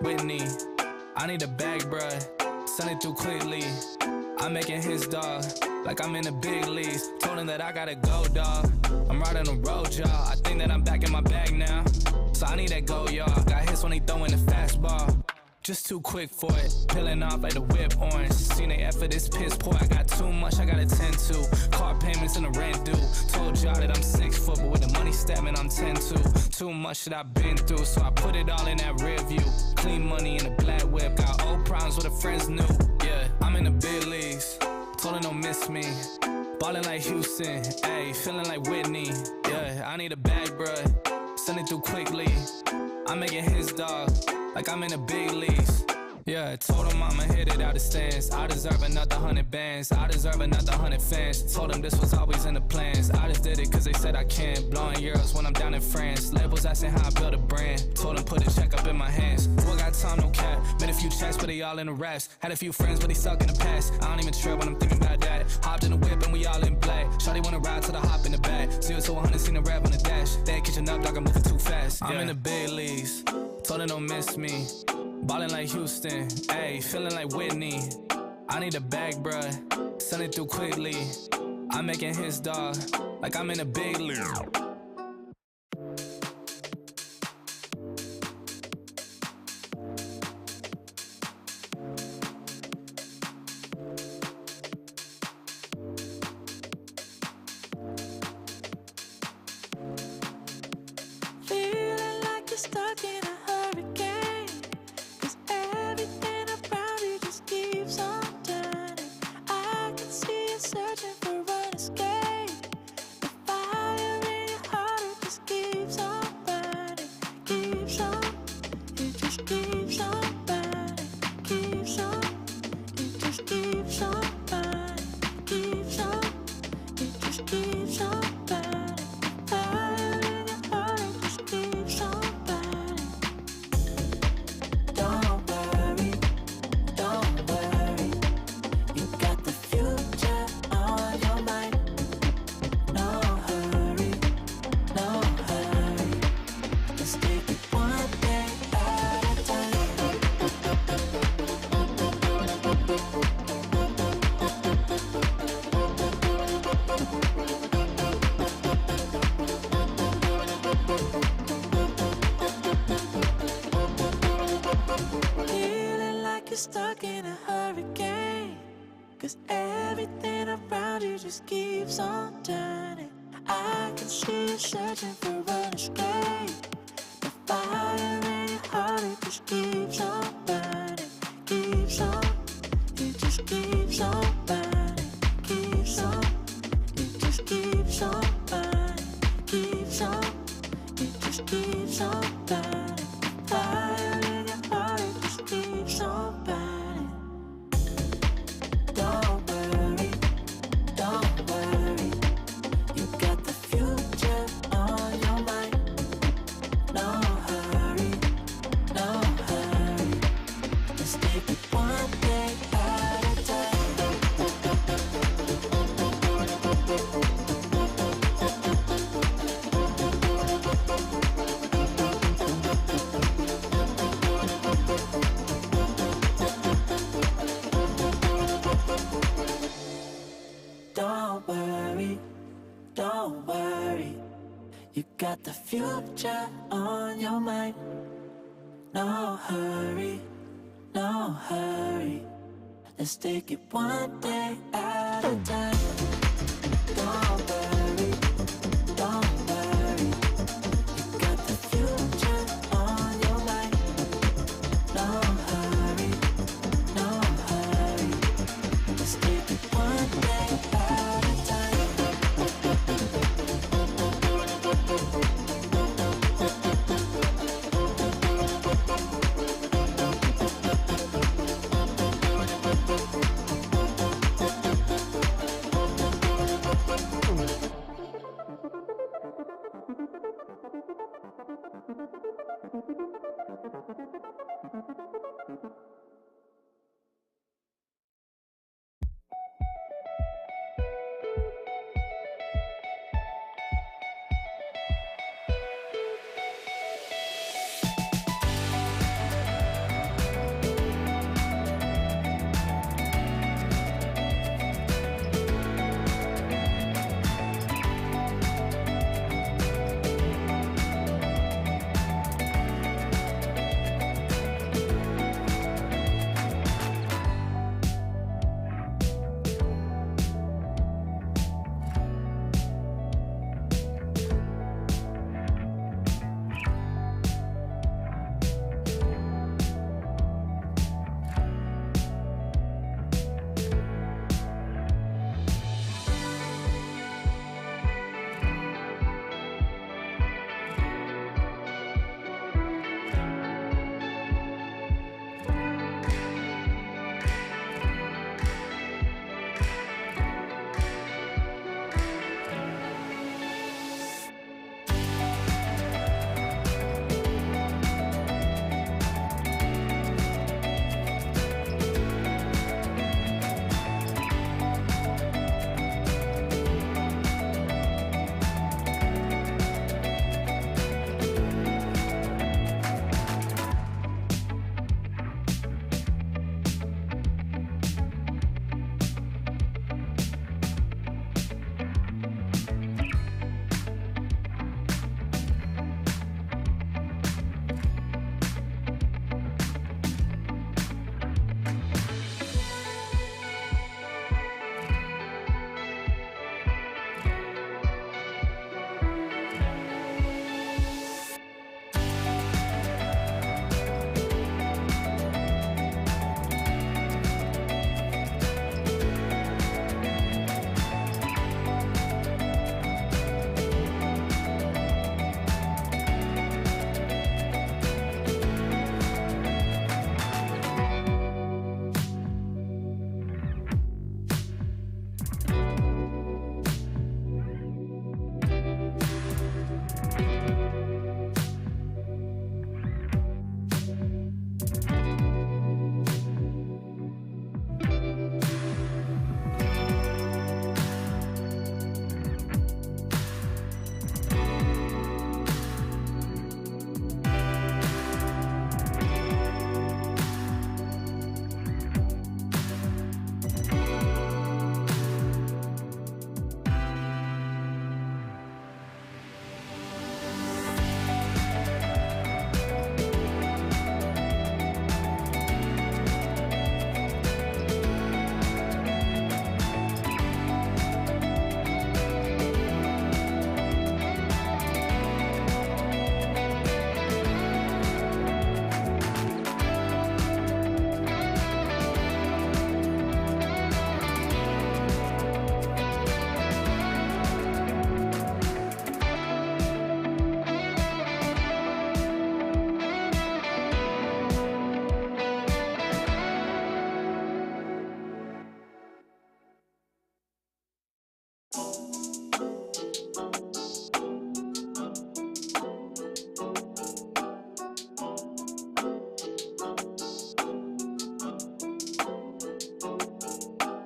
Whitney. I need a bag, bruh, send it through quickly. I'm making his dog, like I'm in the big leagues. Told him that I gotta go, dog. I'm riding the road, y'all. I think that I'm back in my bag now. So I need that go, y'all. Got hits when he throwing the fastball. Just too quick for it, peeling off like the whip orange. Seen the effort, this piss poor. I got too much, I gotta tend to. Car payments and the rent due. Told y'all that I'm 6 foot, but with the money statement, I'm 10-2. Too much that I've been through, so I put it all in that rear view. Clean money in a black whip, got old problems with the friends new. Yeah, I'm in the big leagues, told her don't miss me. Ballin' like Houston, ayy, feeling like Whitney. Yeah, I need a bag, bruh, send it through quickly. I'm making his dog, like I'm in the big leagues. Yeah, I told him I'ma hit it out the stands. I deserve another 100 bands, I deserve another 100 fans. Told him this was always in the plans. I just did it cause they said I can. Blowing euros when I'm down in France. Labels asking how I build a brand. Told him put a check up in my hands. Boy got time, no cap. Made a few checks but they all in the raps. Had a few friends but they stuck in the past. I don't even trip when I'm thinking about that. Hopped in the whip and we all in black. Shawty wanna ride to the hop in the back. 0 to 100 seen the rev on the dash. They ain't catching up, dog, I'm moving too fast. I'm in the big leagues, told her don't miss me. Ballin' like Houston, ayy, feeling like Whitney. I need a bag, bruh, send it through quickly. I'm making his dog, like I'm in a big league. Feeling like you're stuck in a hurricane. Everything around you just keeps on turning. I can see you searching for an escape. The fire in your heart, it just keeps on burning. Keeps on, it just keeps on burning. Keeps on, it just keeps on burning. Keeps on, it just keeps on burning. Fire in your heart, it just keeps on burning. Don't worry, you got the future on your mind. No hurry, let's take it one day at a time. Feeling like you're stuck in a hurricane. Cause everything around you just keeps on turning. I can see you searching for an escape. The fire in your heart, it just keeps on burning. Keeps on, it just keeps on burning. Keeps on, it just keeps on burning. Keeps on, it just keeps on burning. Fire in your heart, it just keeps on burning. Don't worry, you got the future on your mind. No hurry, let's take it one day at a time. Don't worry, you got the future on your mind. No hurry, let's take it one day at a time. Don't worry, you got the future on your mind. No hurry, let's take it one day at a time.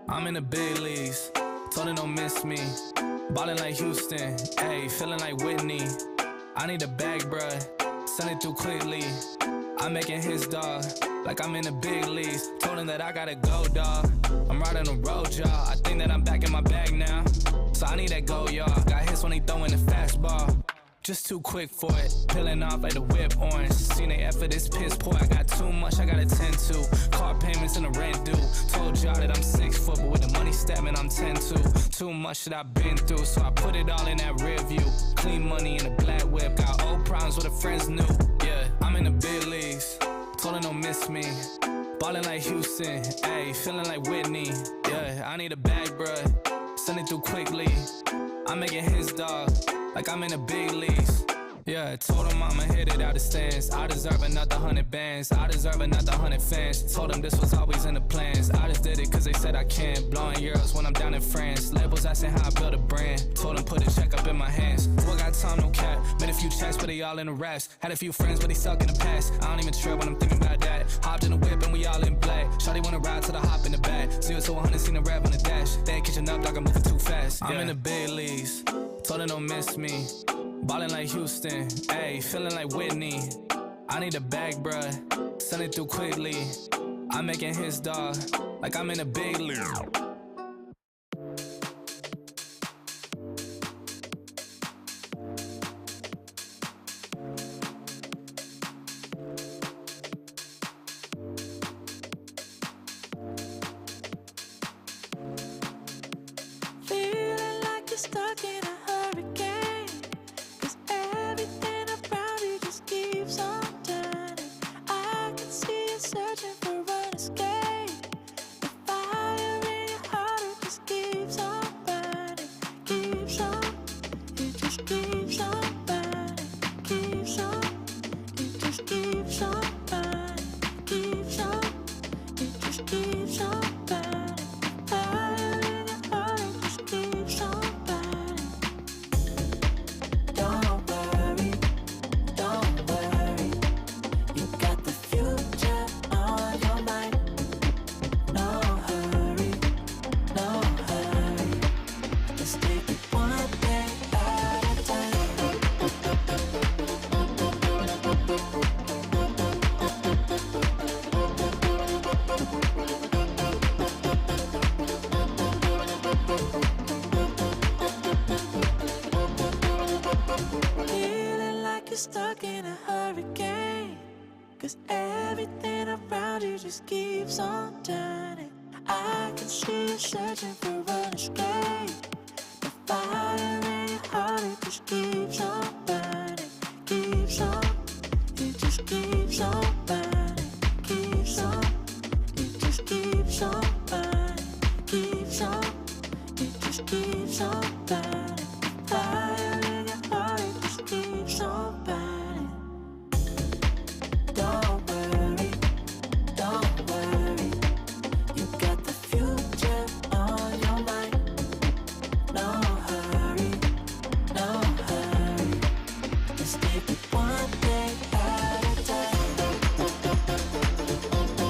I'm in the big leagues, told her don't miss me. Ballin' like Houston, ayy, feeling like Whitney. I need a bag, bruh, send it through quickly. I'm making his dog, like I'm in the big leagues. Told him that I gotta go, dog. I'm riding the road, y'all. I think that I'm back in my bag now. So I need that go, y'all. Got hits when they throwin' the fastball. Just too quick for it, peeling off like the whip orange. Seen they effort, this piss poor. I got too much I gotta tend to. Car payments and the rent due. Told y'all that I'm 6 foot, but with the money stabbing, I'm 10-2. Too much that I've been through, so I put it all in that rear view. Clean money in a black whip. Got old problems with the friends new. Yeah, I'm in the big leagues. Told her don't miss me. Ballin' like Houston, ayy, feeling like Whitney. Yeah, I need a bag, bruh, send it through quickly. I'm making his dog, like I'm in the big leagues. Yeah, told him I'ma hit it out the stands. I deserve another 100 bands. I deserve another 100 fans. Told them this was always in the plans. I just did it cause they said I can. Blowing euros when I'm down in France. Labels asking how I build a brand. Told them put a check up in my hands. Boy got time, no cap. Made a few checks, but they all in the raps. Had a few friends, but they suck in the past. I don't even trip when I'm thinking about that. Hopped in the whip and we all in black. Shawty wanna ride till I hop in the back. 0 to 100, seen the rap on the dash. They ain't catching up, dog, I'm moving too fast. I'm in the big leagues. Told her don't miss me. Ballin' like Houston, ayy, feeling like Whitney. I need a bag, bruh, send it through quickly. I'm making his dog, like I'm in a big league. Feeling like you're stuck in a hurricane, 'cause everything around you just keeps on turning. I can see you searching for an escape. The fire in your heart, it just keeps on burning. Keeps on, it just keeps on burning. Keeps on, it just keeps on burning. Keeps on, it just keeps on burning. Fire in your heart, it just keeps on burning. Don't worry, you got the future on your mind. No hurry, let's take it one day at a time. Feeling like you're stuck in a hurricane, 'cause everything around you just keeps on turning. I can see you searching for an escape. The fire in your heart, it just keeps on burning. Keeps on, it just keeps on burning. Keeps on, it just keeps on burning. Keeps on, it just keeps on burning. Fire in your heart, it just keeps on burning. Don't worry, you got the future on your mind. No hurry, let's take it one day at a time. Don't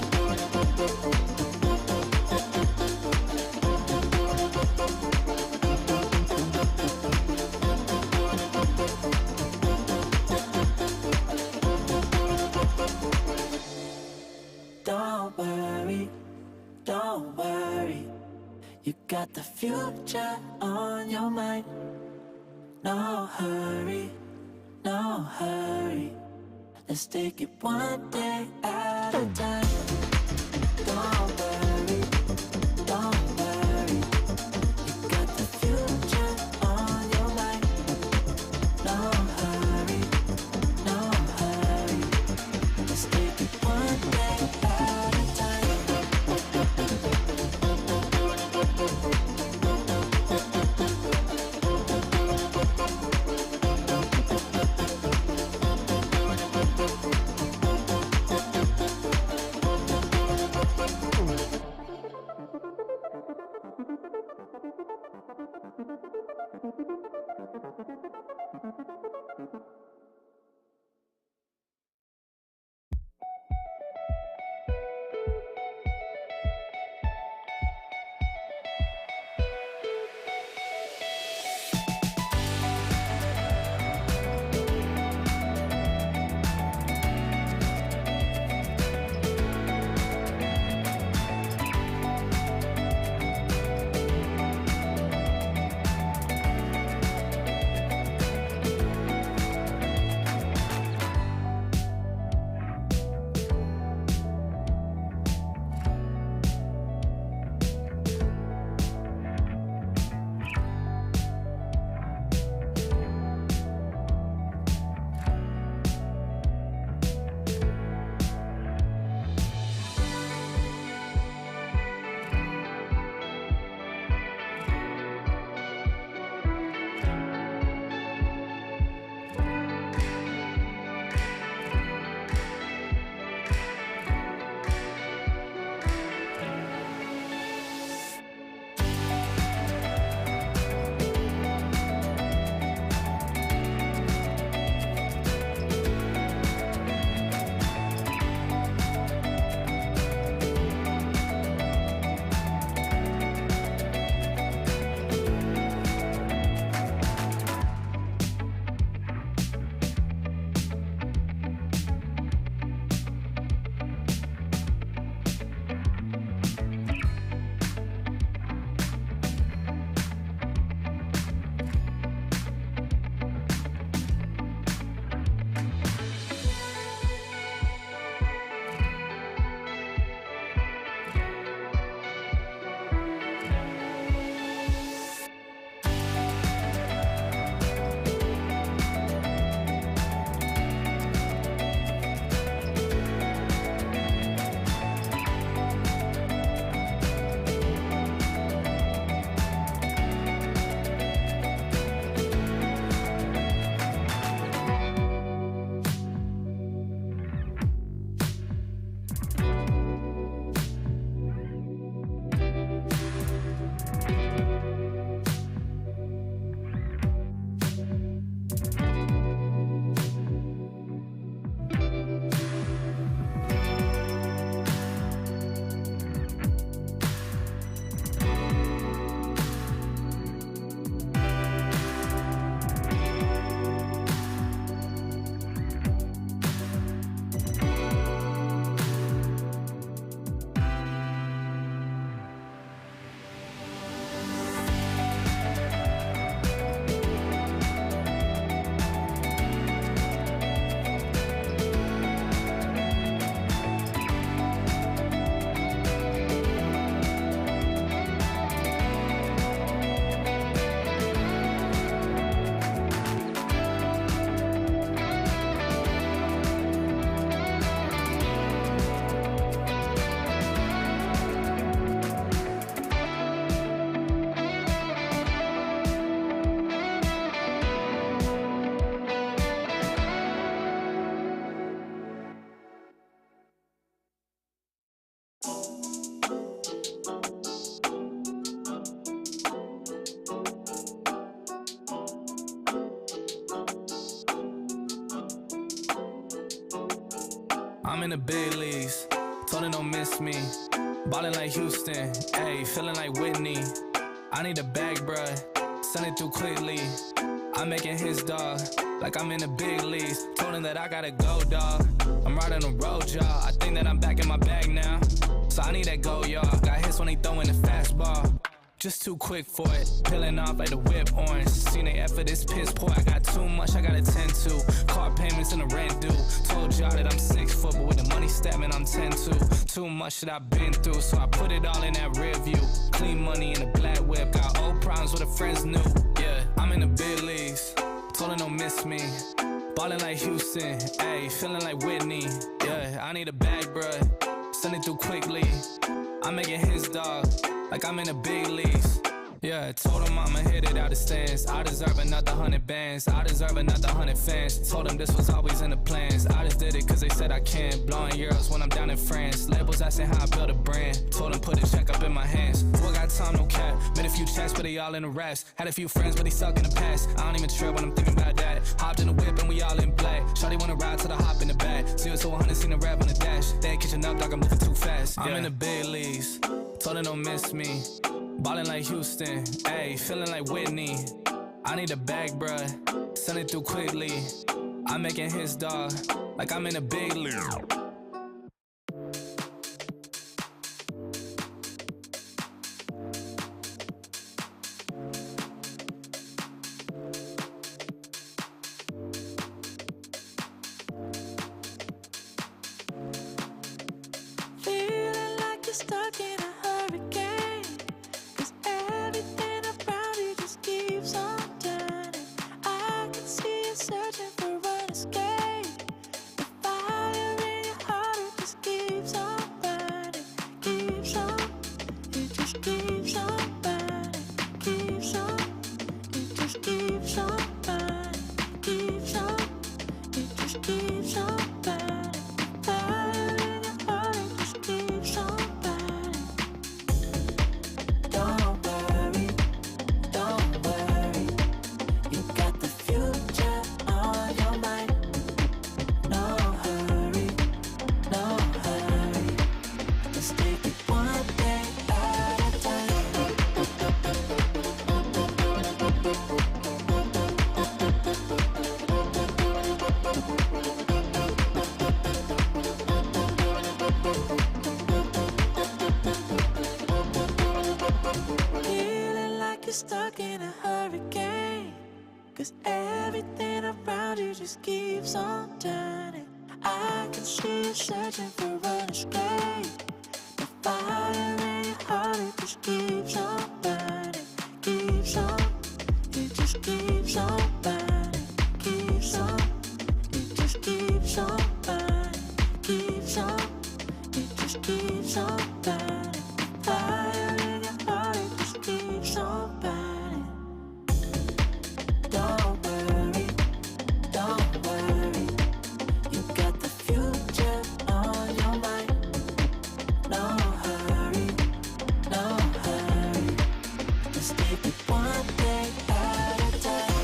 worry, you got the future on your mind. No hurry, let's take it one day at a time. Don't worry, you got the future on your mind. No hurry, let's take it one day at a time. I'm in the big leagues, told her don't miss me. Ballin' like Houston, ayy, feeling like Whitney. I need a bag, bruh, send it through quickly. I'm making his dog, like I'm in the big leagues. Told him that I gotta go, dog. I'm riding a road, y'all. I think that I'm back in my bag now. So I need that go, y'all. Got hits when he throwing the fastball. Just too quick for it, peeling off like the whip orange. Seen they effort, this piss poor. I got too much I gotta tend to. Car payments and the rent due. Told y'all that I'm 6 foot, but with the money statement I'm 10-2. Too much that I've been through, so I put it all in that rear view. Clean money in a black whip, got old problems with the friends new. Yeah, I'm in the big leagues, told her don't miss me. Ballin' like Houston, ayy, feeling like Whitney. Yeah, I need a bag, bruh, send it through quickly. I'm making his dog, like I'm in the big leagues. Yeah, told him I'ma hit it out the stands. I deserve another 100 bands. I deserve another 100 fans. Told them this was always in the plans. I just did it cause they said I can. Blowing euros when I'm down in France. Labels asking how I build a brand. Told them put a check up in my hands. Boy got time, no cap. Made a few checks, but they all in the rest. Had a few friends, but they suck in the past. I don't even trip when I'm thinking about that. Hopped in the whip and we all in black. Shawty wanna ride till I hop in the back. 0 to 100, seen the rev on the dash. They ain't catching up, dog, I'm moving too fast. I'm in the big leagues, told her don't miss me. Ballin' like Houston, ayy, feeling like Whitney. I need a bag, bruh, send it through quickly. I'm making his dog, like I'm in a big league. Feeling like you're stuck in a hurricane, 'cause everything around you just keeps on turning. I can see you searching for an escape. The fire in your heart, it just keeps on burning. Keeps on, it just keeps on burning. Keeps on, it just keeps on burning. Keeps on, it just keeps on burning. Fire in your heart, it just keeps on burning. Don't worry, you got the future on your mind. No hurry, let's take it one day at a time. Feeling like you're stuck in a hurricane, 'cause everything around you just keeps on turning. I can see you searching for an escape. The fire in your heart, it just keeps on burning. Keeps on, it just keeps on burning. Keeps on, it just keeps on burning. Keeps on, it just keeps on burning. Fire in your heart, it just keeps on burning. Don't worry, you got the future on your mind. No hurry, let's take it one day at a time.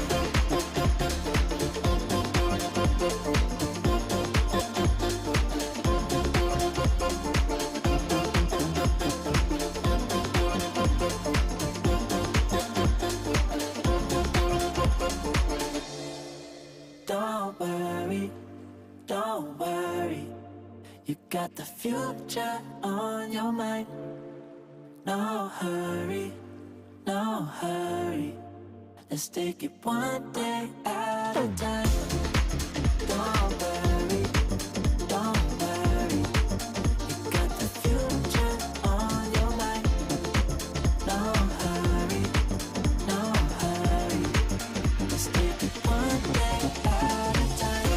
Don't worry, you got the future on your mind. No hurry, let's take it one day at a time. Don't worry, you got the future on your mind. No hurry, let's take it one day at a time.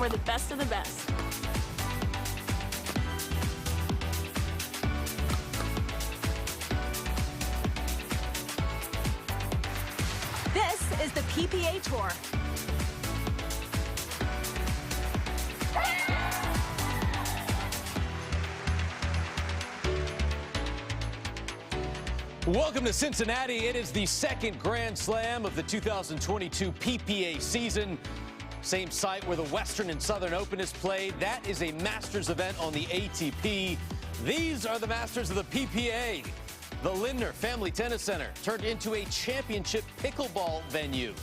we're the best of the best. This is the PPA Tour. Welcome to Cincinnati. It is the second Grand Slam of the 2022 PPA season. Same site where the Western and Southern Open is played. That is a Masters event on the ATP. These are the Masters of the PPA. The Linder Family Tennis Center turned into a championship pickleball venue.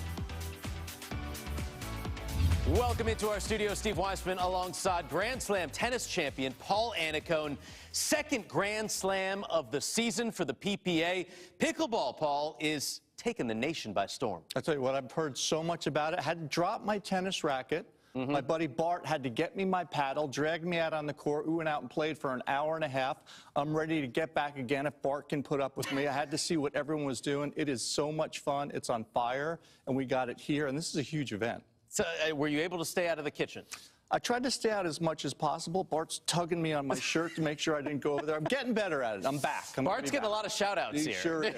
Welcome into our studio, Steve Weissman, alongside Grand Slam tennis champion Paul Annacone. Second Grand Slam of the season for the PPA. Pickleball, Paul, is taking the nation by storm. I'll tell you what, I've heard so much about it. I had to drop my tennis racket. My buddy Bart had to get me my paddle, drag me out on the court. We went out and played for an hour and a half. I'm ready to get back again if Bart can put up with me. I had to see what everyone was doing. It is so much fun. It's on fire, and we got it here, and this is a huge event. So, were you able to stay out of the kitchen? I tried to stay out as much as possible. Bart's tugging me on my shirt to make sure I didn't go over there. I'm getting better at it. I'm back. Bart's getting a lot of shout-outs here. He sure is.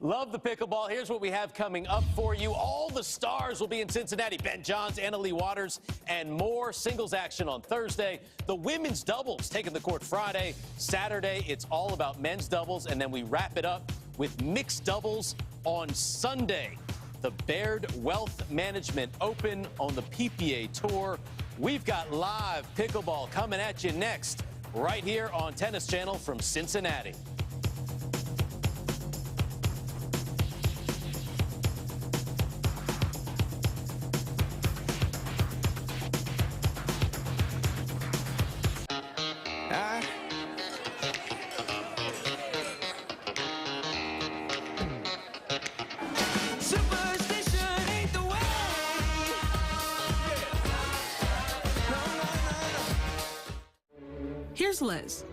Love the pickleball. Here's what we have coming up for you. All the stars will be in Cincinnati. Ben Johns, Anna Leigh Waters, and more. Singles action on Thursday. The women's doubles taking the court Friday. Saturday, it's all about men's doubles, and then we wrap it up with mixed doubles on Sunday. The Baird Wealth Management Open on the PPA Tour. We've got live pickleball coming at you next, right here on Tennis Channel from Cincinnati. Here's Liz,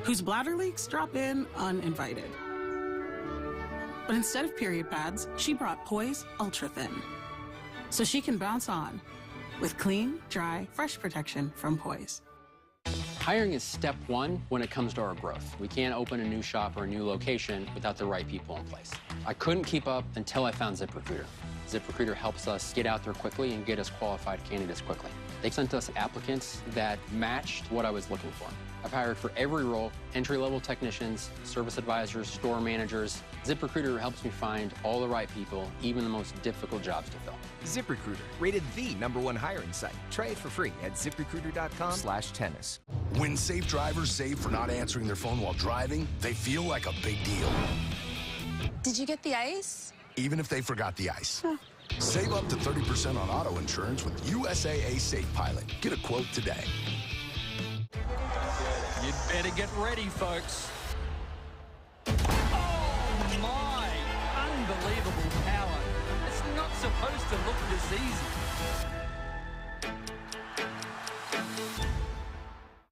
whose bladder leaks drop in uninvited. But instead of period pads, she brought Poise Ultra Thin, so she can bounce on with clean, dry, fresh protection from Poise. Hiring is step one when it comes to our growth. We can't open a new shop or a new location without the right people in place. I couldn't keep up until I found ZipRecruiter. ZipRecruiter helps us get out there quickly and get us qualified candidates quickly. They sent us applicants that matched what I was looking for. I've hired for every role: entry-level technicians, service advisors, store managers. ZipRecruiter helps me find all the right people, even the most difficult jobs to fill. ZipRecruiter, rated the #1 hiring site. Try it for free at ZipRecruiter.com/tennis. When safe drivers save for not answering their phone while driving, they feel like a big deal. Did you get the ice? Even if they forgot the ice. Save up to 30% on auto insurance with USAA Safe Pilot. Get a quote today. You'd better get ready, folks. Oh, my. Unbelievable power. It's not supposed to look this easy.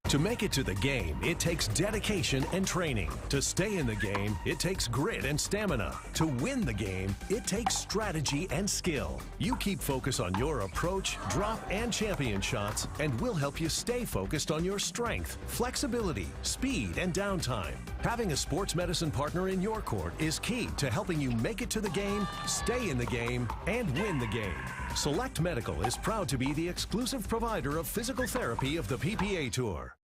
To make it to the game, it takes dedication and training. To stay in the game, it takes grit and stamina. To win the game, it takes strategy and skill. You keep focus on your approach, drop, and champion shots, and we'll help you stay focused on your strength, flexibility, speed, and downtime. Having a sports medicine partner in your court is key to helping you make it to the game, stay in the game, and win the game. Select Medical is proud to be the exclusive provider of physical therapy of the PPA Tour.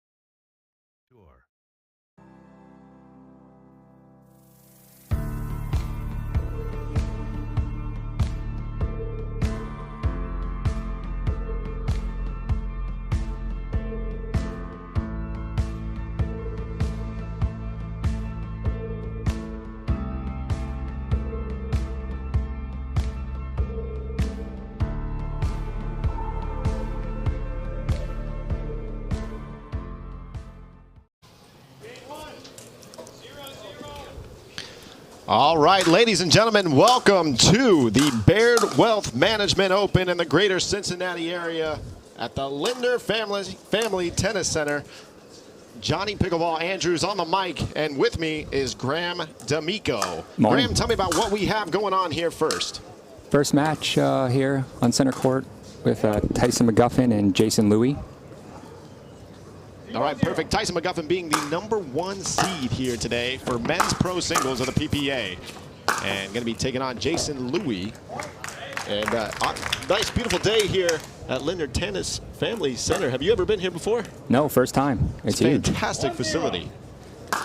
All right, ladies and gentlemen, welcome to the Baird Wealth Management Open in the greater Cincinnati area at the Linder Family Tennis Center. Johnny Pickleball Andrews on the mic, and with me is Graham D'Amico. Graham, tell me about what we have going on here first. First match here on center court. with Tyson McGuffin and Jason Louis. All right, perfect. Tyson McGuffin being the #1 seed here today for men's pro singles of the PPA. And going to be taking on Jason Louis. And nice, beautiful day here at Linder Tennis Family Center. Have you ever been here before? No, first time. It's huge. Fantastic facility.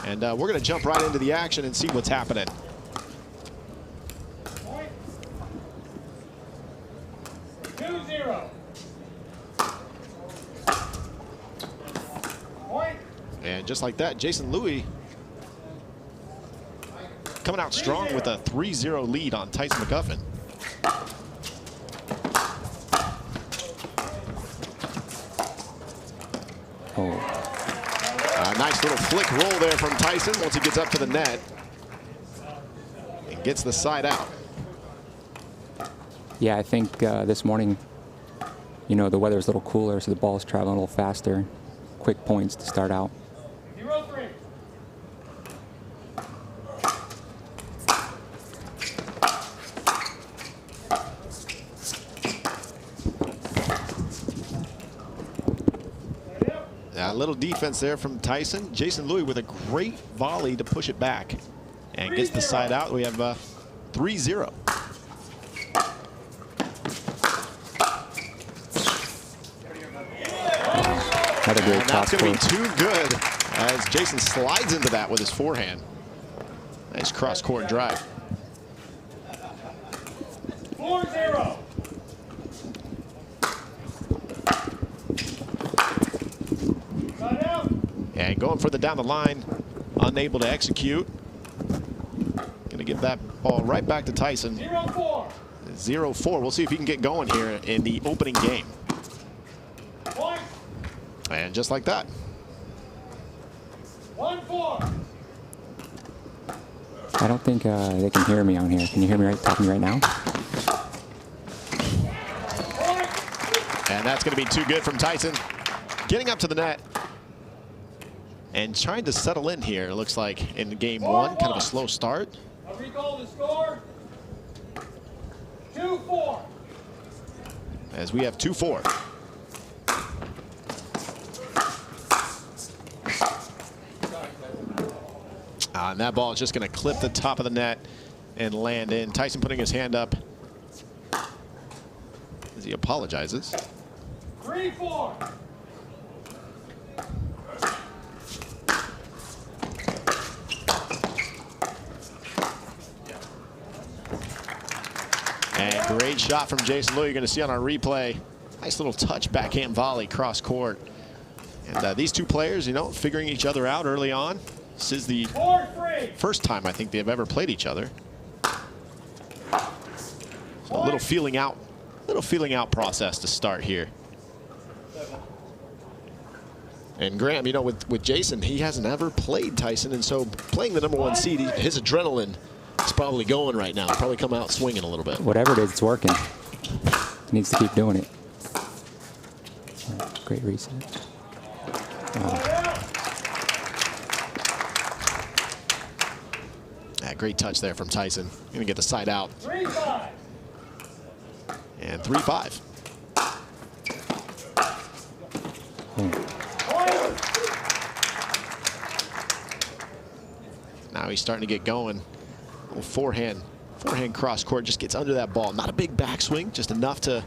And we're going to jump right into the action and see what's happening. And just like that, Jason Louis coming out strong with a 3-0 lead on Tyson McGuffin. A nice little flick roll there from Tyson once he gets up to the net and gets the side out. Yeah, I think this morning, you know, the weather's a little cooler, so the ball's traveling a little faster. Quick points to start out. 0-3. A little defense there from Tyson. Jason Louis with a great volley to push it back and gets the side out. We have 3-0. Another great and that's going to be too good as Jason slides into that with his forehand. Nice cross-court drive. 4-0. And going for the down the line, unable to execute. Going to get that ball right back to Tyson. 0-4. 0-4. We'll see if he can get going here in the opening game. Point. And just like that. 1-4. I don't think they can hear me on here. Can you hear me talking right now? And that's going to be too good from Tyson. Getting up to the net and trying to settle in here. It looks like in game 1, kind of a slow start. I'll recall the score. 2-4. As we have 2-4. And that ball is just going to clip the top of the net and land in. Tyson putting his hand up as he apologizes. 3-4. And great shot from Jason Louis. You're going to see on our replay. Nice little touch backhand volley cross court. And these two players, you know, figuring each other out early on. This is the first time I think they've ever played each other. So a little feeling out process to start here. And Graham, you know, with Jason, he hasn't ever played Tyson, and so playing the #1 seed, his adrenaline is probably going right now. Probably come out swinging a little bit. Whatever it is, it's working. He needs to keep doing it. Great reset. Great touch there from Tyson. Going to get the side out. 3-5. And 3-5. Now he's starting to get going. Little forehand cross court, just gets under that ball. Not a big backswing, just enough to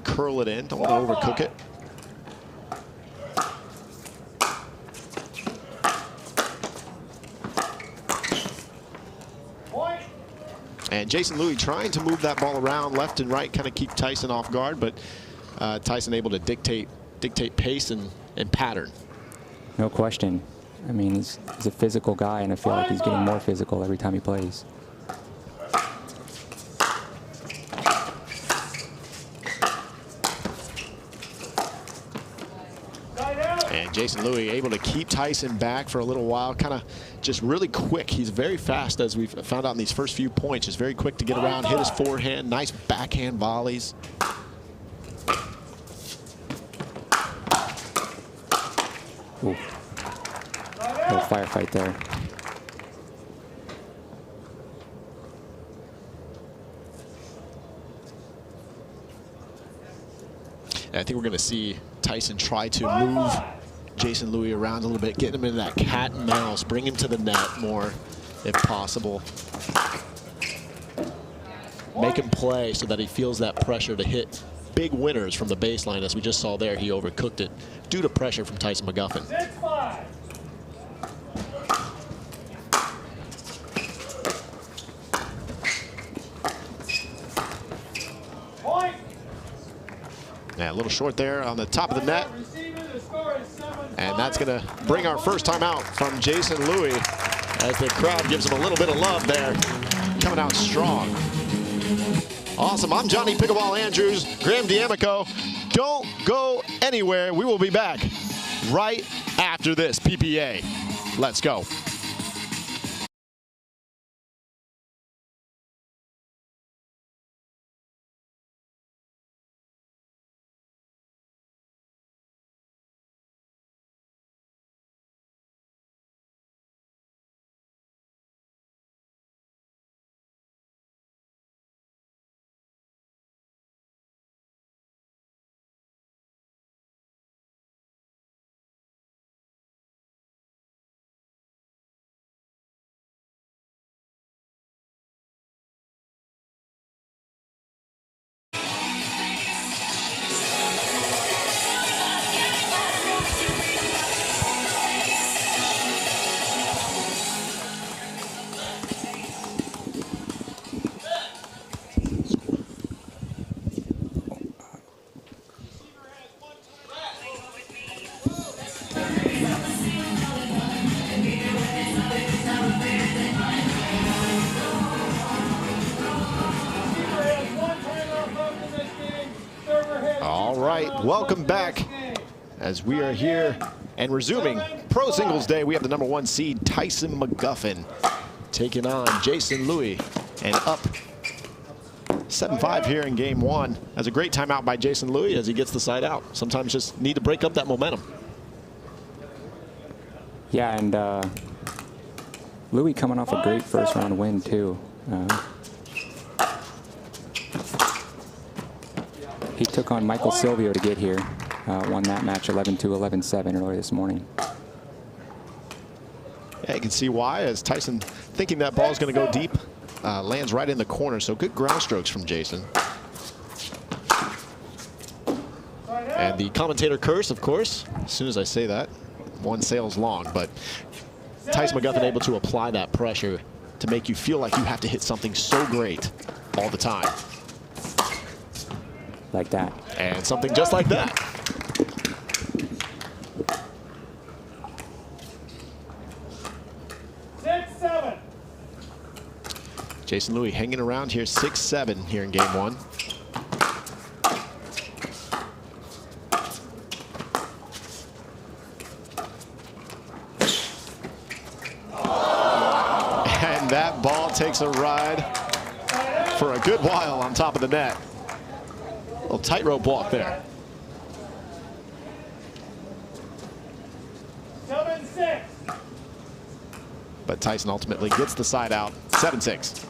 curl it in. Don't want to overcook it. And Jason Louis trying to move that ball around left and right, kind of keep Tyson off guard, but Tyson able to dictate pace and pattern. No question. I mean, he's a physical guy, and I feel like he's getting more physical every time he plays. And Jason Louis able to keep Tyson back for a little while, kind of just really quick. He's very fast, as we've found out in these first few points. Just very quick to get around, hit his forehand, nice backhand volleys. Ooh. Little firefight there. I think we're going to see Tyson try to move Jason Louis around a little bit, get him into that cat and mouse, bring him to the net more if possible. Make him play so that he feels that pressure to hit big winners from the baseline. As we just saw there, he overcooked it due to pressure from Tyson McGuffin. 6-5. Point. Yeah, a little short there on the top of the net. And that's going to bring our first time out from Jason Louis as the crowd gives him a little bit of love there. Coming out strong. Awesome. I'm Johnny Pickleball Andrews, Graham D'Amico. Don't go anywhere. We will be back right after this PPA. Let's go. Welcome back as we are here and resuming Pro Singles Day. We have the #1 seed Tyson McGuffin taking on Jason Louis and up 7-5 here in game one. That's a great timeout by Jason Louis as he gets the side out. Sometimes just need to break up that momentum. Yeah, and Louis coming off a great first round win too. He took on Michael Silvio to get here. Won that match 11-2, 11-7 earlier this morning. Yeah, you can see why, as Tyson, thinking that ball is going to go deep, lands right in the corner. So good ground strokes from Jason. And the commentator curse, of course, as soon as I say that, one sails long. But Tyson McGuffin able to apply that pressure to make you feel like you have to hit something so great all the time. Like that. And something just like that. Jason Louis hanging around here, 6-7 here in game one. And that ball takes a ride for a good while on top of the net. A little tightrope walk there. 7-6. But Tyson ultimately gets the side out, 7-6.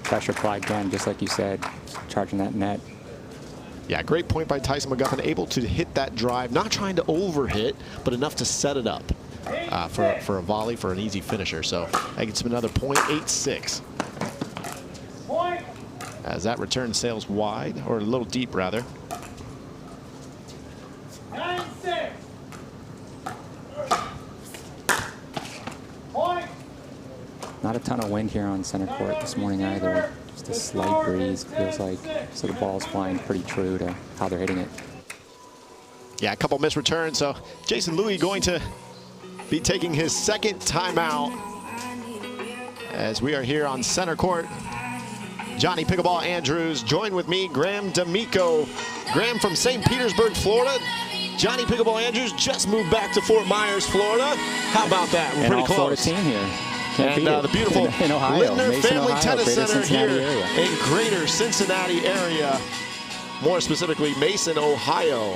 Pressure applied again, just like you said, charging that net. Yeah, great point by Tyson McGuffin, able to hit that drive, not trying to overhit, but enough to set it up for a volley, for an easy finisher. So that gets him another point, 8-6. As that return sails wide, or a little deep rather. 9-6. Not a ton of wind here on center court this morning either. Just a slight breeze, feels like. So the ball's flying pretty true to how they're hitting it. Yeah, a couple missed returns. So Jason Louis going to be taking his second timeout as we are here on center court. Johnny Pickleball Andrews, joined with me, Graham D'Amico. Graham from St. Petersburg, Florida. Johnny Pickleball Andrews just moved back to Fort Myers, Florida. How about that? We're pretty close. Florida team here. And the beautiful in Ohio, Linder Family Tennis Center here area. in greater Cincinnati area. More specifically, Mason, Ohio.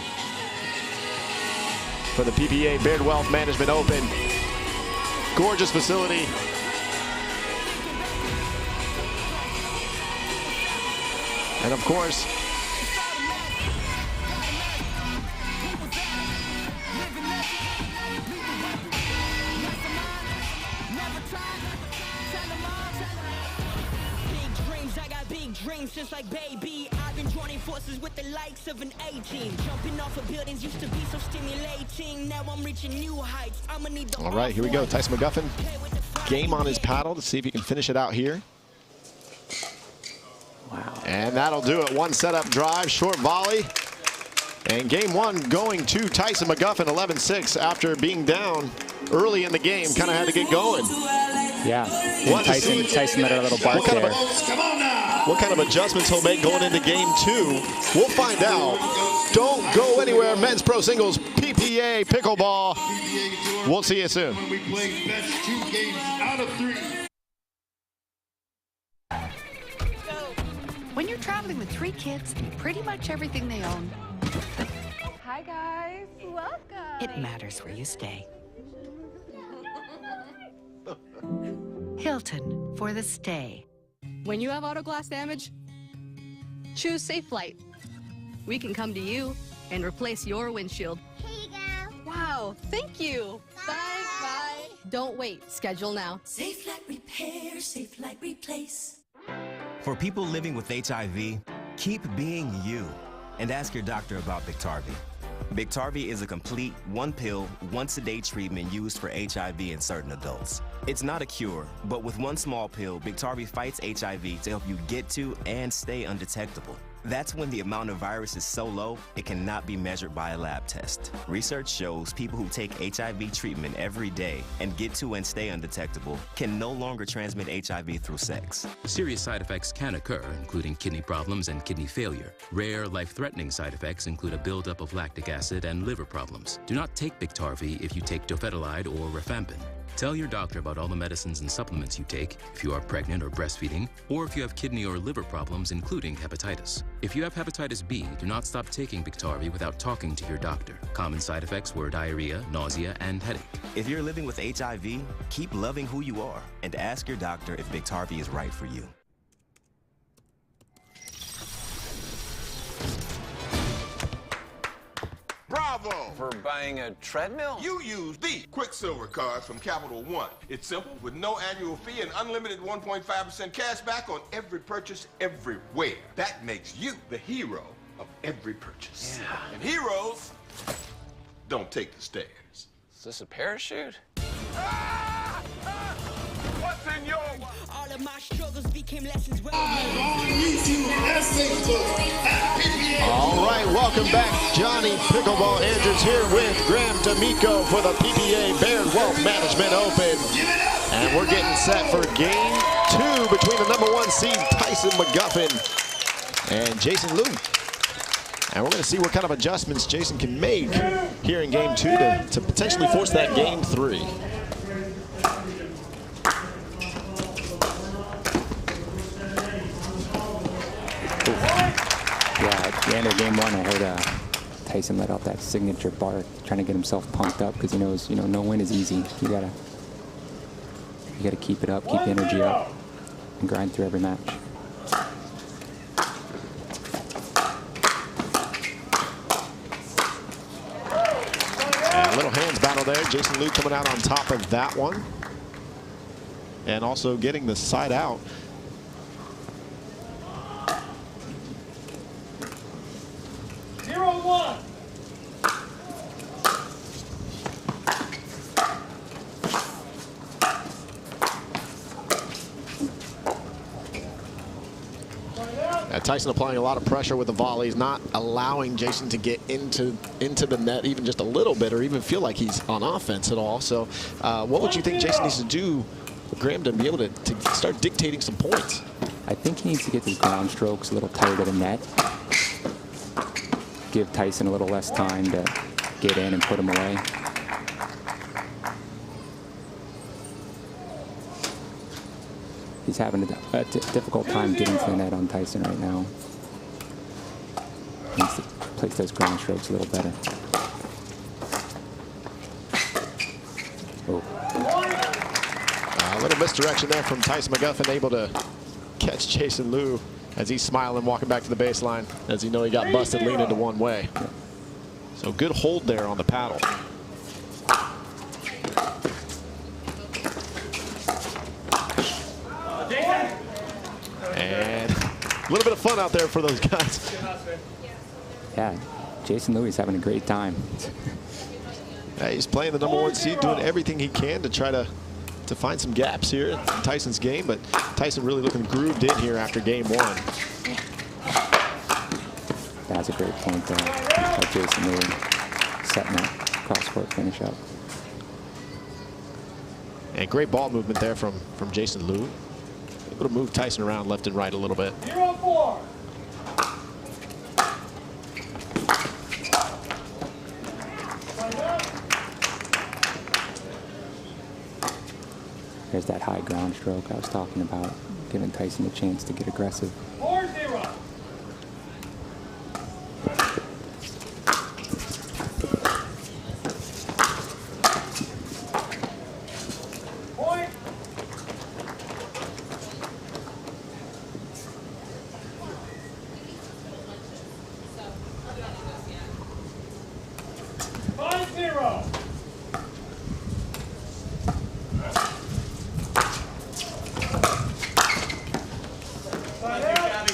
For the PPA Baird Wealth Management Open. Gorgeous facility. And of course, dreams just like baby. I've been joining forces with the likes of an A-team. Jumping off of buildings used to be so stimulating. Now I'm reaching new heights. I'ma need the all right, here we go. Tyson McGuffin, game on his paddle to see if he can finish it out here. Wow. And that'll do it. One setup drive, short volley. And game one going to Tyson McGuffin, 11-6 after being down early in the game. Kind of had to get going. Yeah. Tyson let a little bark there. What kind of adjustments he'll make going into game two, we'll find out. Don't go anywhere. Men's Pro Singles PPA Pickleball. We'll see you soon. When we play best 2 games out of 3. When you're traveling with 3 kids and pretty much everything they own, Hi guys, welcome. it matters where you stay. Hilton for the stay. When you have auto glass damage, choose Safe Flight. We can come to you and replace your windshield. Here you go. Wow, thank you. Bye. Bye. Don't wait. Schedule now. Safe Flight Repair, Safe Flight Replace. For people living with HIV, keep being you and ask your doctor about Biktarvy. Biktarvy is a complete 1-pill, once-a-day treatment used for HIV in certain adults. It's not a cure, but with one small pill, Biktarvy fights HIV to help you get to and stay undetectable. That's when the amount of virus is so low, it cannot be measured by a lab test. Research shows people who take HIV treatment every day and get to and stay undetectable can no longer transmit HIV through sex. Serious side effects can occur, including kidney problems and kidney failure. Rare, life-threatening side effects include a buildup of lactic acid and liver problems. Do not take Biktarvy if you take dofetilide or rifampin. Tell your doctor about all the medicines and supplements you take if you are pregnant or breastfeeding, or if you have kidney or liver problems, including hepatitis. If you have hepatitis B, do not stop taking Biktarvy without talking to your doctor. Common side effects were diarrhea, nausea, and headache. If you're living with HIV, keep loving who you are and ask your doctor if Biktarvy is right for you. Bravo! For buying a treadmill? You use the Quicksilver cards from Capital One. It's simple, with no annual fee and unlimited 1.5% cash back on every purchase everywhere. That makes you the hero of every purchase. Yeah. And heroes don't take the stairs. Is this a parachute? What's in your All of my struggles became lessons. All right, welcome back. Johnny Pickleball Andrews here with Graham D'Amico for the PPA Baird Wealth Management Open. And we're getting set for game 2 between the #1 seed Tyson McGuffin and Jason Liu. And we're going to see what kind of adjustments Jason can make here in game 2 to potentially force that game 3. Yeah, at the end of game 1, I heard Tyson let out that signature bark, trying to get himself pumped up because he knows, no win is easy. You gotta keep it up, keep the energy up, and grind through every match. And a little hands battle there. Jason Liu coming out on top of that one, and also getting the side out. Tyson applying a lot of pressure with the volleys, not allowing Jason to get into the net even just a little bit, or even feel like he's on offense at all. So what would you think Jason needs to do, Graham, to be able to start dictating some points? I think he needs to get his ground strokes a little tighter to the net. Give Tyson a little less time to get in and put him away. He's having a difficult time getting to the net on Tyson right now. He needs to place those ground strokes a little better. Oh. A little misdirection there from Tyson McGuffin, able to catch Jason Liu as he's smiling, walking back to the baseline, as he know he got busted leaning into one way. So good hold there on the paddle. And a little bit of fun out there for those guys. Yeah, Jason Louis having a great time. Yeah, he's playing the #1 seed, doing everything he can to try to find some gaps here in Tyson's game, but Tyson really looking grooved in here after game 1. That's a great point there by Jason Louis, setting that cross-court finish up. And great ball movement there from Jason Louis. Able to move Tyson around left and right a little bit. 0-4. There's that high ground stroke I was talking about, giving Tyson a chance to get aggressive. 4-0. Point.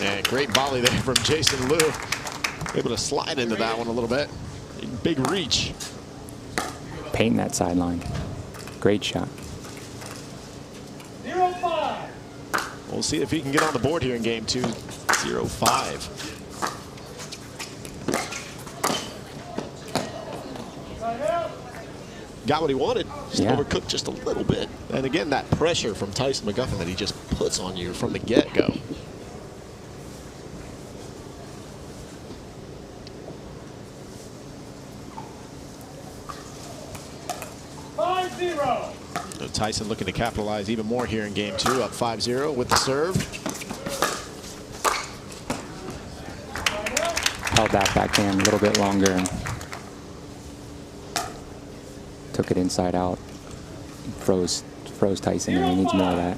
And great volley there from Jason Liu. Able to slide into that one a little bit. Big reach. Painting that sideline. Great shot. 0-5. We'll see if he can get on the board here in game 2. 0-5. Got what he wanted. Just overcooked just a little bit. And again, that pressure from Tyson McGuffin that he just puts on you from the get-go. So Tyson looking to capitalize even more here in game 2, up 5-0 with the serve. Held that backhand a little bit longer and took it inside out. Froze Tyson, and he needs more of that.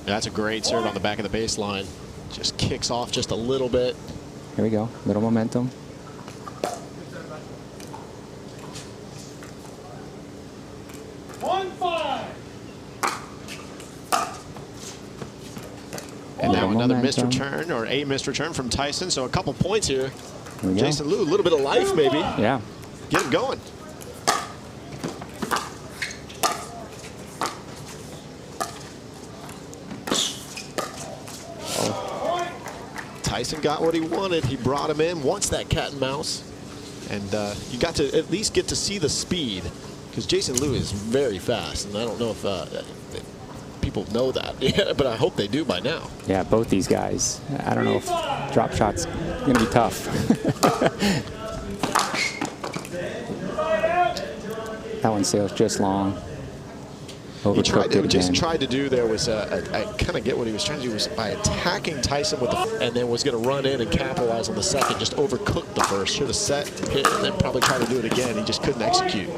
That's a great serve on the back of the baseline. Just kicks off just a little bit. Here we go, little momentum. And now another missed return, or a missed return from Tyson. So a couple points here. Jason Liu, a little bit of life maybe. Yeah. Get him going. Tyson got what he wanted. He brought him in, wants that cat and mouse. And you got to at least get to see the speed, because Jason Liu is very fast. And I don't know if people know that yet, but I hope they do by now. Yeah, both these guys. I don't know if drop shot's going to be tough. That one sails just long. He just tried to do there was I kind of get what he was trying to do was by attacking Tyson with the, and then was going to run in and capitalize on the second. Just overcooked the first. Should have set, hit, and then probably try to do it again. He just couldn't execute.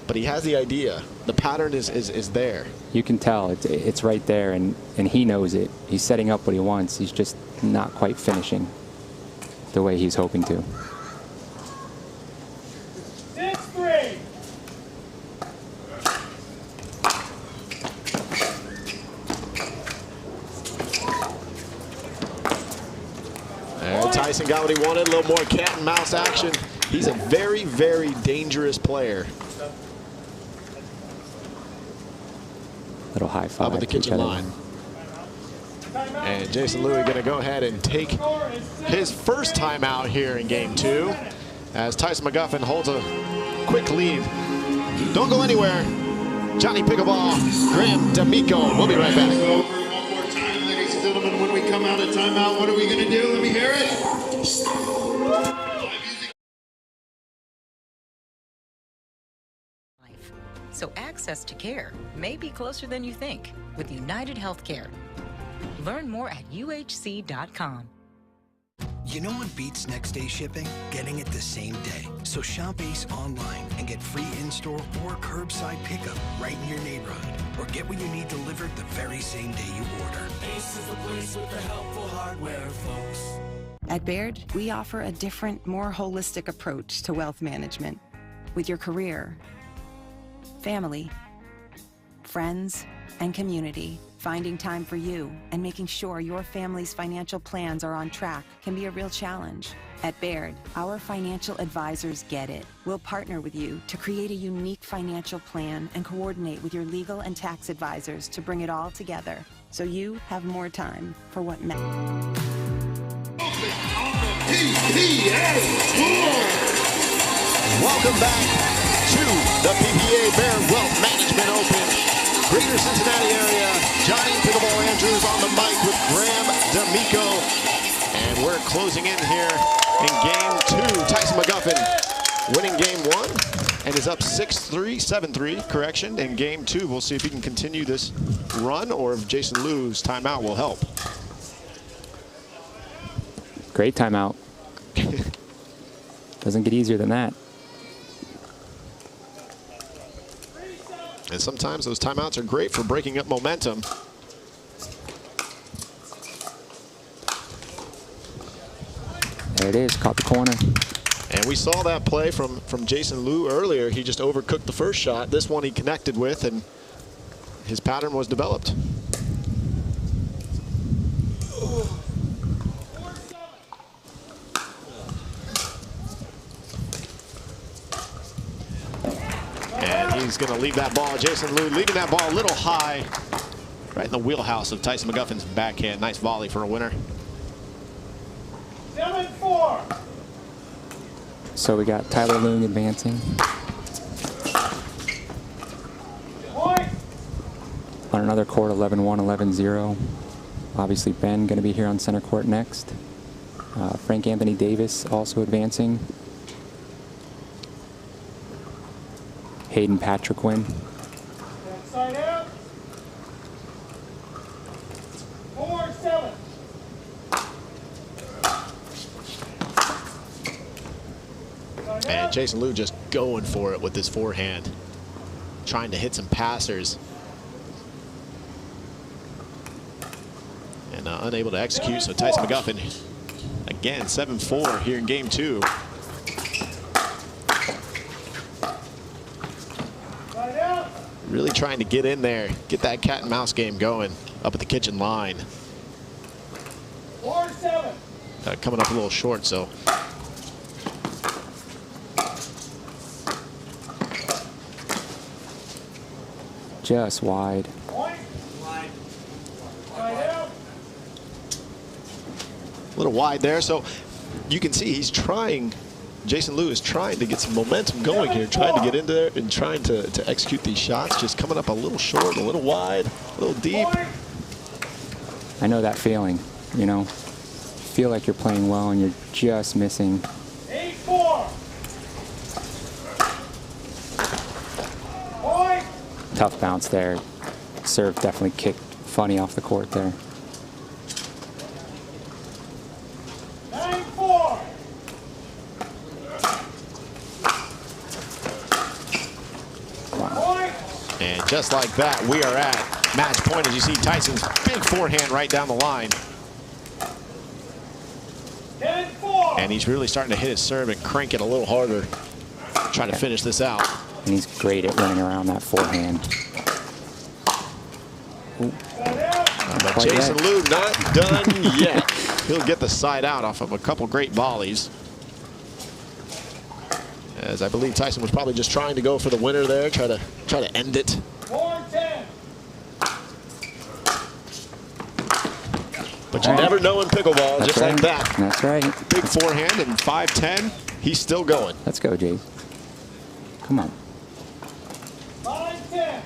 But he has the idea. The pattern is there. You can tell it's right there, and he knows it. He's setting up what he wants. He's just not quite finishing the way he's hoping to. 6-3. And Tyson got what he wanted. A little more cat and mouse action. He's a very, very dangerous player. Little high five up at the kitchen line. And Jason Liu going to go ahead and take his first time out here in game 2 as Tyson McGuffin holds a quick lead. Don't go anywhere. Johnny Pickleball, Graham D'Amico. We'll be right back. One more time, ladies and gentlemen, when we come out of timeout, what are we going to do? Let me hear it. So access to care may be closer than you think with United Healthcare. Learn more at uhc.com. You know what beats next day shipping? Getting it the same day. So shop Ace online and get free in-store or curbside pickup right in your neighborhood. Or get what you need delivered the very same day you order. Ace is the place with the helpful hardware, folks. At Baird, we offer a different, more holistic approach to wealth management. With your career, family, friends, and community, finding time for you and making sure your family's financial plans are on track can be a real challenge. At Baird, our financial advisors get it. We'll partner with you to create a unique financial plan and coordinate with your legal and tax advisors to bring it all together so you have more time for what matters. Welcome back to the PPA Baird Wealth Management Open. Greater Cincinnati area, Johnny Pickleball Andrews on the mic with Graham D'Amico. And we're closing in here in game 2. Tyson McGuffin winning game 1 and is up 6-3, 7-3, correction, in game 2. We'll see if he can continue this run or if Jason Liu's timeout will help. Great timeout. Doesn't get easier than that. And sometimes those timeouts are great for breaking up momentum. There it is, caught the corner. And we saw that play from Jason Liu earlier. He just overcooked the first shot. This one he connected with, and his pattern was developed. He's going to leave that ball. Jason Liu leaving that ball a little high, right in the wheelhouse of Tyson McGuffin's backhand. Nice volley for a winner. 7-4. So we got Tyler Leung advancing. Point. On another court, 11-1, 11-0. Obviously, Ben going to be here on center court next. Frank Anthony Davis also advancing. Hayden Patriquin. Side out. 4-7. And Jason Liu just going for it with his forehand, trying to hit some passers. And unable to execute, so Tyson McGuffin, again, 7-4 here in game 2. Really trying to get in there, get that cat and mouse game going up at the kitchen line. 4-7. Coming up a little short, so. Just wide. A little wide there, so you can see he's trying. Jason Liu is trying to get some momentum going here, trying to get in there and trying to execute these shots, just coming up a little short, a little wide, a little deep. I know that feeling, you know. Feel like you're playing well and you're just missing. 8-4. Tough bounce there. Serve definitely kicked funny off the court there. 9-4. And just like that, we are at match point as you see Tyson's big forehand right down the line. 10-4. And he's really starting to hit his serve and crank it a little harder, trying to finish this out. And he's great at running around that forehand. But Jason Liu not done yet. He'll get the side out off of a couple great volleys. As I believe Tyson was probably just trying to go for the winner there, try to end it. 4-10. But you never know in pickleball, just like that. That's right. Big forehand and 5-10. He's still going. Let's go, Jay. Come on. 5-10.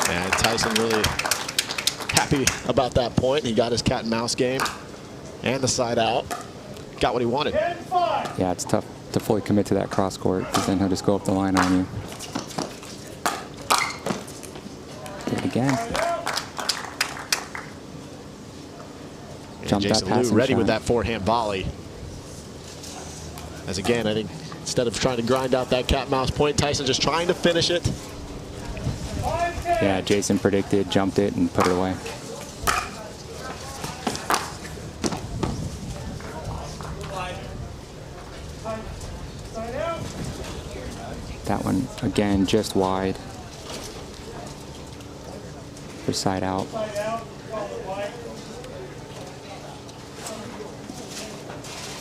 And Tyson really happy about that point. He got his cat and mouse game and the side out. Got what he wanted. 10-5. Yeah, it's tough to fully commit to that cross court because then he'll just go up the line on you. again. And Jason Liu ready with that forehand volley. As again, I think instead of trying to grind out that cat-mouse point, Tyson just trying to finish it. Yeah, Jason predicted, jumped it, and put it away. That one, again, just wide. For side out.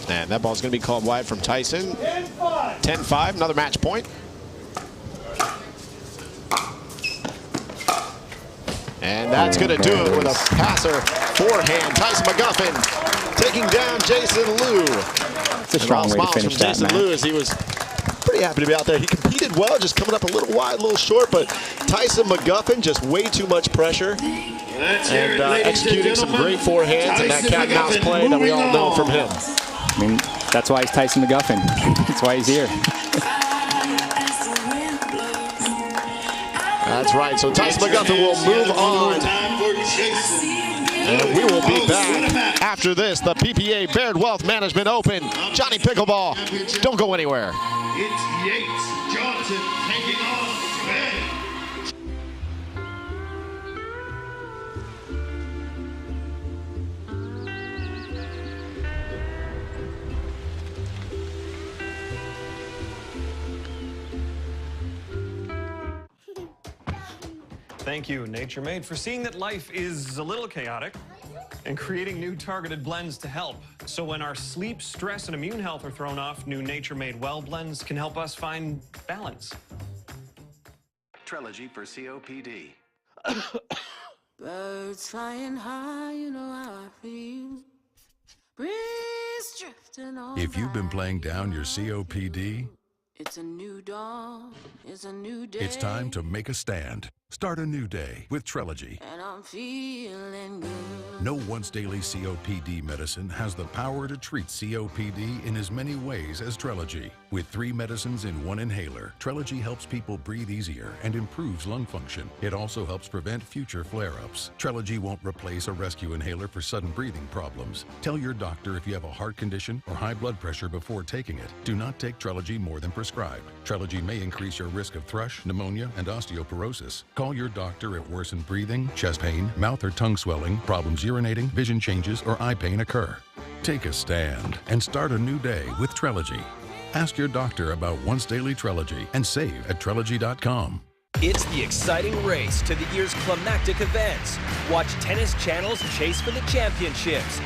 And that ball's going to be called wide from Tyson. 10-5, another match point. And that's going to do it with a passer forehand. Tyson McGuffin taking down Jason Liu. It's a strong way to finish that Jason match. Liu, as he was pretty happy to be out there. He competed well, just coming up a little wide, a little short, but Tyson McGuffin just way too much pressure. And executing some great forehands and that cat and mouse play that we all know from him. I mean, that's why he's Tyson McGuffin. That's why he's here. That's right. So Tyson McGuffin will move on. And we will be back after this. The PPA Baird Wealth Management Open. Johnny Pickleball. Don't go anywhere. It's Yates Johnson taking on Ben. Thank you, Nature Made, for seeing that life is a little chaotic and creating new targeted blends to help. So when our sleep, stress, and immune health are thrown off, new Nature Made Well blends can help us find balance. Trilogy for COPD. Birds flying high, you know how I feel. Breeze drifting on. If you've been playing down your COPD, It's a new dawn, it's a new day. it's time to make a stand. Start a new day with Trilogy. And I'm feeling good. No once-daily COPD medicine has the power to treat COPD in as many ways as Trilogy. With 3 medicines in 1 inhaler, Trilogy helps people breathe easier and improves lung function. It also helps prevent future flare-ups. Trilogy won't replace a rescue inhaler for sudden breathing problems. Tell your doctor if you have a heart condition or high blood pressure before taking it. Do not take Trilogy more than prescribed. Trilogy may increase your risk of thrush, pneumonia, and osteoporosis. Call your doctor if worsened breathing, chest pain, mouth or tongue swelling, problems urinating, vision changes, or eye pain occur. Take a stand and start a new day with Trilogy. Ask your doctor about once daily Trilogy and save at Trilogy.com. It's the exciting race to the year's climactic events. Watch Tennis Channel's Chase for the Championships.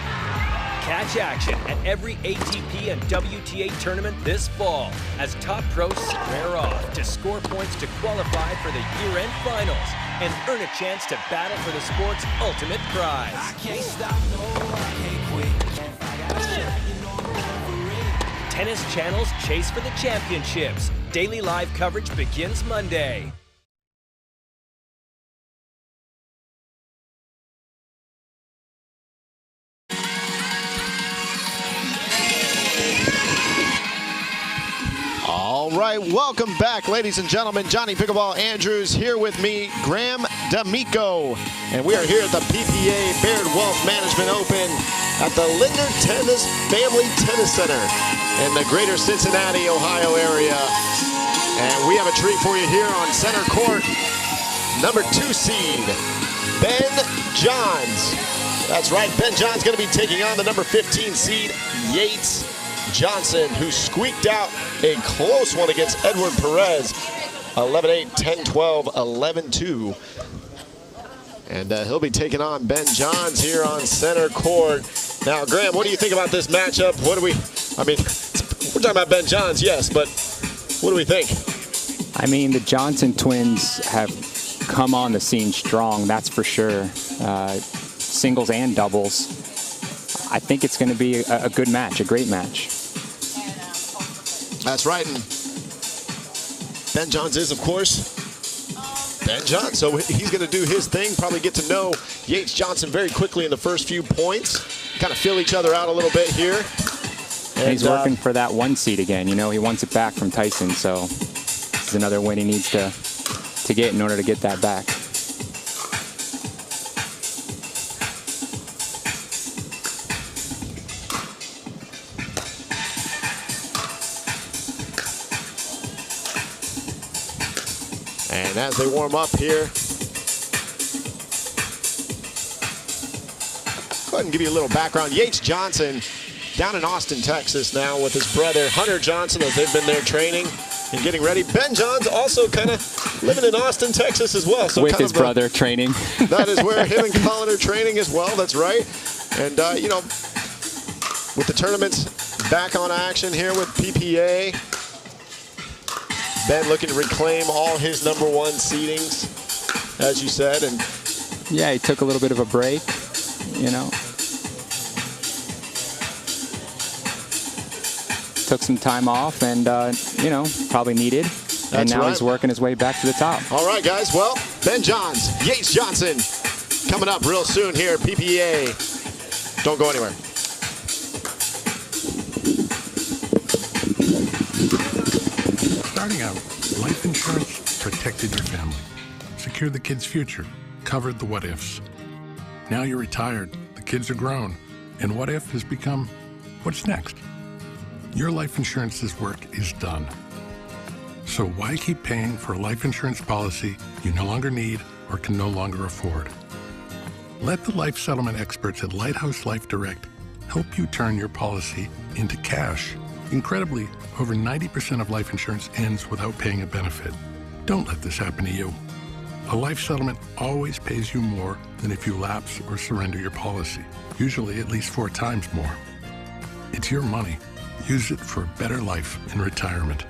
Catch action at every ATP and WTA tournament this fall as top pros square off to score points to qualify for the year-end finals and earn a chance to battle for the sport's ultimate prize. I can't stop, no, I can't quit. Tennis Channel's Chase for the Championships. Daily live coverage begins Monday. All right, welcome back, ladies and gentlemen. Johnny Pickleball Andrews here with me, Graham D'Amico. And we are here at the PPA Baird Wealth Management Open at the Linder Family Tennis Center in the greater Cincinnati, Ohio area. And we have a treat for you here on center court. Number 2 seed, Ben Johns. That's right, Ben Johns going to be taking on the number 15 seed, Yates Johnson, who squeaked out a close one against Edward Perez, 11-8, 10-12, 11-2. And he'll be taking on Ben Johns here on center court. Now, Graham, what do you think about this matchup? We're talking about Ben Johns, yes, but what do we think? I mean, the Johnson twins have come on the scene strong, that's for sure. Singles and doubles. I think it's going to be a good match, a great match. That's right. And Ben Johns is, of course, Ben Johns. So he's going to do his thing, probably get to know Yates Johnson very quickly in the first few points. Kind of feel each other out a little bit here. And he's working for that 1 seed again. You know, he wants it back from Tyson, so this is another win he needs to get in order to get that back. And as they warm up here, go ahead and give you a little background. Yates Johnson down in Austin, Texas now with his brother Hunter Johnson as they've been there training and getting ready. Ben Johns also kind of living in Austin, Texas as well. So with his brother training. That is where him and Colin are training as well. That's right. And, you know, with the tournaments back on action here with PPA, Ben looking to reclaim all his #1 seedings, as you said. And yeah, he took a little bit of a break, you know. Took some time off and, you know, probably needed. And now he's working his way back to the top. All right, guys. Well, Ben Johns, Yates Johnson, coming up real soon here at PPA. Don't go anywhere. Starting out, life insurance protected your family, secured the kids' future, covered the what-ifs. Now you're retired, the kids are grown, and what if has become what's next? Your life insurance's work is done. So why keep paying for a life insurance policy you no longer need or can no longer afford? Let the life settlement experts at Lighthouse Life Direct help you turn your policy into cash. Incredibly, over 90% of life insurance ends without paying a benefit. Don't let this happen to you. A life settlement always pays you more than if you lapse or surrender your policy, usually at least 4 times more. It's your money. Use it for a better life in retirement.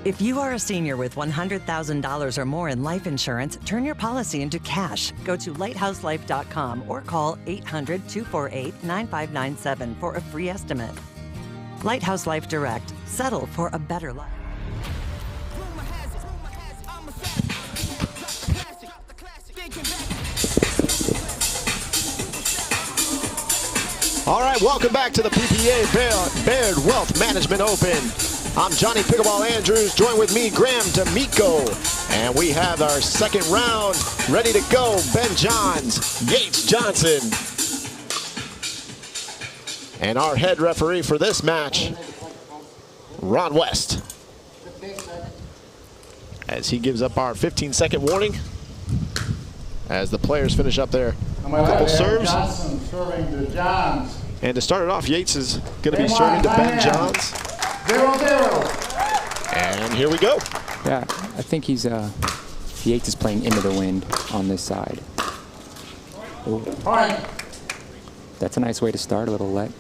If you are a senior with $100,000 or more in life insurance, turn your policy into cash. Go to lighthouselife.com or call 800-248-9597 for a free estimate. Lighthouse Life Direct. Settle for a better life. All right, welcome back to the PPA Baird Wealth Management Open. I'm Johnny Pickleball Andrews, joined with me, Graham D'Amico. And we have our second round ready to go. Ben Johns, Yates Johnson. And our head referee for this match, Ron West. As he gives up our 15-second warning as the players finish up their couple serves. Johnson serving to Johns. And to start it off, Yates is going to be serving to Ben Johns. 0-0. And here we go. Yeah, I think he's Yates is playing into the wind on this side. Ooh. That's a nice way to start, a little let.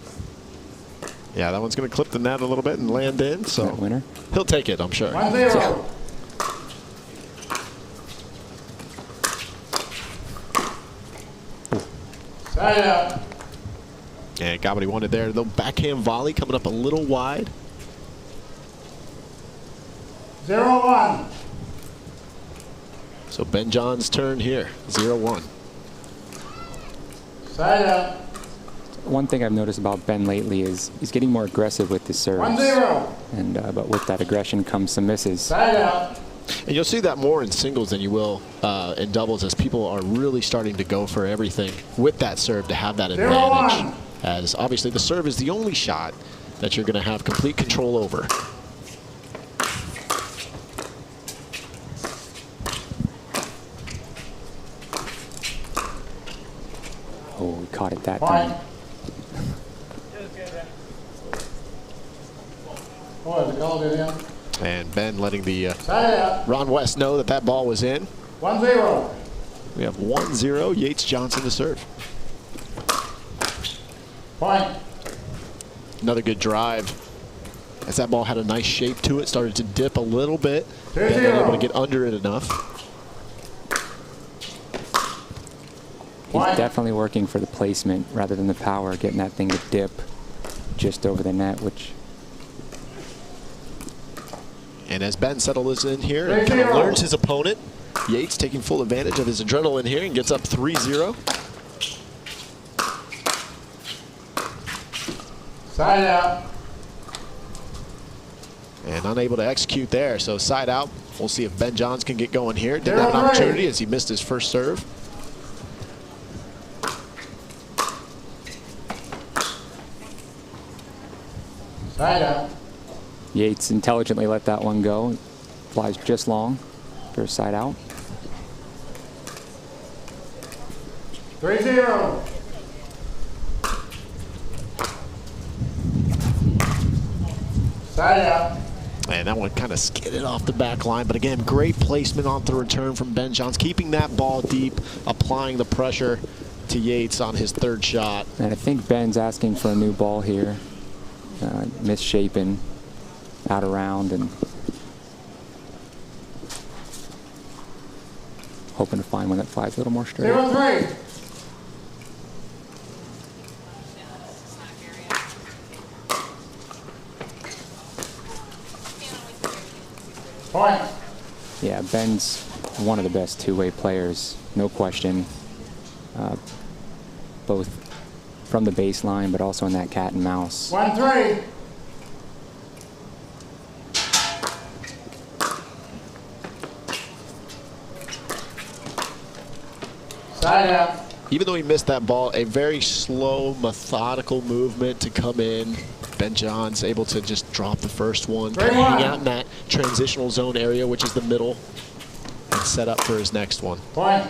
Yeah, that one's going to clip the net a little bit and land in, so winner. He'll take it, I'm sure. 1-0. Side out. And got what he wanted there. The backhand volley coming up a little wide. 0-1. So Ben Johns' turn here, 0-1. Side out. One thing I've noticed about Ben lately is he's getting more aggressive with his serves. 1-0. And but with that aggression comes some misses. Side out. And you'll see that more in singles than you will in doubles, as people are really starting to go for everything with that serve to have that advantage. As obviously the serve is the only shot that you're going to have complete control over. Oh, we caught it that time. And Ben letting the Ron West know that that ball was in. 1-0. We have 1-0, Yates Johnson to serve. Point. Another good drive. As that ball had a nice shape to it, started to dip a little bit. And then able to get under it enough. He's definitely working for the placement rather than the power, getting that thing to dip just over the net, which... And as Ben settles in here and kind of learns his opponent, Yates taking full advantage of his adrenaline here and gets up 3-0. Side out. And unable to execute there, so side out. We'll see if Ben Johns can get going here. Didn't have an opportunity as he missed his first serve. Side out. Yates intelligently let that one go. Flies just long. First side out. 3-0. Side out. And that one kind of skidded off the back line. But again, great placement off the return from Ben Johns, keeping that ball deep, applying the pressure to Yates on his third shot. And I think Ben's asking for a new ball here. Misshapen, out around, and hoping to find one that flies a little more straight. 0-3. Point. Yeah, Ben's one of the best two-way players, no question. Both from the baseline, but also in that cat and mouse. 1-3. Side out. Even though he missed that ball, a very slow, methodical movement to come in. Ben Johns able to just drop the first one, kind of hang out in that transitional zone area, which is the middle, and set up for his next one. Point.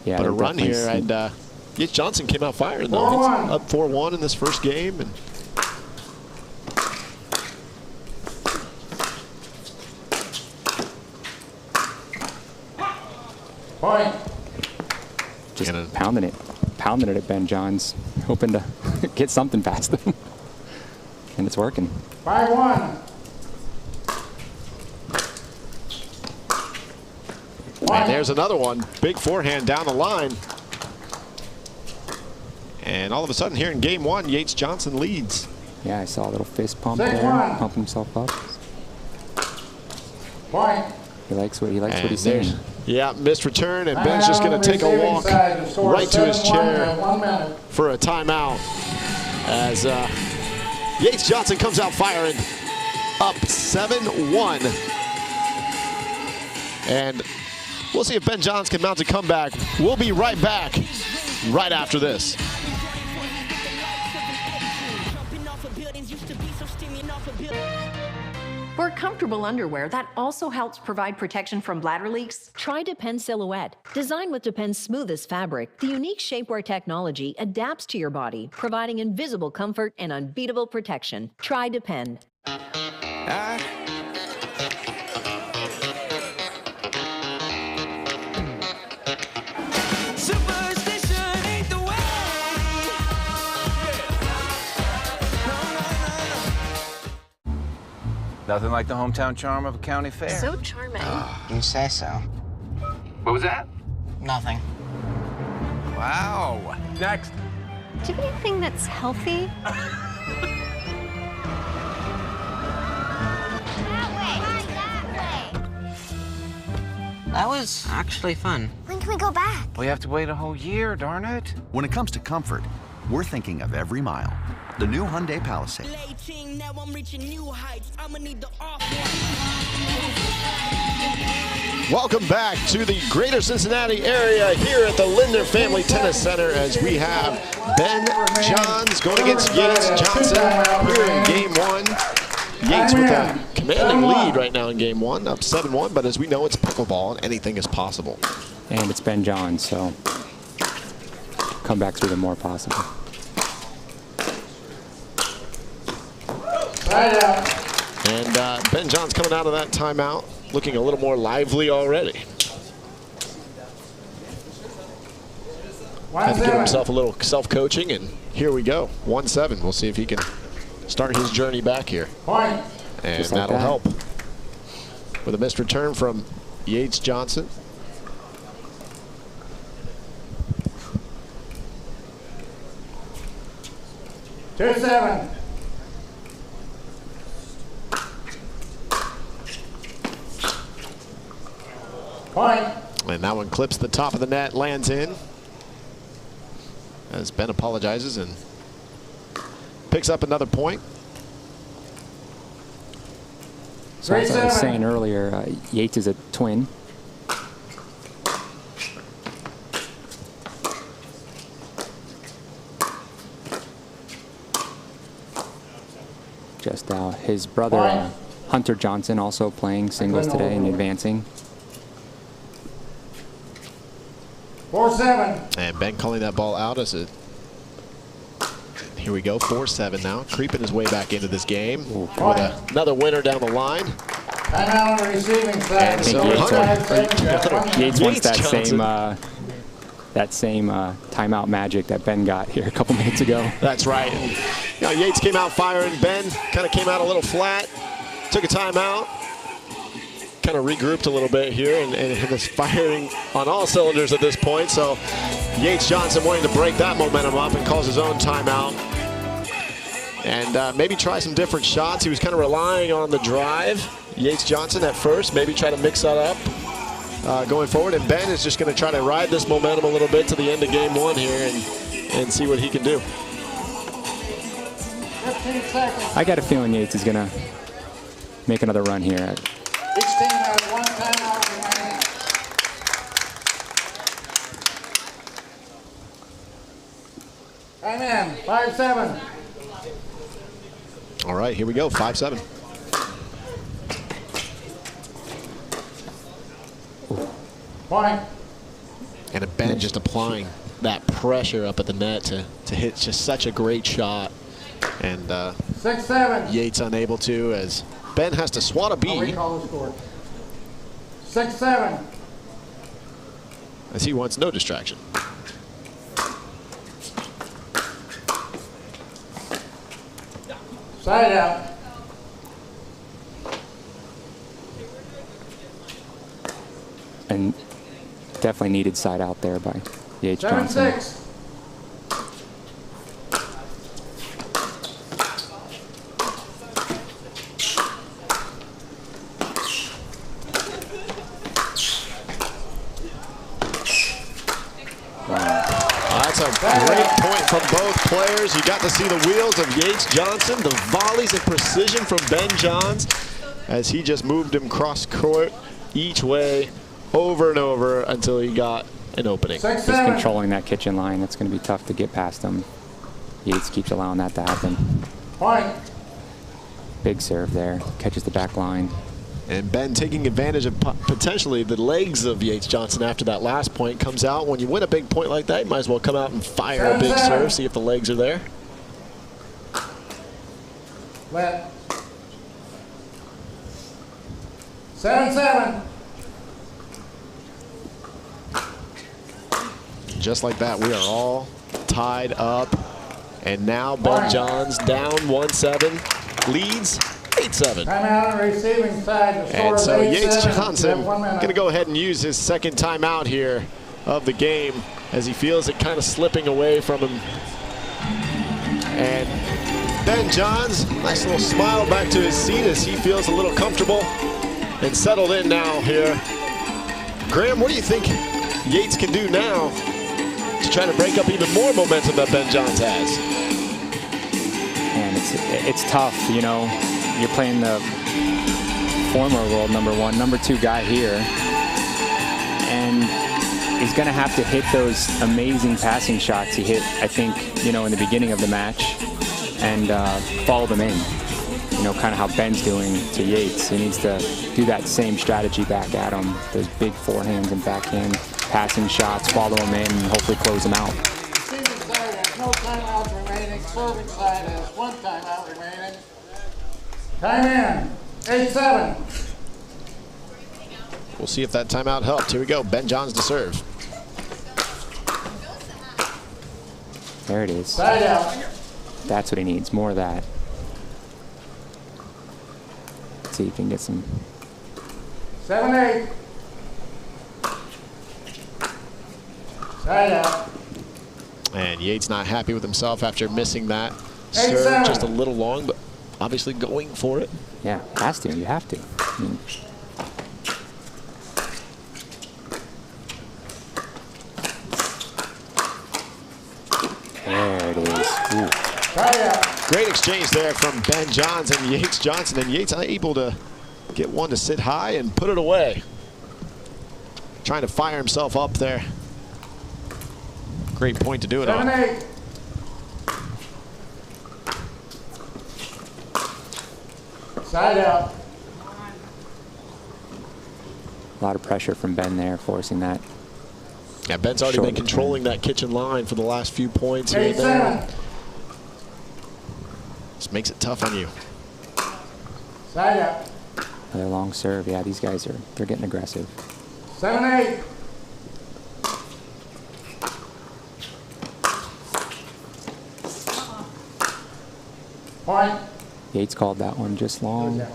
Yeah, but a run here, and Yates Johnson came out firing though. Up 4-1 in this first game, and point. Just pounding it at Ben Johns, hoping to get something past them, and it's working. 5-1. And there's another one. Big forehand down the line. And all of a sudden here in game one, Yates Johnson leads. Yeah, I saw a little fist pump 6-1. there, pump himself up. Point. He likes what he's seeing. Yeah, missed return, and Ben's just going to take a walk right to his chair for a timeout as Yates Johnson comes out firing, up 7-1. And we'll see if Ben Johns can mount a comeback. We'll be right back right after this. For comfortable underwear that also helps provide protection from bladder leaks, try Depend Silhouette. Designed with Depend's smoothest fabric, the unique shapewear technology adapts to your body, providing invisible comfort and unbeatable protection. Try Depend. Nothing like the hometown charm of a county fair. So charming. You say so. What was that? Nothing. Wow. Next. Do you have anything that's healthy? That was actually fun. When can we go back? We have to wait a whole year, darn it. When it comes to comfort, we're thinking of every mile. The new Hyundai Palisade. Welcome back to the greater Cincinnati area here at the Linder Family Tennis Center as we have Ben Johns going against Yates Johnson here in game one. Yates with a commanding lead right now in game one, up 7-1, but as we know, it's pickleball and anything is possible. And it's Ben Johns, so comebacks are even more possible. And Ben Johns coming out of that timeout looking a little more lively already. Had to give himself a little self-coaching, and here we go, 1-7. We'll see if he can start his journey back here. Point. And that'll help. With a missed return from Yates Johnson. Two 7. Point. And that one clips the top of the net, lands in. As Ben apologizes and picks up another point. So as I was saying earlier, Yates is a twin. Just his brother Hunter Johnson also playing singles today and advancing. 4-7. And Ben calling that ball out as it. Here we go, 4-7 now, creeping his way back into this game with another winner down the line. Timeout on the receiving side. And so Yates wants that same timeout magic that Ben got here a couple minutes ago. That's right. You know, Yates came out firing. Ben kind of came out a little flat, took a timeout, kind of regrouped a little bit here, and was firing on all cylinders at this point. So Yates Johnson wanting to break that momentum up and calls his own timeout. And maybe try some different shots. He was kind of relying on the drive. Yates Johnson at first, maybe try to mix that up going forward. And Ben is just going to try to ride this momentum a little bit to the end of game one here and see what he can do. 15 seconds. I got a feeling Yates is going to make another run here. Each team has one timeout remaining. Time in, 5-7. All right, here we go, 5-7. Point. And Ben just applying that pressure up at the net to hit just such a great shot. And 6-7. Yates unable to, as Ben has to swat a B. 6-7. As he wants no distraction. Side out. And definitely needed side out there by Yates Johnson. 7-6. Great point from both players. You got to see the wheels of Yates Johnson, the volleys and precision from Ben Johns as he just moved him cross court each way over and over until he got an opening. He's controlling that kitchen line. It's going to be tough to get past him. Yates keeps allowing that to happen. Point. Big serve there. Catches the back line. And Ben taking advantage of potentially the legs of Yates Johnson after that last point comes out. When you win a big point like that, you might as well come out and fire a big serve, see if the legs are there. Let. 7-7. Just like that, we are all tied up. And now Ben Johns down 1-7, leads 8-7. Timeout on the receiving side. And so Yates Johnson going to go ahead and use his second timeout here of the game as he feels it kind of slipping away from him. And Ben Johns, nice little smile back to his seat as he feels a little comfortable and settled in now here. Graham, what do you think Yates can do now to try to break up even more momentum that Ben Johns has? And it's tough, you know. You're playing the former world #1, #2 guy here. And he's going to have to hit those amazing passing shots he hit, I think, you know, in the beginning of the match and follow them in. You know, kind of how Ben's doing to Yates. He needs to do that same strategy back at him. Those big forehands and backhand passing shots, follow them in, and hopefully close them out. Receiving side has no timeouts remaining. Serving side has one timeout remaining. Time in, 8-7. We'll see if that timeout helped. Here we go, Ben Johns to serve. There it is. Side out. That's what he needs, more of that. Let's see if he can get some. 7-8. Side out. And Yates not happy with himself after missing that serve just a little long, but obviously going for it. Yeah, has to. You have to. I mean, there it is. Ooh. Great exchange there from Ben Johns and Yates Johnson, and Yates able to get one to sit high and put it away. Trying to fire himself up there. Great point to do it on. 7-8. Side out. A lot of pressure from Ben there, forcing that. Yeah, Ben's already been controlling that kitchen line for the last few points here and there. Just makes it tough on you. Side up. Another long serve. Yeah, these guys they're getting aggressive. 7-8. Point. Yates called that one just long. Yeah,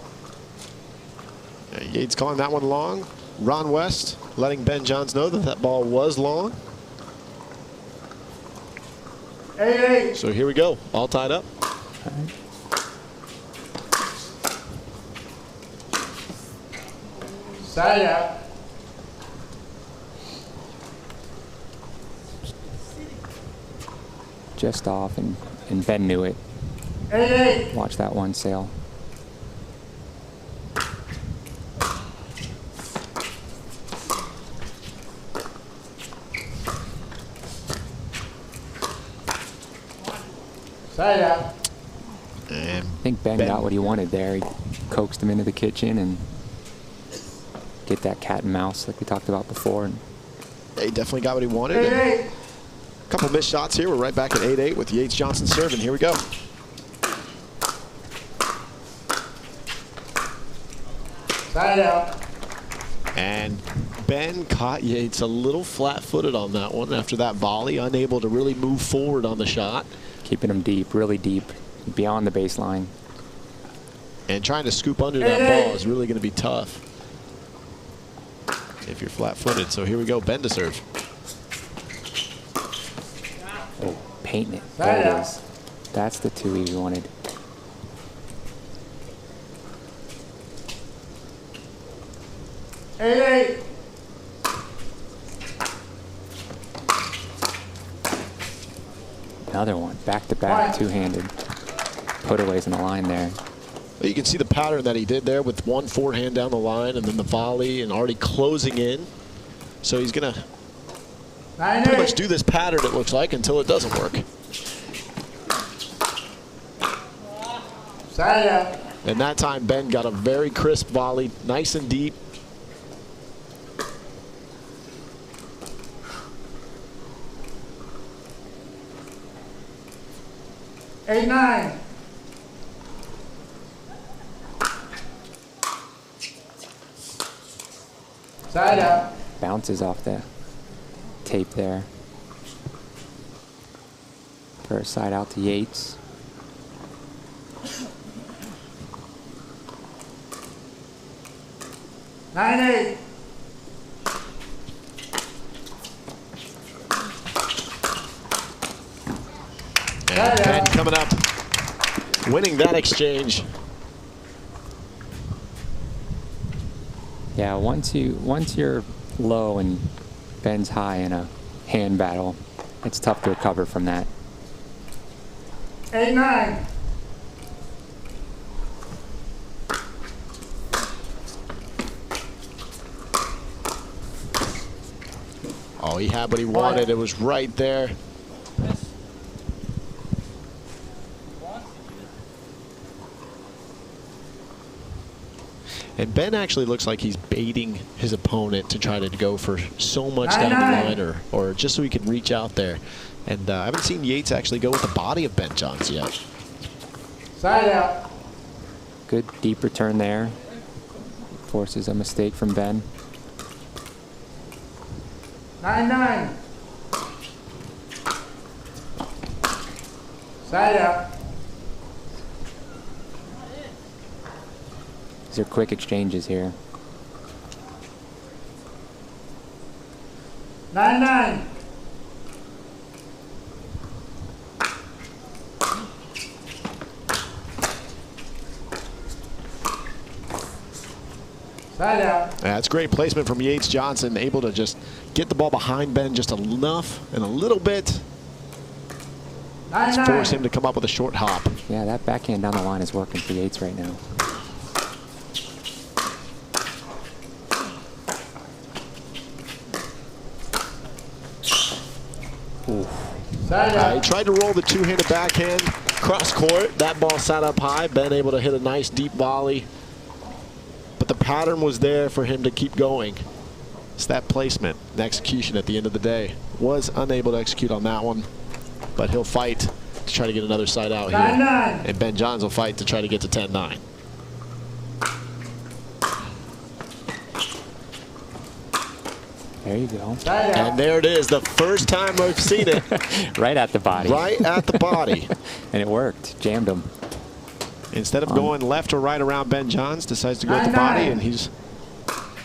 Yates calling that one long. Ron West letting Ben Johns know that that ball was long. 8-8. So here we go, all tied up. Side up. Just off, and Ben knew it. 8-8. Watch that one sail. Side up. I think Ben got what he wanted there. He coaxed him into the kitchen and get that cat and mouse like we talked about before. And he definitely got what he wanted. A couple missed shots here. We're right back at 8-8 with Yates Johnson serving. Here we go. Side out. And Ben caught Yates a little flat-footed on that one after that volley, unable to really move forward on the shot. Keeping him deep, really deep, beyond the baseline. And trying to scoop under that ball is really going to be tough if you're flat-footed. So here we go, Ben to serve. Oh, painting it. There it is. That's the two he wanted. Eight. Another one, back-to-back, two-handed. Putaways in the line there. Well, you can see the pattern that he did there with one forehand down the line and then the volley and already closing in. So he's going to pretty much do this pattern, it looks like, until it doesn't work. Side up. And that time Ben got a very crisp volley, nice and deep. Eight, 9. Side up. Bounces off the tape there. First side out to Yates. Nine, 8. And Ben coming up, winning that exchange. Yeah, once you're low and Ben's high in a hand battle, it's tough to recover from that. 8, 9. Oh, he had what he wanted. It was right there. And Ben actually looks like he's baiting his opponent to try to go for so much down the line or just so he can reach out there. And I haven't seen Yates actually go with the body of Ben Johns yet. Side out. Good deep return there. Forces a mistake from Ben. 9, 9. Side out. These are quick exchanges here. 9, 9. Side out. That's great placement from Yates Johnson, able to just get the ball behind Ben just enough and a little bit. Let's force him to come up with a short hop. Yeah, that backhand down the line is working for Yates right now. He tried to roll the two-handed backhand cross court. That ball sat up high. Ben able to hit a nice deep volley. But the pattern was there for him to keep going. It's that placement and execution at the end of the day. Was unable to execute on that one, but he'll fight to try to get another side out here. 9-9. And Ben Johns will fight to try to get to 10-9. There you go. And there it is, the first time I've seen it. Right at the body. Right at the body. And it worked. Jammed him. Instead of going left or right around Ben Johns, decides to go at the body, and he's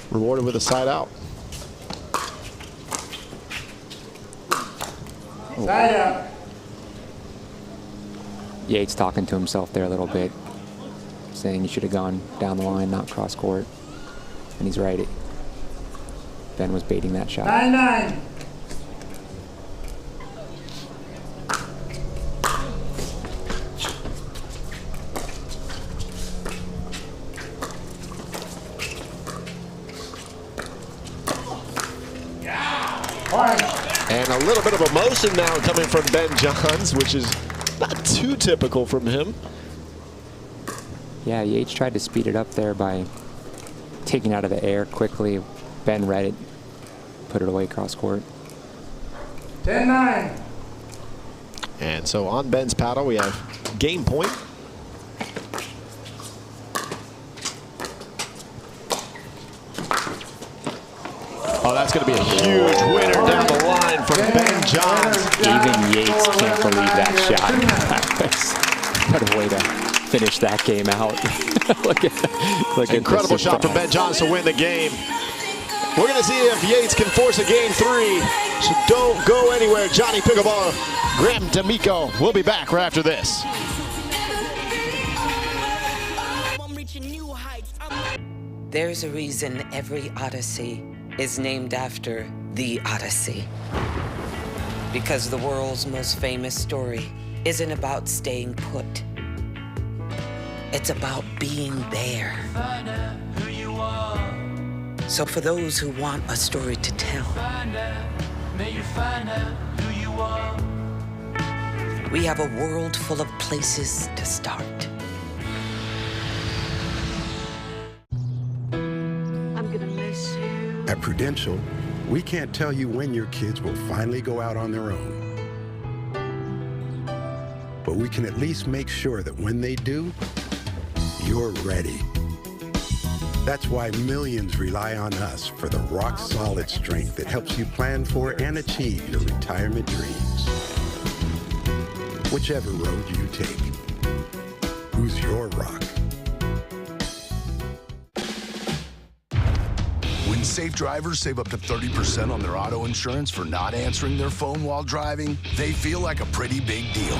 rewarded with a side out. Side out. Yates talking to himself there a little bit, saying he should have gone down the line, not cross court. And he's right. Ben was baiting that shot. 9-9. And a little bit of emotion now coming from Ben Johns, which is not too typical from him. Yeah, Yates tried to speed it up there by taking out of the air quickly. Ben read it, put it away cross court. 10-9. And so on Ben's paddle, we have game point. Oh, that's going to be a huge winner down the line from Ben Johns. Even Yates can't believe that shot. What a way to finish that game out. look at Incredible shot from Ben Johns to win the game. We're going to see if Yates can force a game 3. So don't go anywhere. Johnny Pickleball, Graham D'Amico. We'll be back right after this. There's a reason every Odyssey is named after the Odyssey. Because the world's most famous story isn't about staying put. It's about being there. So for those who want a story to tell, we have a world full of places to start. I'm gonna miss you. At Prudential, we can't tell you when your kids will finally go out on their own. But we can at least make sure that when they do, you're ready. That's why millions rely on us for the rock-solid strength that helps you plan for and achieve your retirement dreams. Whichever road you take, who's your rock? When safe drivers save up to 30% on their auto insurance for not answering their phone while driving, they feel like a pretty big deal.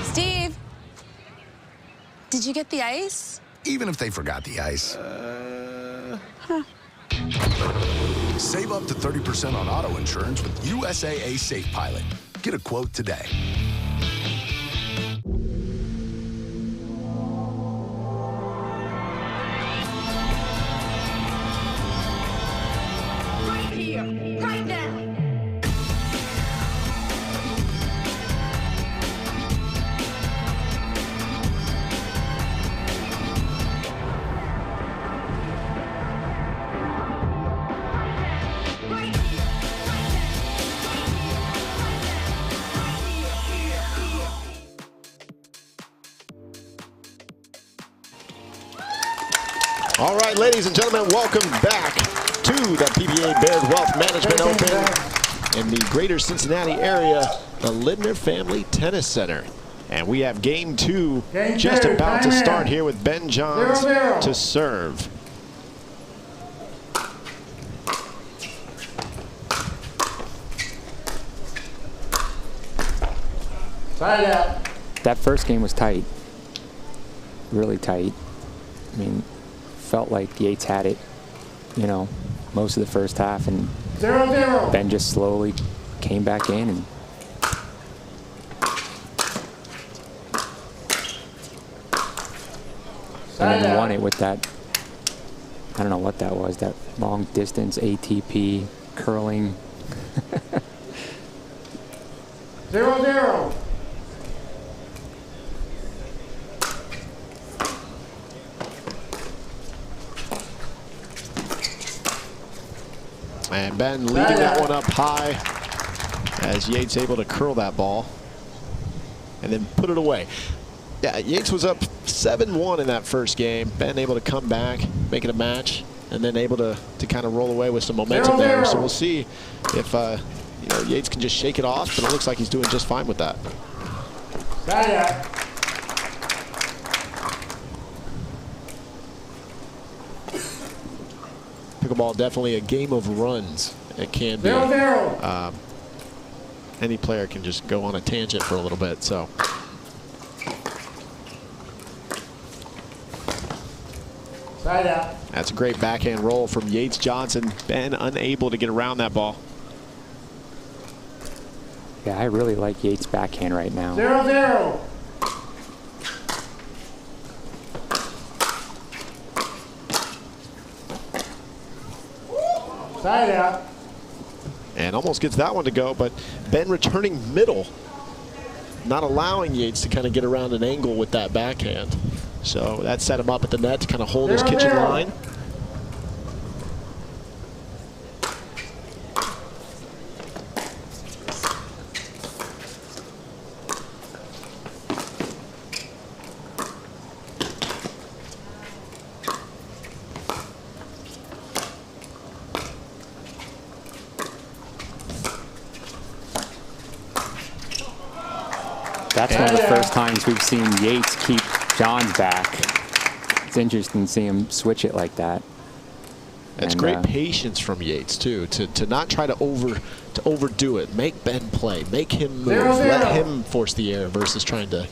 Steve, did you get the ice? Even if they forgot the ice. Save up to 30% on auto insurance with USAA Safe Pilot. Get a quote today. Right here, right now. All right, ladies and gentlemen, welcome back to the PBA Baird Wealth Management Open in the greater Cincinnati area, the Linder Family Tennis Center. And we have game 2 just about to start here with Ben Johns to serve. Side out. That first game was tight. Really tight. I mean, felt like Yates had it, you know, most of the first half, and 0-0. Ben just slowly came back in and then won it with that, I don't know what that was, that long distance ATP curling. 0-0. And Ben leading that one up high as Yates able to curl that ball and then put it away. Yeah, Yates was up 7-1 in that first game. Ben able to come back, make it a match, and then able to kind of roll away with some momentum there. So we'll see if you know, Yates can just shake it off, but it looks like he's doing just fine with that. Pickleball definitely a game of runs. It can be. Any player can just go on a tangent for a little bit. So. That's a great backhand roll from Yates Johnson. Ben unable to get around that ball. Yeah, I really like Yates' backhand right now. 0-0. Side out. And almost gets that one to go, but Ben returning middle, not allowing Yates to kind of get around an angle with that backhand. So that set him up at the net to kind of hold his kitchen line. That's one of the first times we've seen Yates keep John's back. It's interesting to see him switch it like that. That's great patience from Yates too, to not try to overdo it. Make Ben play, make him move, let him force the error versus trying to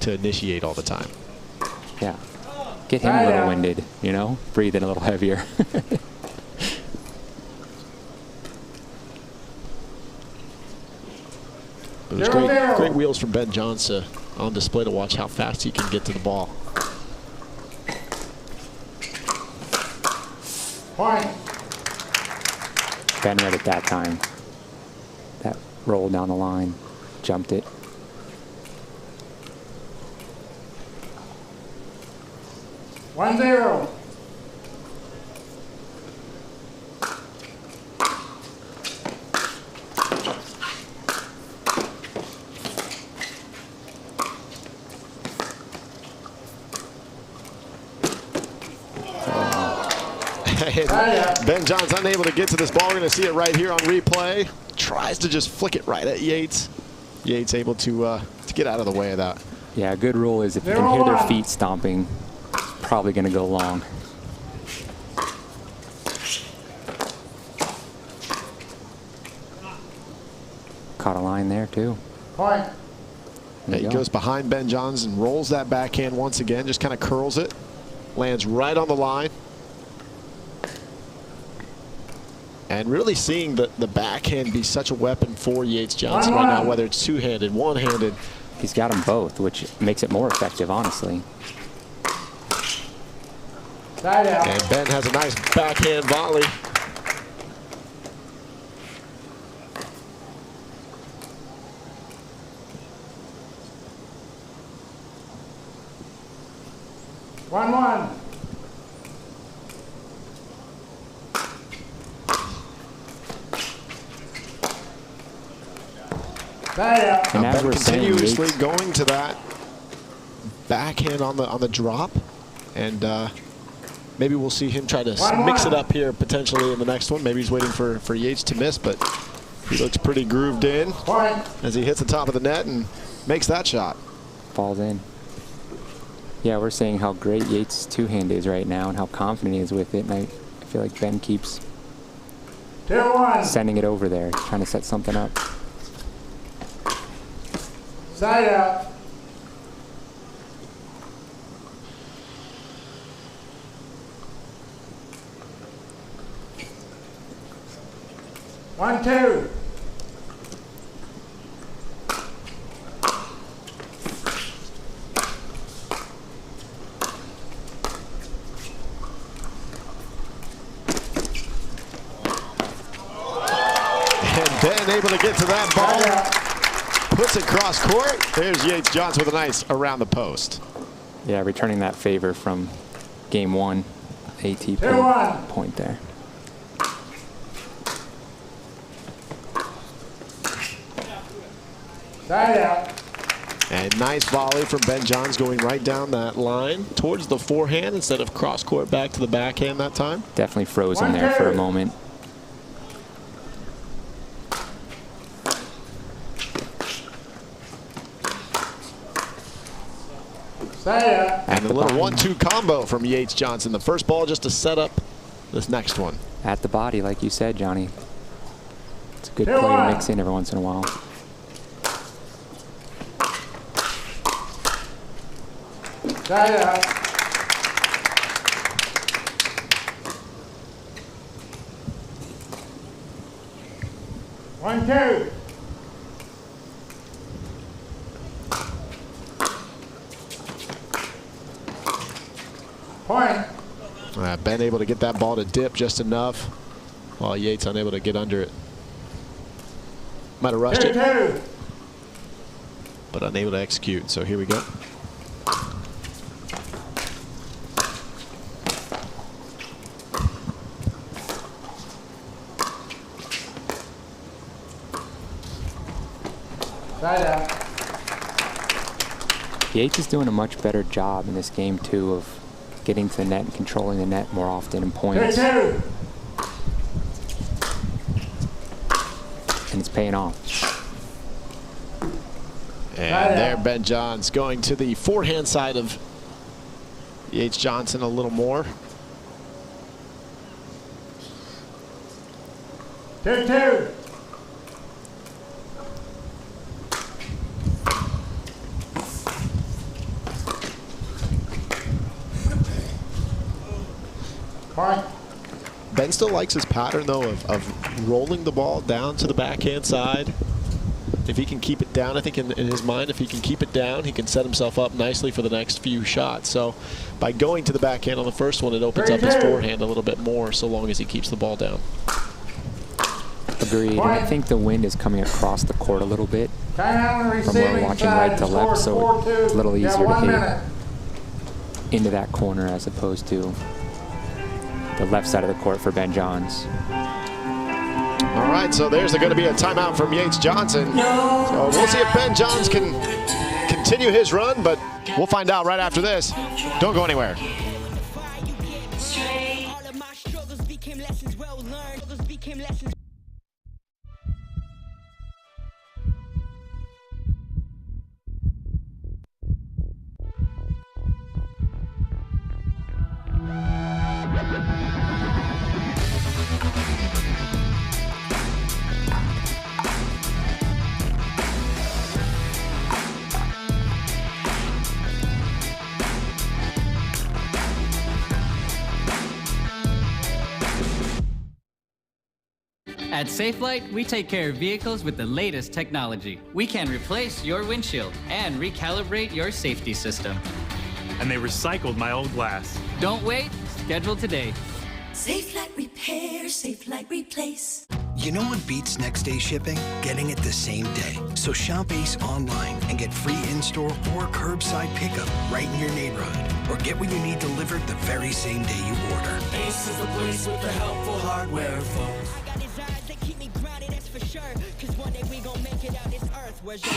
initiate all the time. Yeah, get him a little winded, you know, breathing a little heavier. But it was great wheels from Ben Johnson on display to watch how fast he can get to the ball. Point. Ben read it that time. That roll down the line, jumped it. One zero. Ben John's unable to get to this ball. We're going to see it right here on replay. Tries to just flick it right at Yates. Yates able to get out of the way of that. Yeah, a good rule is if you can hear their feet stomping, it's probably going to go long. Caught a line there too. Point. Yeah, he goes behind Ben Johnson, rolls that backhand once again, just kind of curls it, lands right on the line. And really seeing the backhand be such a weapon for Yates Johnson right now, whether it's two-handed, one-handed. He's got them both, which makes it more effective, honestly. Side out. And Ben has a nice backhand volley. One. And as we're continuously going to that backhand on the drop, and maybe we'll see him try to mix it up here potentially in the next one. Maybe he's waiting for Yates to miss, but he looks pretty grooved in as he hits the top of the net and makes that shot. Falls in. Yeah, we're saying how great Yates' two-hand is right now and how confident he is with it, and I feel like Ben keeps 2-1. sending it over there, trying to set something up. Side out. One, two. And Ben able to get to that ball. Puts it cross court. There's Yates Johnson with a nice around the post. Yeah, returning that favor from game one. ATP point there. Side out. And nice volley from Ben Johns going right down that line towards the forehand instead of cross court back to the backhand that time. Definitely frozen there for a moment. And a little 1-2 combo from Yates Johnson. The first ball just to set up this next one. At the body, like you said, Johnny. It's a good play to mix in every once in a while. Side out. One, two. Point. Ben able to get that ball to dip just enough, while Yates unable to get under it. Might have rushed it, but unable to execute. So here we go. Yates is doing a much better job in this game, too, of getting to the net and controlling the net more often in points. And it's paying off. And there Ben Johns going to the forehand side of Yates Johnson a little more. 2-2. Ben still likes his pattern, though, of rolling the ball down to the backhand side. If he can keep it down, I think in his mind, if he can keep it down, he can set himself up nicely for the next few shots. So by going to the backhand on the first one, it opens up his forehand a little bit more, so long as he keeps the ball down. Agreed. And I think the wind is coming across the court a little bit from where we're watching right to left, so it's a little easier to hit into that corner as opposed to the left side of the court for Ben Johns. All right, so there's going to be a timeout from Yates Johnson. So we'll see if Ben Johns can continue his run, but we'll find out right after this. Don't go anywhere. At Safelite, we take care of vehicles with the latest technology. We can replace your windshield and recalibrate your safety system. And they recycled my old glass. Don't wait, schedule today. Safelite Repair, Safelite Replace. You know what beats next day shipping? Getting it the same day. So shop Ace online and get free in-store or curbside pickup right in your neighborhood. Or get what you need delivered the very same day you order. Ace is the place with the helpful hardware, folks. Cause one day we gon' make it out this earth. Where's your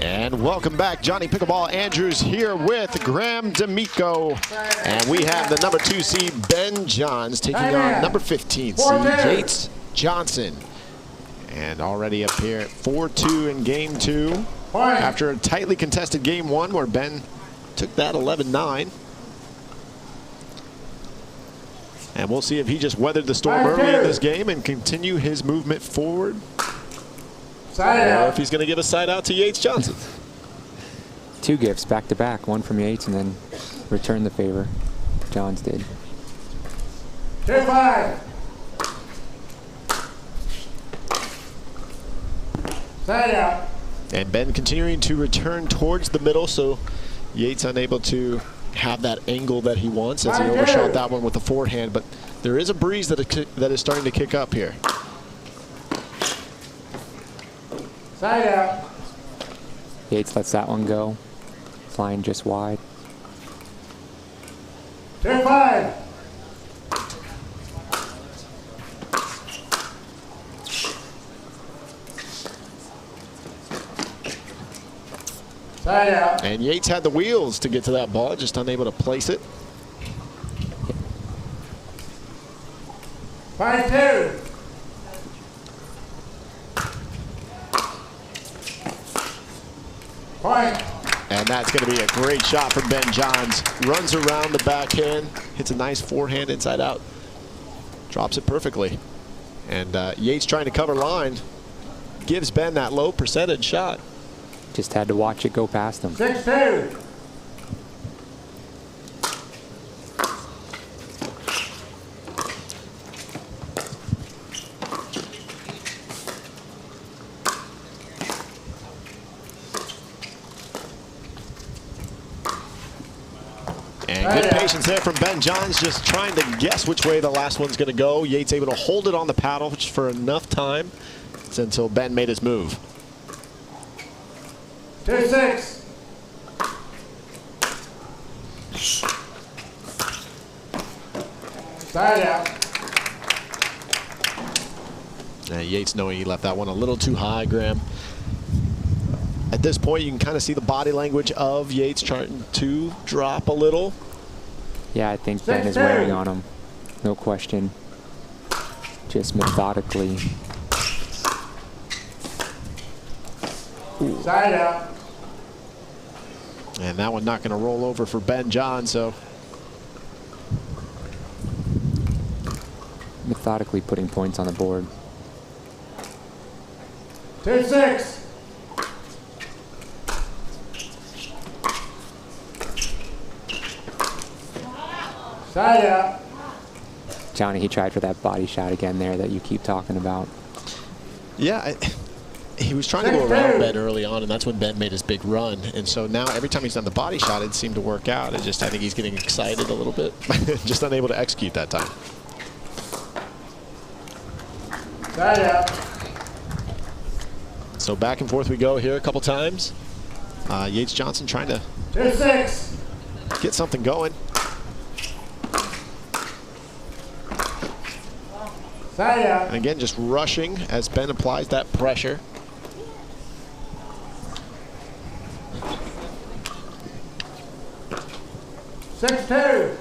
And welcome back. Johnny Pickleball Andrews here with Graham D'Amico. And we have the number 2 seed Ben Johns taking on number 15 seed Yates Johnson. And already up here at 4-2 in game 2. After a tightly contested game 1 where Ben took that 11-9. And we'll see if he just weathered the storm early in this game and continue his movement forward. Or if he's going to give a side out to Yates Johnson. 2 gifts back to back, one from Yates and then return the favor. Johns did. 2-5. Side out. And Ben continuing to return towards the middle, so Yates unable to have that angle that he wants as he overshot that one with the forehand, but there is a breeze that is starting to kick up here. Side out. Yates lets that one go, flying just wide. 2-5. Side out. And Yates had the wheels to get to that ball, just unable to place it. 5-2. Point. And that's going to be a great shot from Ben Johns. Runs around the backhand, hits a nice forehand inside out. Drops it perfectly. And Yates trying to cover line. Gives Ben that low percentage shot. Just had to watch it go past him. 6-2. And good patience there from Ben Johns, just trying to guess which way the last one's going to go. Yates able to hold it on the paddle just for enough time until Ben made his move. 2-6. Side out. Yates knowing he left that one a little too high, Graham. At this point, you can kind of see the body language of Yates trying to drop a little. Yeah, I think Ben is wearing on him. No question. Just methodically. Ooh. Side out. And that one not going to roll over for Ben John, so. Methodically putting points on the board. 2-6. Side out. Johnny, he tried for that body shot again there that you keep talking about. Yeah, he was trying to go around Ben early on, and that's when Ben made his big run. And so now every time he's done the body shot, it seemed to work out. I think he's getting excited a little bit. Just unable to execute that time. Side out. So back and forth we go here a couple times. Yates Johnson trying to 2-6. get something going. Side out. And again, just rushing as Ben applies that pressure. Six, 2.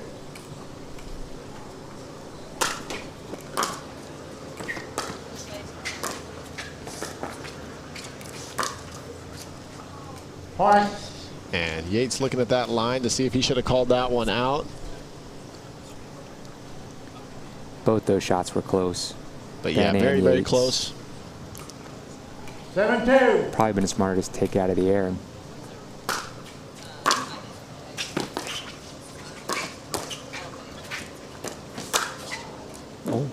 Point. And Yates looking at that line to see if he should have called that one out. Both those shots were close. But yeah, very, very close. 7-2. Probably been smarter to take it out of the air. Oh.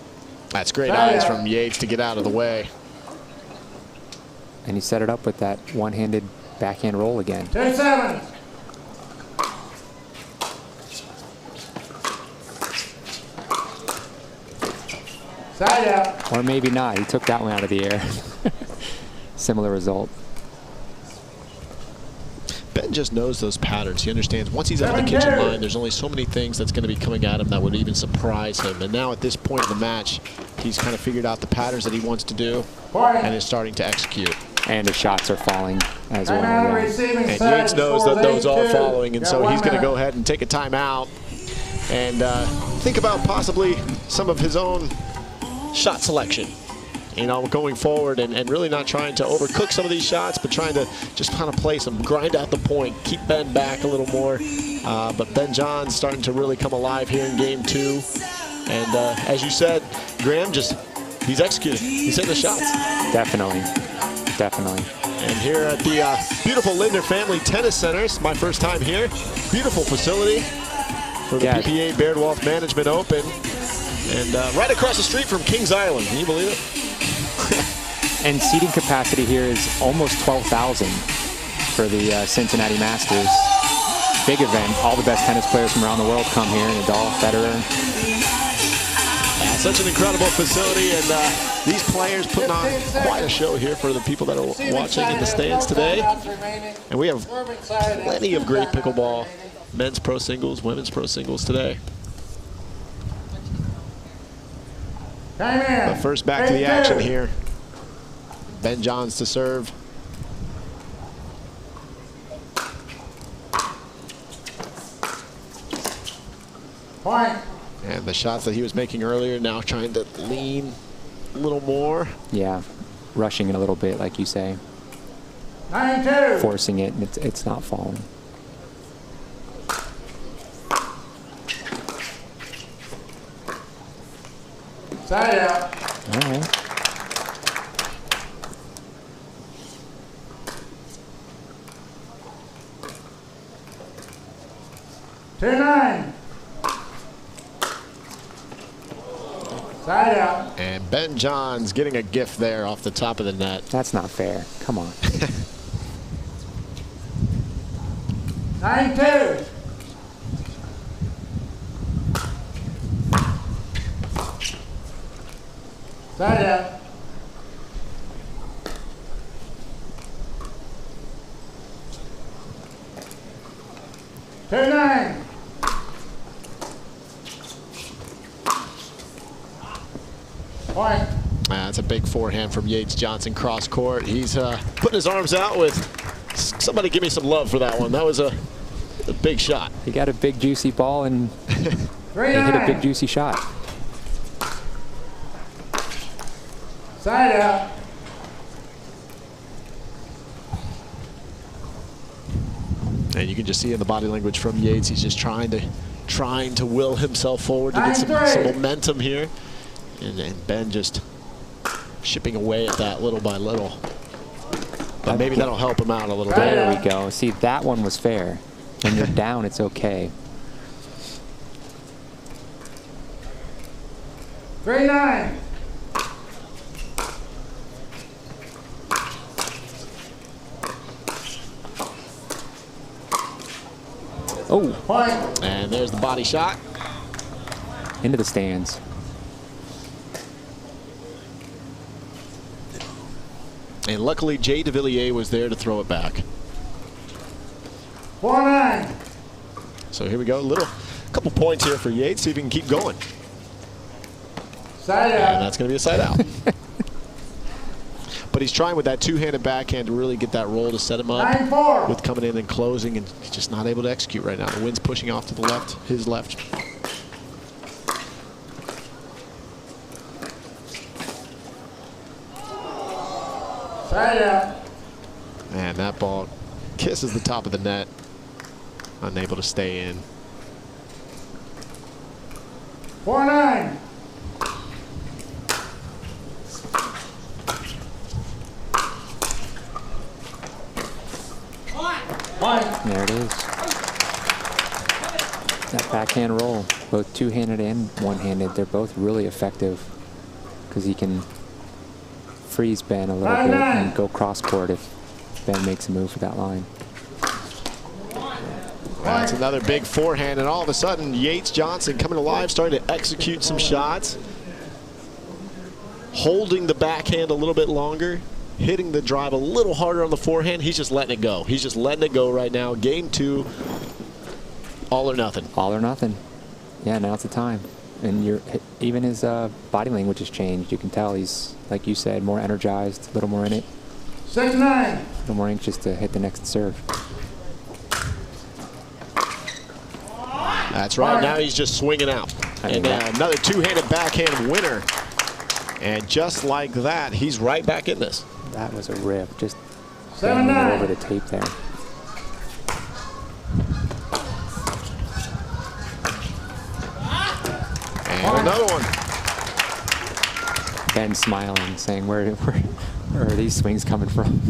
That's great eyes from Yates to get out of the way. And he set it up with that one-handed backhand roll again. 2-7. Side out. Or maybe not. He took that one out of the air. Similar result. Ben just knows those patterns. He understands once he's out of the kitchen line, there's only so many things that's going to be coming at him that would even surprise him. And now at this point in the match, he's kind of figured out the patterns that he wants to do and is starting to execute. And his shots are falling as well. And Yates knows that those are following, and so he's going to go ahead and take a timeout and think about possibly some of his own shot selection. You know, going forward and really not trying to overcook some of these shots, but trying to just kind of place them, grind out the point, keep Ben back a little more. But Ben John's starting to really come alive here in game 2. And as you said, Graham, he's executing. He's hitting the shots. Definitely. Definitely. And here at the beautiful Linder Family Tennis Center, it's my first time here. Beautiful facility for the PPA Baird Wealth Management Open. And right across the street from Kings Island. Can you believe it? And seating capacity here is almost 12,000 for the Cincinnati Masters. Big event. All the best tennis players from around the world come here. Nadal, Federer. Yeah, such an incredible facility, and these players putting on quite a show here for the people that are watching in the stands today. And we have plenty of great pickleball, men's pro singles, women's pro singles today. But first, back to the action here. Ben Johns to serve. Point. And the shots that he was making earlier, now trying to lean a little more. Yeah, rushing it a little bit, like you say. 9-2. Forcing it, and it's not falling. Side out. All right. Two 9. Side out. And Ben Johns getting a gift there off the top of the net. That's not fair. Come on. 9-2. Side out. Two 9. Point. That's a big forehand from Yates Johnson cross court. He's putting his arms out with, somebody give me some love for that one. That was a big shot. He got a big juicy ball and he hit a big juicy shot. Side out. And you can just see in the body language from Yates, he's just trying to will himself forward to get some momentum here. And Ben just chipping away at that little by little. But maybe that'll help him out a little bit. There we go. See, that one was fair. When you're down, it's okay. 3-9. Oh. Point. And there's the body shot. Into the stands. And luckily, Jay Devillier was there to throw it back. 4-9. So here we go. Couple points here for Yates. See if he can keep going. Side out. And that's going to be a side out. But he's trying with that two-handed backhand to really get that roll to set him up. 9-4. With coming in and closing, and he's just not able to execute right now. The wind's pushing off to the left, his left. Side out. And that ball kisses the top of the net. Unable to stay in. 4-9. There it is. That backhand roll, both two-handed and one-handed, they're both really effective because he can freeze Ben a little bit and go cross-court if Ben makes a move for that line. That's another big forehand, and all of a sudden, Yates Johnson coming alive, starting to execute some shots. Holding the backhand a little bit longer, hitting the drive a little harder on the forehand. He's just letting it go. He's just letting it go right now. Game 2, all or nothing. All or nothing. Yeah, now's the time. And even his body language has changed. You can tell he's, like you said, more energized, a little more in it. 6-9. A little more anxious to hit the next serve. That's right. Now he's just swinging out. And another two-handed backhand winner. And just like that, he's right back in this. That was a rip. Just 7-9. over the tape there. And another one. Ben smiling, saying, where are these swings coming from?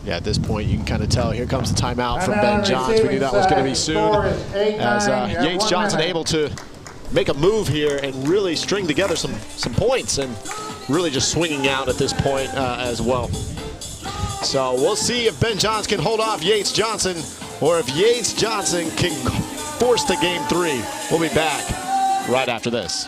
Yeah, at this point, you can kind of tell. Here comes the timeout from Ben Johns. We knew that was going to be soon. As Yates Johnson able to make a move here and really string together some points, and really just swinging out at this point as well. So we'll see if Ben Johns can hold off Yates Johnson, or if Yates Johnson can force the game 3. We'll be back right after this.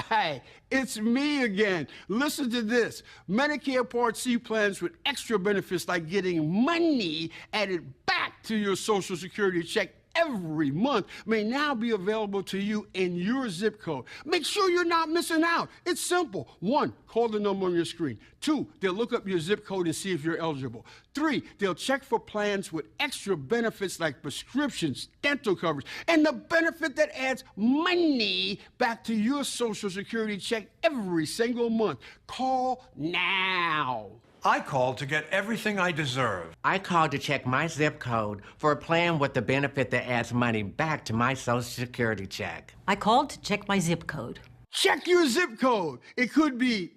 Hi, it's me again. Listen to this. Medicare Part C plans with extra benefits like getting money added back to your Social Security check every month may now be available to you in your zip code. Make sure you're not missing out. It's simple. 1, call the number on your screen. 2, they'll look up your zip code and see if you're eligible. 3, they'll check for plans with extra benefits like prescriptions, dental coverage, and the benefit that adds money back to your Social Security check every single month. Call now. I called to get everything I deserve. I called to check my zip code for a plan with the benefit that adds money back to my Social Security check. I called to check my zip code. Check your zip code. It could be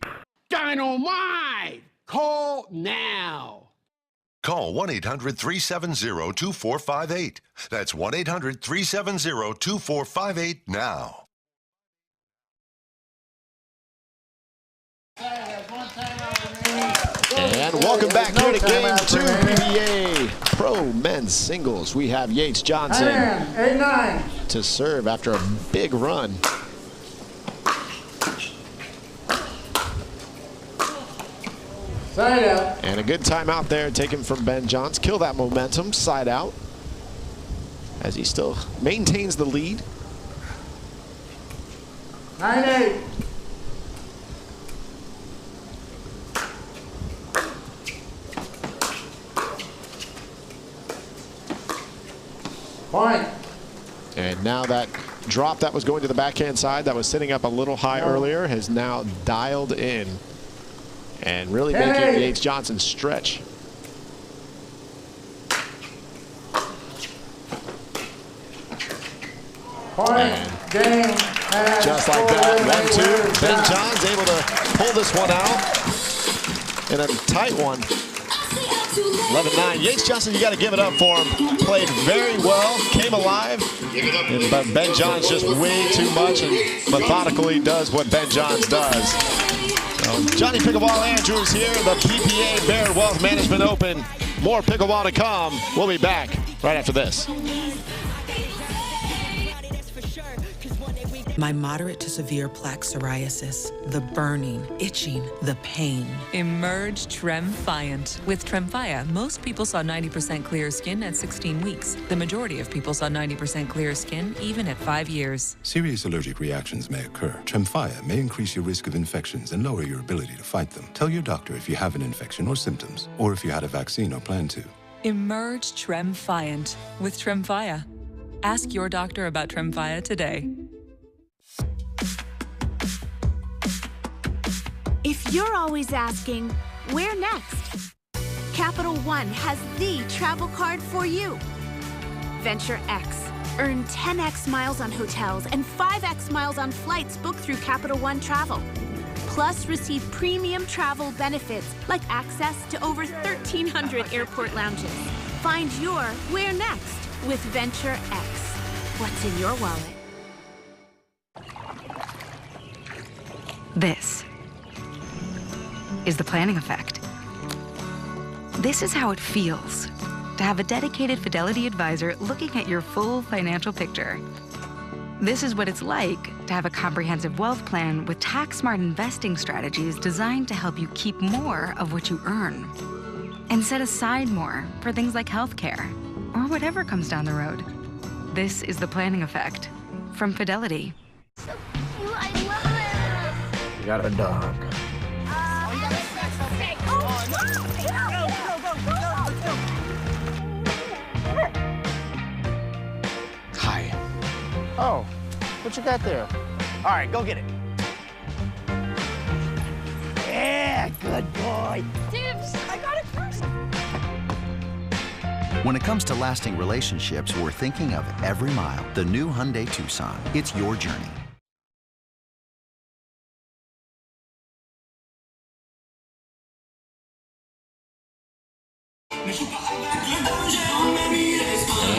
dynamite. Call now. Call 1-800-370-2458. That's 1-800-370-2458 now. And welcome back here to Game 2 PBA Pro Men's Singles. We have Yates Johnson 8-9 to serve after a big run. Side out. And a good timeout there taken from Ben Johns. Kill that momentum, side out, as he still maintains the lead. 9-8. Point. And now that drop that was going to the backhand side that was sitting up a little high earlier has now dialed in and really making Yates Johnson stretch. Point. Game. Just like that, 1-2. Ben Johns able to pull this one out in a tight one. 11-9. Yates Johnson, you got to give it up for him. Played very well, came alive, but Ben Johns just way too much and methodically does what Ben Johns does. So, Johnny Pickleball Andrews here, the PPA Baird Wealth Management Open. More pickleball to come. We'll be back right after this. My moderate to severe plaque psoriasis, the burning, itching, the pain. Emerge Tremfiant. With Tremfya, most people saw 90% clear skin at 16 weeks. The majority of people saw 90% clear skin even at 5 years. Serious allergic reactions may occur. Tremfya may increase your risk of infections and lower your ability to fight them. Tell your doctor if you have an infection or symptoms, or if you had a vaccine or plan to. Emerge Tremfiant with Tremfya. Ask your doctor about Tremfya today. If you're always asking, where next? Capital One has the travel card for you. Venture X. Earn 10x miles on hotels and 5x miles on flights booked through Capital One Travel. Plus, receive premium travel benefits like access to over 1,300 airport lounges. Find your where next with Venture X. What's in your wallet? This is the planning effect. This is how it feels to have a dedicated Fidelity advisor looking at your full financial picture. This is what it's like to have a comprehensive wealth plan with tax-smart investing strategies designed to help you keep more of what you earn and set aside more for things like healthcare or whatever comes down the road. This is the planning effect from Fidelity. You got a dog. Hi. Oh, what you got there? All right, go get it. Yeah, good boy. Dibs, I got it first. When it comes to lasting relationships, we're thinking of every mile. The new Hyundai Tucson. It's your journey.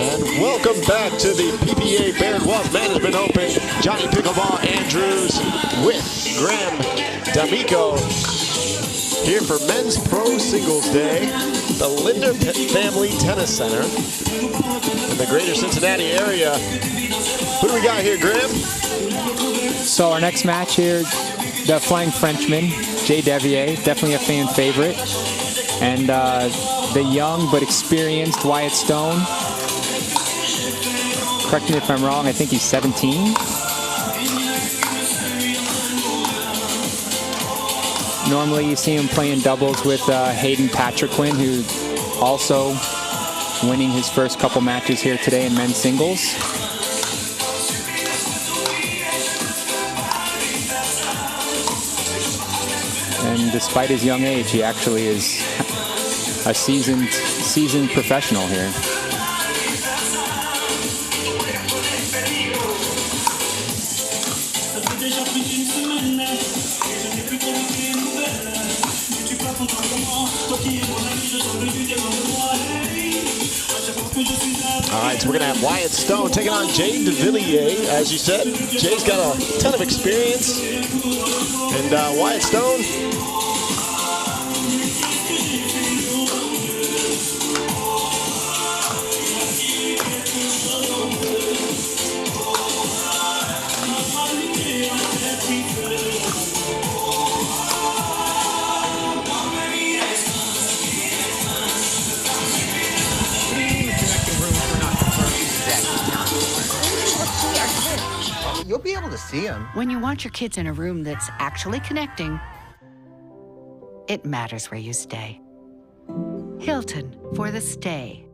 And welcome back to the PPA Baird Wealth Management Open. Johnny Pickleball Andrews with Graham D'Amico here for Men's Pro Singles Day. The Linder Family Tennis Center in the greater Cincinnati area. Who do we got here, Graham? So our next match here, the Flying Frenchman, Jay Devillier, definitely a fan favorite. And the young but experienced Wyatt Stone. correct me if I'm wrong, I think he's 17. Normally you see him playing doubles with Hayden Patriquin, who's also winning his first couple matches here today in men's singles. And despite his young age, he actually is a seasoned professional here. All right, so we're going to have Wyatt Stone taking on Jay Devillier. As you said, Jay's got a ton of experience. And Wyatt Stone, you'll be able to see them. When you want your kids in a room that's actually connecting, it matters where you stay. Hilton for the stay.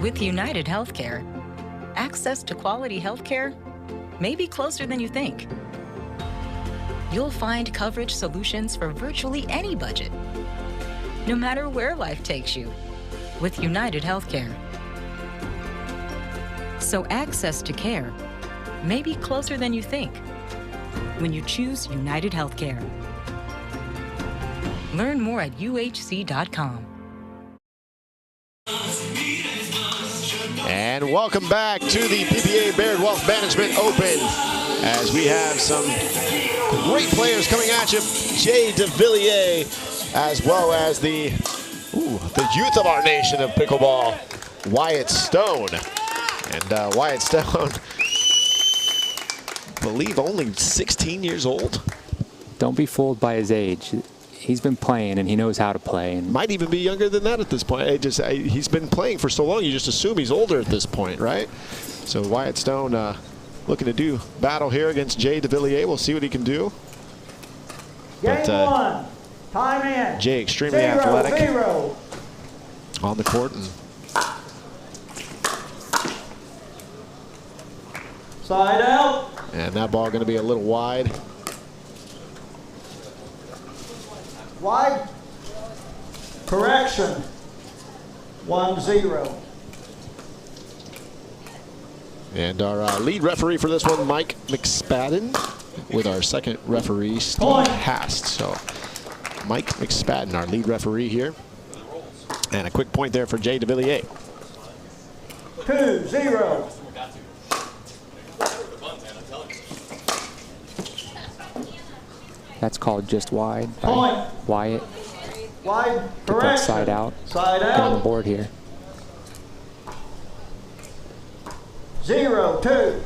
With United Healthcare, access to quality healthcare may be closer than you think. You'll find coverage solutions for virtually any budget, no matter where life takes you, with United Healthcare. So access to care may be closer than you think when you choose United Healthcare. Learn more at uhc.com. and welcome back to the PPA Baird Wealth Management Open, as we have some great players coming at you. Jay Devillier, as well as the youth of our nation of pickleball, Wyatt Stone. And Wyatt Stone, I believe only 16 years old. Don't be fooled by his age. He's been playing and he knows how to play. And might even be younger than that at this point. He's been playing for so long, you just assume he's older at this point, right? So Wyatt Stone looking to do battle here against Jay Devillier. We'll see what he can do. Game one. Time in. Jay extremely athletic on the court. And side out. And that ball going to be a little wide. Wide. Correction. 1-0. And our lead referee for this one, Mike McSpadden, with our second referee, Steve Hast. So Mike McSpadden, our lead referee here. And a quick point there for Jay Devillier. 2-0. that's called just wide by Wyatt. Wide Get that side out. Side Get on out. the board here. 0-2.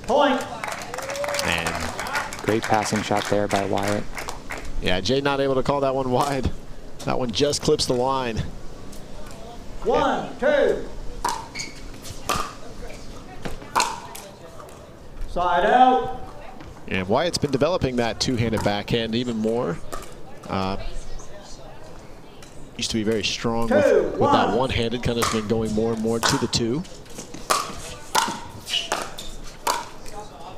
Point. And great passing shot there by Wyatt. Yeah, Jay not able to call that one wide. That one just clips the line. 1-2. Side out. And Wyatt's been developing that two-handed backhand even more. Used to be very strong with that one-handed, kind of been going more and more to the two.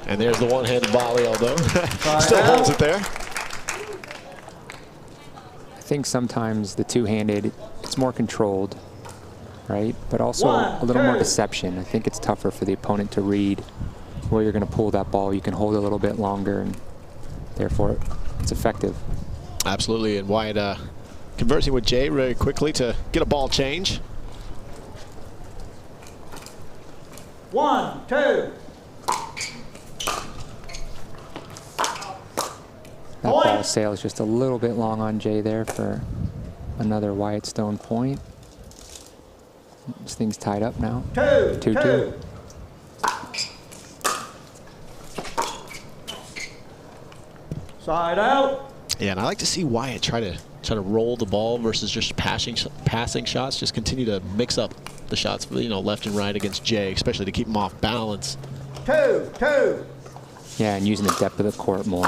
And there's the one-handed volley, although still holds it there. I think sometimes the two-handed, it's more controlled, right? But also a little more deception. I think it's tougher for the opponent to read where you're going to pull that ball. You can hold it a little bit longer, and therefore it's effective. Absolutely, and Wyatt conversing with Jay really quickly to get a ball change. 1-2. That ball sails just a little bit long on Jay there for Another Wyatt Stone point. This thing's tied up now. 2-2. Side out. Yeah, and I like to see Wyatt try to roll the ball versus just passing shots. Just continue to mix up the shots, you know, left and right against Jay, especially to keep him off balance. 2-2. Yeah, and using the depth of the court more.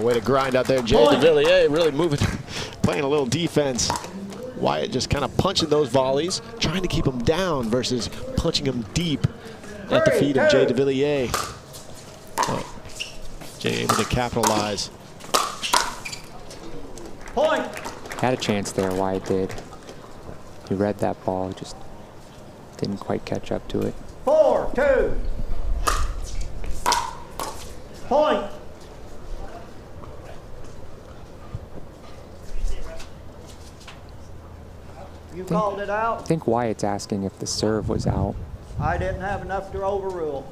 Way to grind out there, Jay Devillier, really moving, playing a little defense. Wyatt just kind of punching those volleys, trying to keep him down versus punching him deep at the feet of Jay Devillier. Oh, Jay able to capitalize. Point. Had a chance there, Wyatt did. He read that ball, just didn't quite catch up to it. 4-2. Point. You called it out? I think Wyatt's asking if the serve was out. I didn't have enough to overrule.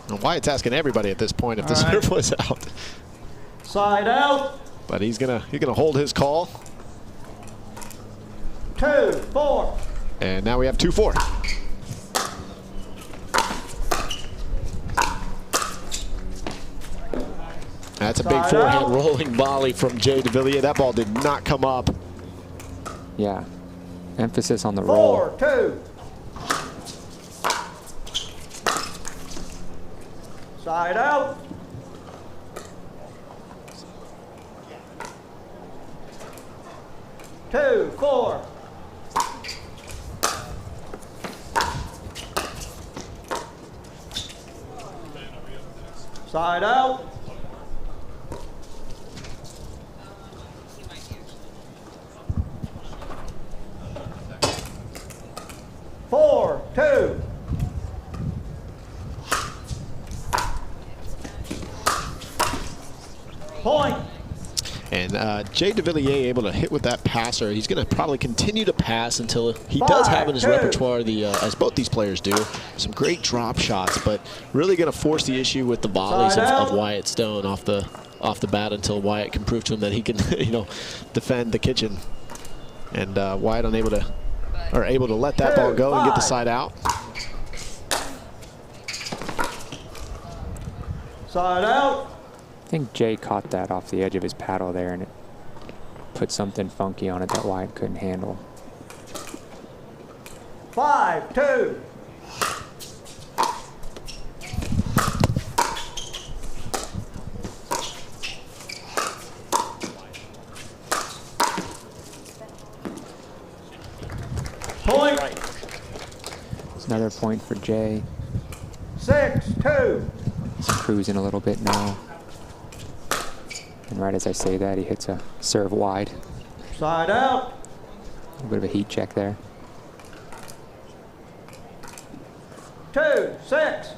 And Wyatt's asking everybody at this point if the serve was out. Side out. But he's gonna hold his call. 2-4. And now we have 2-4. That's a big forehand rolling volley from Jay Devillier. That ball did not come up. Yeah, emphasis on the roll. 4-2. Side out. Two, 4. Side out. 4-2. Point. And Jay Devillier able to hit with that passer. He's going to probably continue to pass until he does have in his repertoire, as both these players do, some great drop shots, but really going to force the issue with the volleys of Wyatt Stone off the bat until Wyatt can prove to him that he can, you know, defend the kitchen. And Wyatt able to let that ball go and get the side out. Side out. I think Jay caught that off the edge of his paddle there, and it put something funky on it that Wyatt couldn't handle. 5-2. Point. It's another point for Jay. 6-2. He's cruising a little bit now. And right as I say that, he hits a serve wide. Side out. A little bit of a heat check there. 2-6.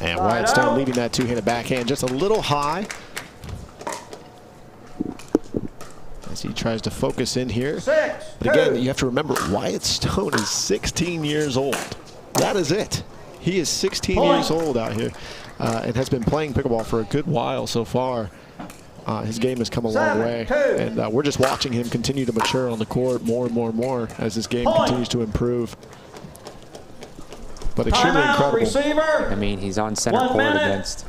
And Wyatt Stone leaving that two-handed backhand just a little high. As he tries to focus in here. But again, you have to remember, Wyatt Stone is 16 years old. That is it. He is 16 years old out here and has been playing pickleball for a good while so far. His game has come a long way. And we're just watching him continue to mature on the court more and more and more as his game continues to improve. But extremely incredible. I mean, he's on center court against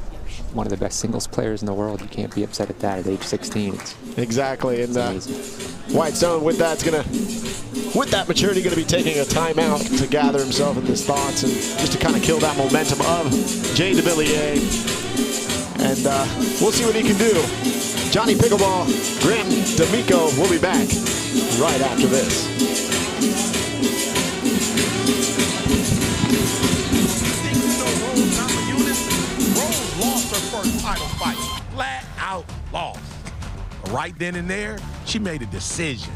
one of the best singles players in the world. You can't be upset at that at age 16. Exactly. And Wyatt Stone with that maturity, going to be taking a timeout to gather himself in his thoughts and just to kind of kill that momentum of Jay Devillier. And we'll see what he can do. Johnny Pickleball, Graham D'Amico will be back right after this. Title fight, flat out lost. Right then and there, she made a decision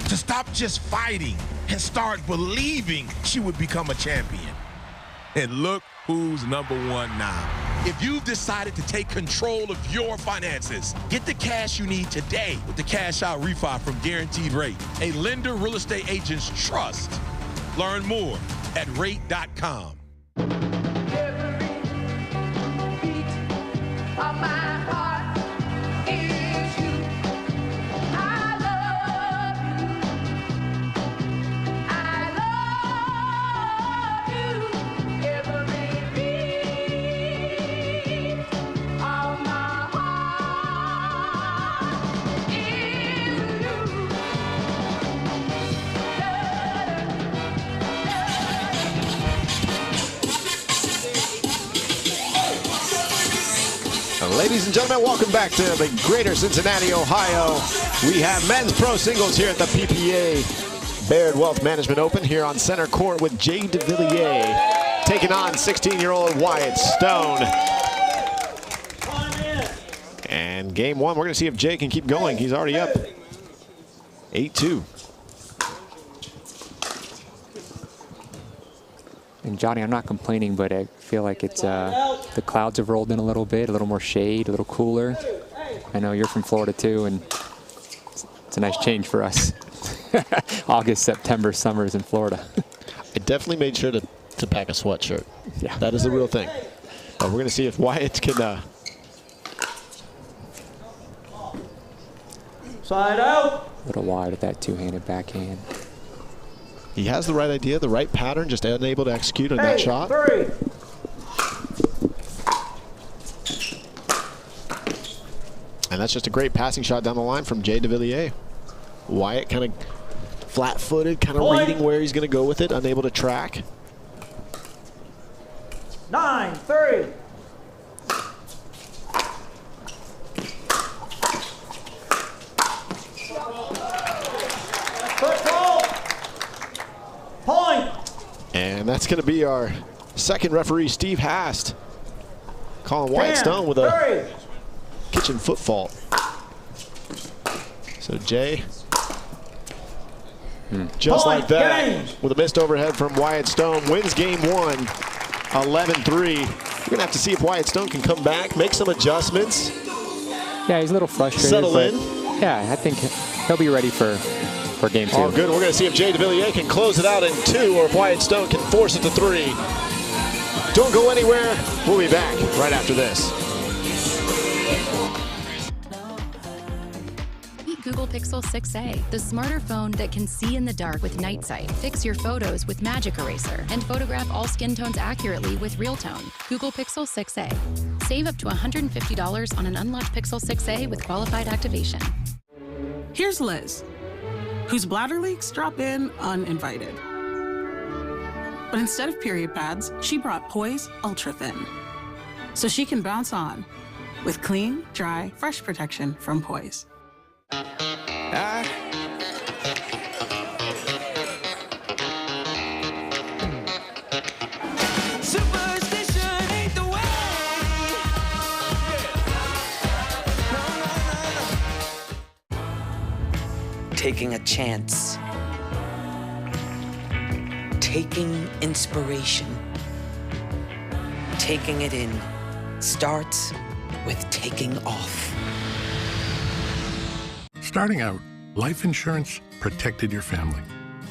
to stop just fighting and start believing she would become a champion. And look who's #1 now. If you've decided to take control of your finances, get the cash you need today with the Cash Out Refi from Guaranteed Rate, a Linder Real Estate Agent's trust. Learn more at rate.com. Ladies and gentlemen, welcome back to the greater Cincinnati, Ohio. We have men's pro singles here at the PPA Baird Wealth Management Open here on center court with Jay Devillier taking on 16-year-old Wyatt Stone. And game one, we're going to see if Jay can keep going. He's already up 8-2. And Johnny, I'm not complaining, but I feel like it's the clouds have rolled in a little bit, a little more shade, a little cooler. I know you're from Florida too, and it's a nice change for us. August, September, summers in Florida. I definitely made sure to pack a sweatshirt. Yeah, that is the real thing. We're going to see if Wyatt can. Side out. A little wide with that two-handed backhand. He has the right idea, the right pattern, just unable to execute on that shot. 3. And that's just a great passing shot down the line from Jay Devillier. Wyatt kind of flat-footed, kind of reading where he's going to go with it, unable to track. 9-3. Point. And that's going to be our second referee, Steve Hast, calling Wyatt Stone with a kitchen foot fault. So Jay, just like that, with a missed overhead from Wyatt Stone, wins game one, 11-3. We're going to have to see if Wyatt Stone can come back, make some adjustments. Yeah, he's a little frustrated. Settle in. Yeah, I think he'll be ready for game two. Oh, good. We're going to see if Jay Devillier can close it out in 2 or if Wyatt Stone can force it to 3. Don't go anywhere. We'll be back right after this. Meet Google Pixel 6a, the smarter phone that can see in the dark with night sight, fix your photos with Magic Eraser, and photograph all skin tones accurately with Real Tone. Google Pixel 6a. Save up to $150 on an unlocked Pixel 6a with qualified activation. Here's Liz, whose bladder leaks drop in uninvited. But instead of period pads, she brought Poise Ultra Thin, so she can bounce on with clean, dry, fresh protection from Poise. Superstition ain't the way. Taking a chance. Taking inspiration. Taking it in starts with taking off. Starting out, life insurance protected your family,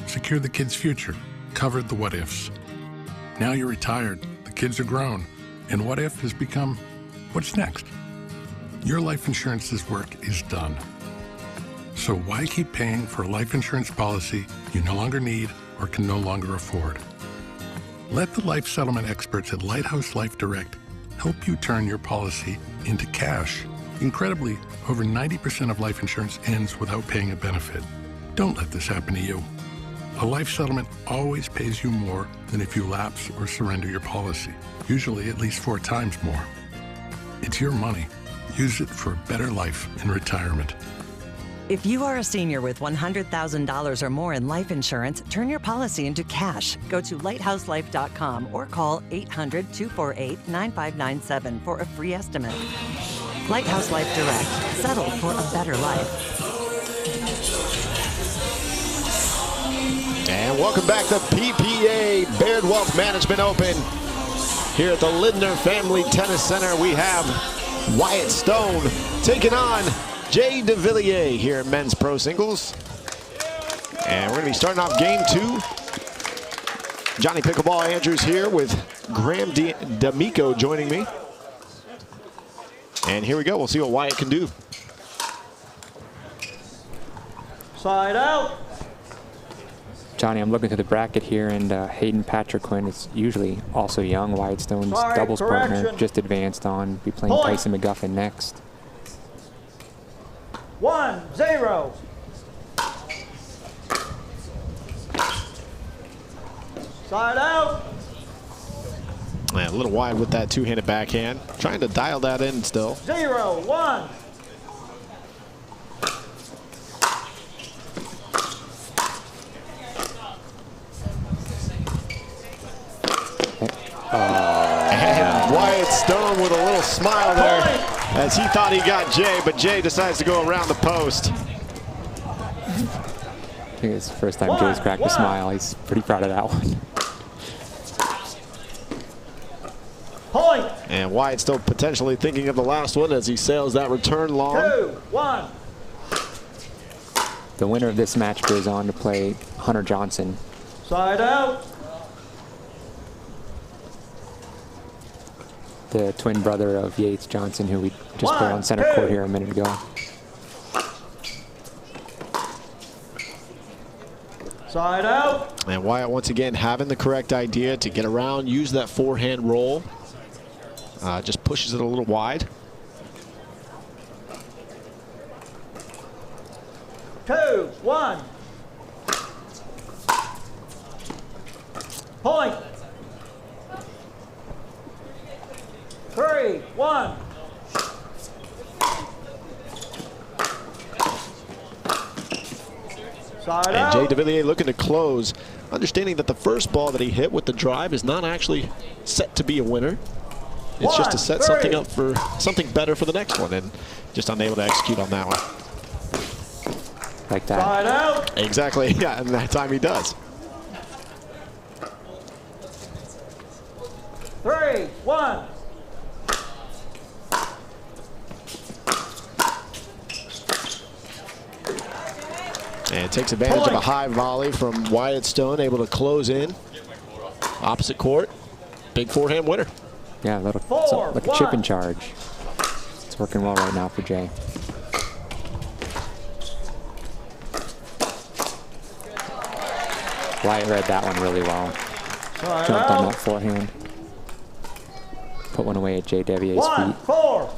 secured the kids' future, covered the what-ifs. Now you're retired, the kids are grown, and what if has become what's next? Your life insurance's work is done. So why keep paying for a life insurance policy you no longer need or can no longer afford? Let the life settlement experts at Lighthouse Life Direct help you turn your policy into cash. Incredibly, over 90% of life insurance ends without paying a benefit. Don't let this happen to you. A life settlement always pays you more than if you lapse or surrender your policy, usually at least 4 times more. It's your money. Use it for a better life in retirement. If you are a senior with $100,000 or more in life insurance, turn your policy into cash. Go to lighthouselife.com or call 800-248-9597 for a free estimate. Lighthouse Life Direct. Settle for a better life. And welcome back to PPA Baird Wealth Management Open. here at the Linder Family Tennis Center. We have Wyatt Stone taking on Jay Devillier here at Men's Pro Singles. And we're going to be starting off game 2. Johnny Pickleball Andrews here with Graham D'Amico joining me. And here we go. We'll see what Wyatt can do. Side out. Johnny, I'm looking to the bracket here, and Hayden Patriquin is usually also young. Wyatt Stone's doubles partner, just advanced on. Be playing Tyson McGuffin next. 1-0. Side out. Yeah, a little wide with that two-handed backhand. Trying to dial that in still. 0-1. And Wyatt Stone with a little smile there as he thought he got Jay, but Jay decides to go around the post. I think it's the first time Jay's cracked a smile. He's pretty proud of that one. Point. And Wyatt still potentially thinking of the last one as he sails that return long. 2-1. The winner of this match goes on to play Hunter Johnson. Side out. The twin brother of Yates Johnson, who we just put on center court here a minute ago. Side out. And Wyatt once again having the correct idea to get around, use that forehand roll. Just pushes it a little wide. 2-1. Point. 3-1. Side out. And Jay Devillier looking to close, understanding that the first ball that he hit with the drive is not actually set to be a winner. It's just to set something up for something better for the next one, and just unable to execute on that one. Like that. Side out. Exactly, yeah, and that time he does. 3-1. And takes advantage of a high volley from Wyatt Stone, able to close in. Opposite court, big forehand winner. Yeah, like a chip and charge. It's working well right now for Jay. Wyatt read that one really well. Jumped on that forehand. Put one away at Jay Devillier's feet. 1-4.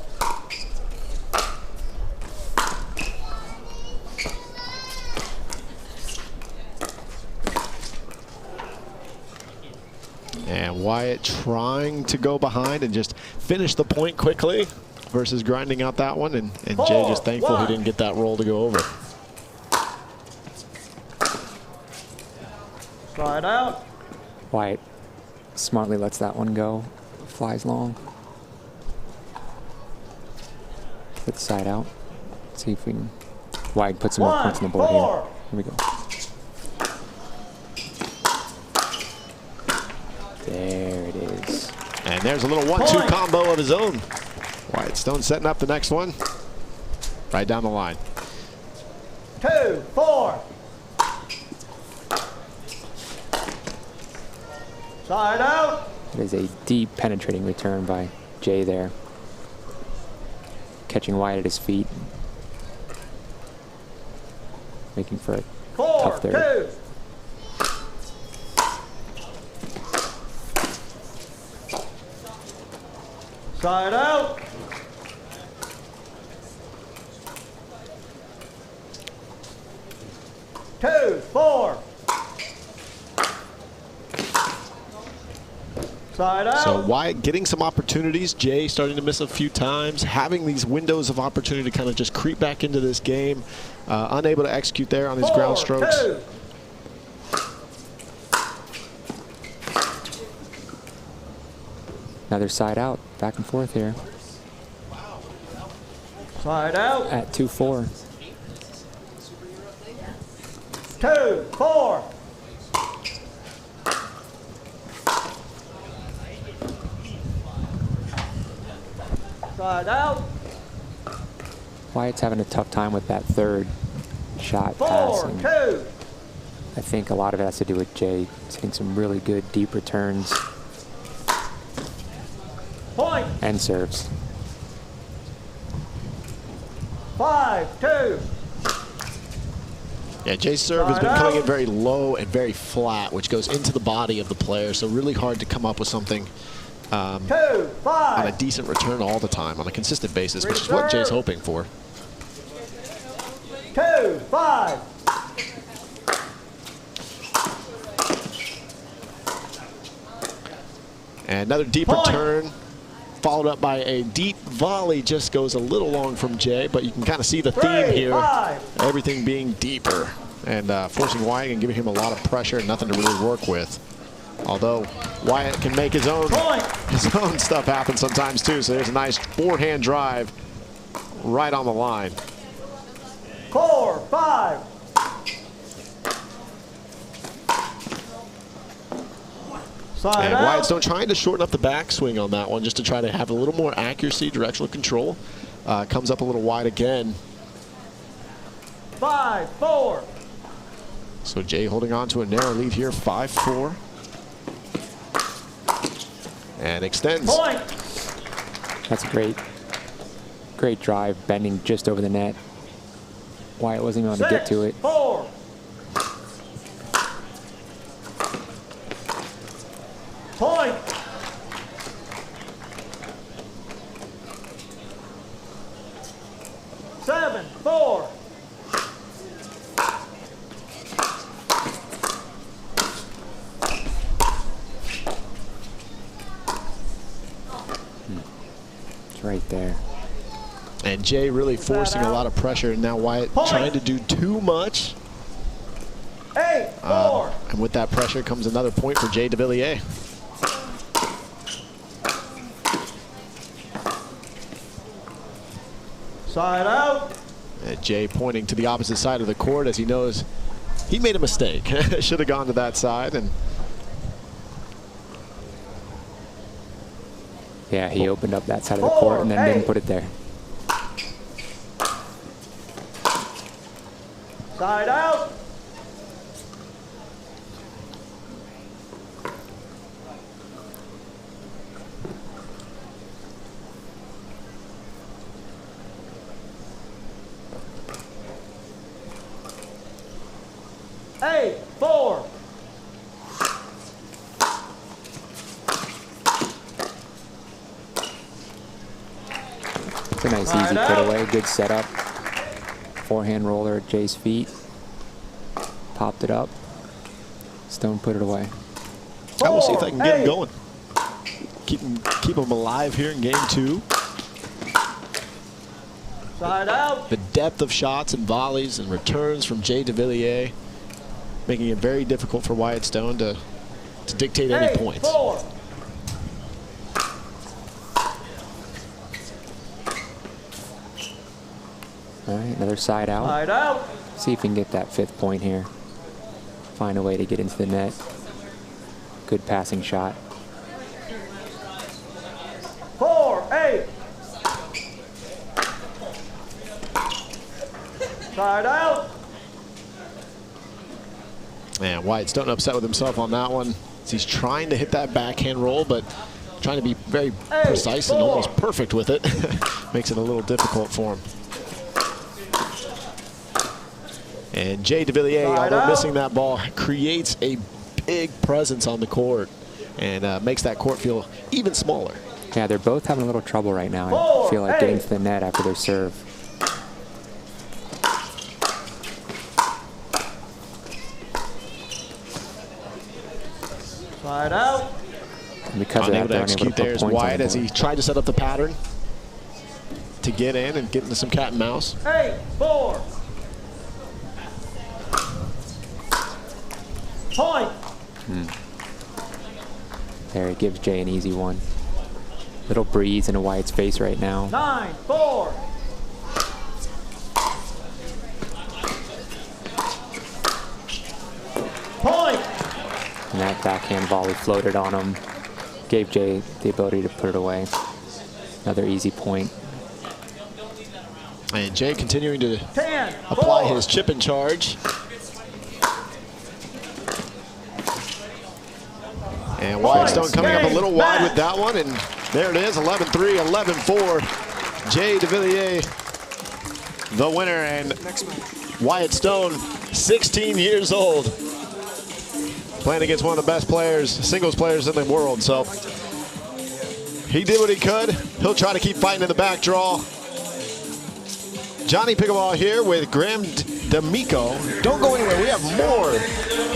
And Wyatt trying to go behind and just finish the point quickly versus grinding out that one. And Jay just thankful he didn't get that roll to go over. Side out. Wyatt smartly lets that one go. Flies long. Let's side out. See if we can. Wyatt put some more points on the board here. Here we go. There it is. And there's a little 1-2 combo of his own. Wyatt Stone setting up the next one. Right down the line. 2-4. Side out. It is a deep penetrating return by Jay there. Catching Wyatt at his feet. Making for a tough third. 4-2. Side out. Two, 4. Side out. So Wyatt getting some opportunities. Jay starting to miss a few times. Having these windows of opportunity to kind of just creep back into this game. Unable to execute there on his ground strokes. 4-2. Another side out. Back and forth here. Side out. At 2-4. 2-4. Side out. Wyatt's having a tough time with that third shot 4, passing. 2. I think a lot of it has to do with Jay hitting some really good deep returns Point. and serves. 5, 2. Yeah, Jay's serve has been coming in very low and very flat, which goes into the body of the player, so really hard to come up with something 2, 5. on a decent return all the time, on a consistent basis, which is what Jay's hoping for. 2, 5. And another deep return, followed up by a deep volley, just goes a little long from Jay, but you can kind of see the theme here. 5. Everything being deeper and forcing Wyatt and giving him a lot of pressure and nothing to really work with. Although Wyatt can make his own stuff happen sometimes too. So there's a nice forehand drive right on the line. 4, 5. Side And out. Wyatt Stone trying to shorten up the backswing on that one just to try to have a little more accuracy, directional control. Comes up a little wide again. 5, 4. So Jay holding on to a narrow lead here, 5-4. And extends. Point. That's a great drive, bending just over the net. Wyatt wasn't able to get to it. 4. Point. Seven, 4. It's right there. And Jay really forcing a lot of pressure, and now Wyatt trying to do too much. 8, 4. And with that pressure comes another point for Jay Devillier. Side out. And Jay pointing to the opposite side of the court as he knows he made a mistake. Should have gone to that side. And yeah, he opened up that side of the court and then didn't put it there. Side out. Eight, 4. It's a nice easy put away, good setup. Forehand roller at Jay's feet. Popped it up. Stone put it away. I will see if I can get him going. Keep him alive here in game 2. Side out. The depth of shots and volleys and returns from Jay Devillier, making it very difficult for Wyatt Stone to dictate any points. 4. All right, another side out. Side out. See if we can get that 5th point here. Find a way to get into the net. Good passing shot. 4, 8. Side out. And Wyatt Stone upset with himself on that one. He's trying to hit that backhand roll, but trying to be very precise and almost perfect with it. Makes it a little difficult for him. And Jay Devillier, although missing that ball, creates a big presence on the court and makes that court feel even smaller. Yeah, they're both having a little trouble right now. I feel like getting to the net after their serve. Side out. And because unable to they're execute there is Wyatt as he tried to set up the pattern to get in and get into some cat and mouse. 8, 4. Point. There, it gives Jay an easy one. Little breeze in a Wyatt's face right now. 9, 4. Point. And that backhand volley floated on him. Gave Jay the ability to put it away. Another easy point. And Jay continuing to apply his chip in charge. And Wyatt Stone coming up a little wide with that one, and there it is, 11-3, 11-4. Jay Devillier, the winner, and Wyatt Stone, 16 years old, playing against one of the best players, singles players in the world. So he did what he could. He'll try to keep fighting in the back draw. Johnny Pickleball here with Graham D'Amico. Don't go anywhere. We have more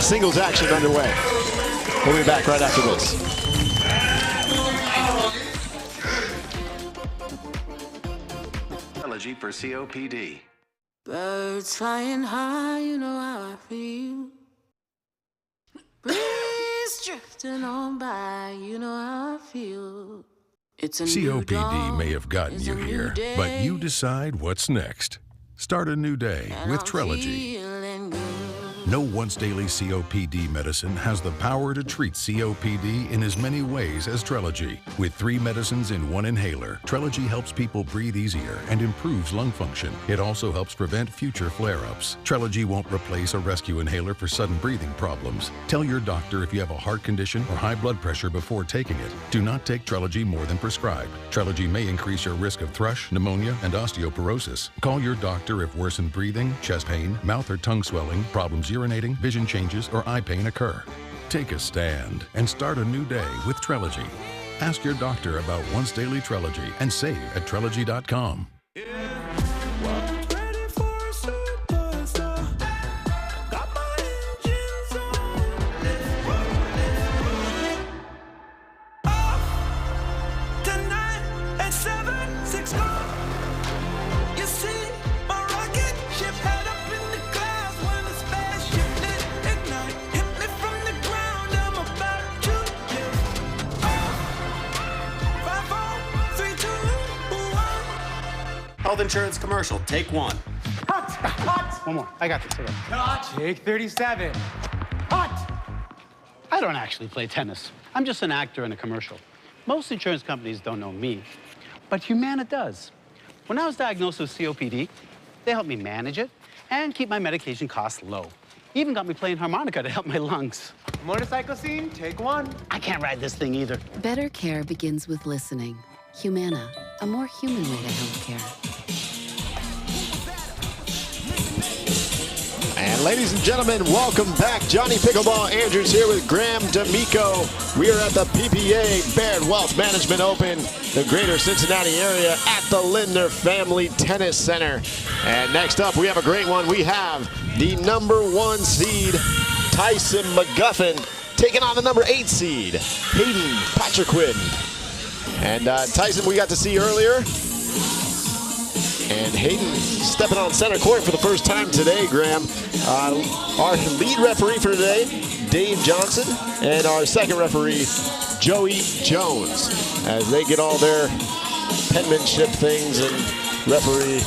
singles action underway. We'll be back right after this. Trilogy for COPD. Birds flying high, you know how I feel. Breeze drifting on by, you know how I feel. It's a new COPD dawn, may have gotten it's you a new here, day, but you decide what's next. Start a new day and with I'm Trilogy. feeling good. No once-daily COPD medicine has the power to treat COPD in as many ways as Trilogy. With 3 medicines in 1 inhaler, Trilogy helps people breathe easier and improves lung function. It also helps prevent future flare-ups. Trilogy won't replace a rescue inhaler for sudden breathing problems. Tell your doctor if you have a heart condition or high blood pressure before taking it. Do not take Trilogy more than prescribed. Trilogy may increase your risk of thrush, pneumonia, and osteoporosis. Call your doctor if worsened breathing, chest pain, mouth or tongue swelling, problems urinating, vision changes, or eye pain occur. Take a stand and start a new day with Trilogy. Ask your doctor about once daily Trilogy and save at Trilogy.com. Health insurance commercial, take 1. Hot! One more. I got this. Take 37. Hot! I don't actually play tennis. I'm just an actor in a commercial. Most insurance companies don't know me, but Humana does. When I was diagnosed with COPD, they helped me manage it and keep my medication costs low. Even got me playing harmonica to help my lungs. Motorcycle scene, take 1. I can't ride this thing either. Better care begins with listening. Humana, a more human way to healthcare. And ladies and gentlemen, welcome back. Johnny Pickleball Andrews here with Graham D'Amico. We are at the PPA Baird Wealth Management Open, the greater Cincinnati area at the Linder Family Tennis Center. And next up, we have a great one. We have the #1 seed, Tyson McGuffin, taking on the #8 seed, Hayden Patriquin. And Tyson, we got to see earlier. And Hayden stepping on center court for the first time today, Graham. Our lead referee for today, Dave Johnson, and our second referee, Joey Jones, as they get all their penmanship things and referee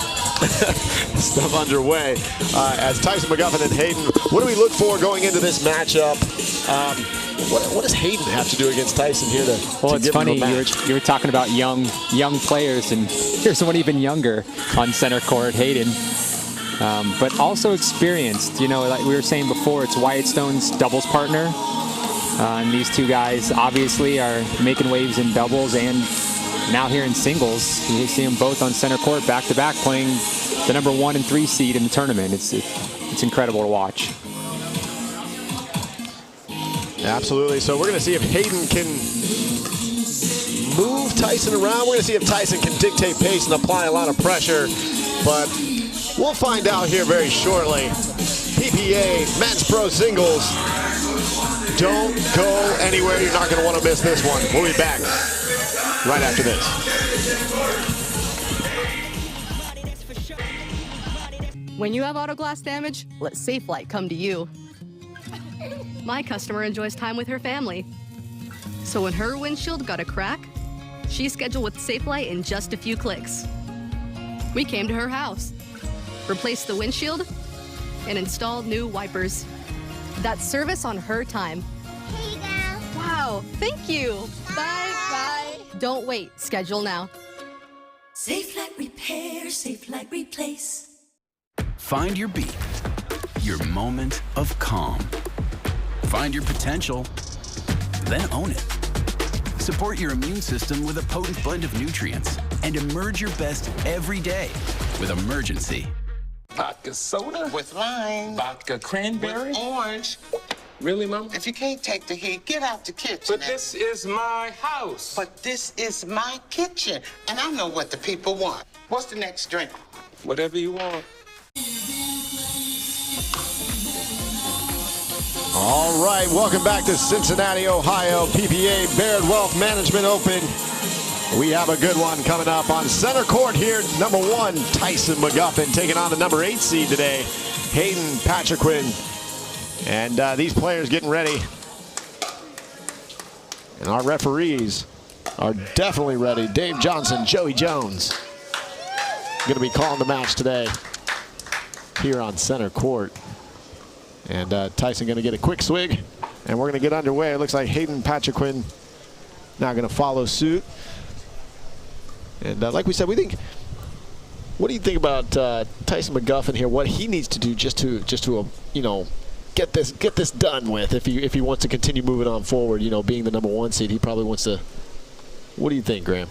stuff underway. As Tyson McGuffin and Hayden, what do we look for going into this matchup? What does Hayden have to do against Tyson here to Well, it's give funny, him a match? you were talking about young players, and here's one even younger on center court, Hayden. But also experienced. You know, like we were saying before, it's Wyatt Stone's doubles partner. And these two guys obviously are making waves in doubles and now here in singles. You see them both on center court back-to-back playing the #1 and 3 seed in the tournament. It's incredible to watch. Absolutely. So we're going to see if Hayden can move Tyson around. We're going to see if Tyson can dictate pace and apply a lot of pressure. But we'll find out here very shortly. PPA Men's Pro Singles. Don't go anywhere. You're not going to want to miss this one. We'll be back right after this. When you have auto glass damage, let Safelite come to you. My customer enjoys time with her family. So when her windshield got a crack, she scheduled with Safelite in just a few clicks. We came to her house, replaced the windshield, and installed new wipers. That's service on her time. Here you go. Wow, thank you. Bye. Don't wait, schedule now. Safe like repair, safe like replace. Find your beat, your moment of calm. Find your potential, then own it. Support your immune system with a potent blend of nutrients and emerge your best every day with Emergency. Vodka soda with lime, vodka cranberry, with orange. Really, Mom? If you can't take the heat, get out the kitchen. But this is my house. But this is my kitchen, and I know what the people want. What's the next drink? Whatever you want. All right, welcome back to Cincinnati, Ohio, PPA Baird Wealth Management Open. We have a good one coming up on center court here. Number 1, Tyson McGuffin taking on the number 8 seed today, Hayden Patriquin. And these players getting ready. And our referees are definitely ready. Dave Johnson, Joey Jones. Going to be calling the match today here on center court. And Tyson going to get a quick swig, and we're going to get underway. It looks like Hayden Patriquin now going to follow suit. And like we said, we think. What do you think about Tyson McGuffin here? What he needs to do just to you know, get this done with if he wants to continue moving on forward. You know, being the number 1 seed, he probably wants to. What do you think, Graham?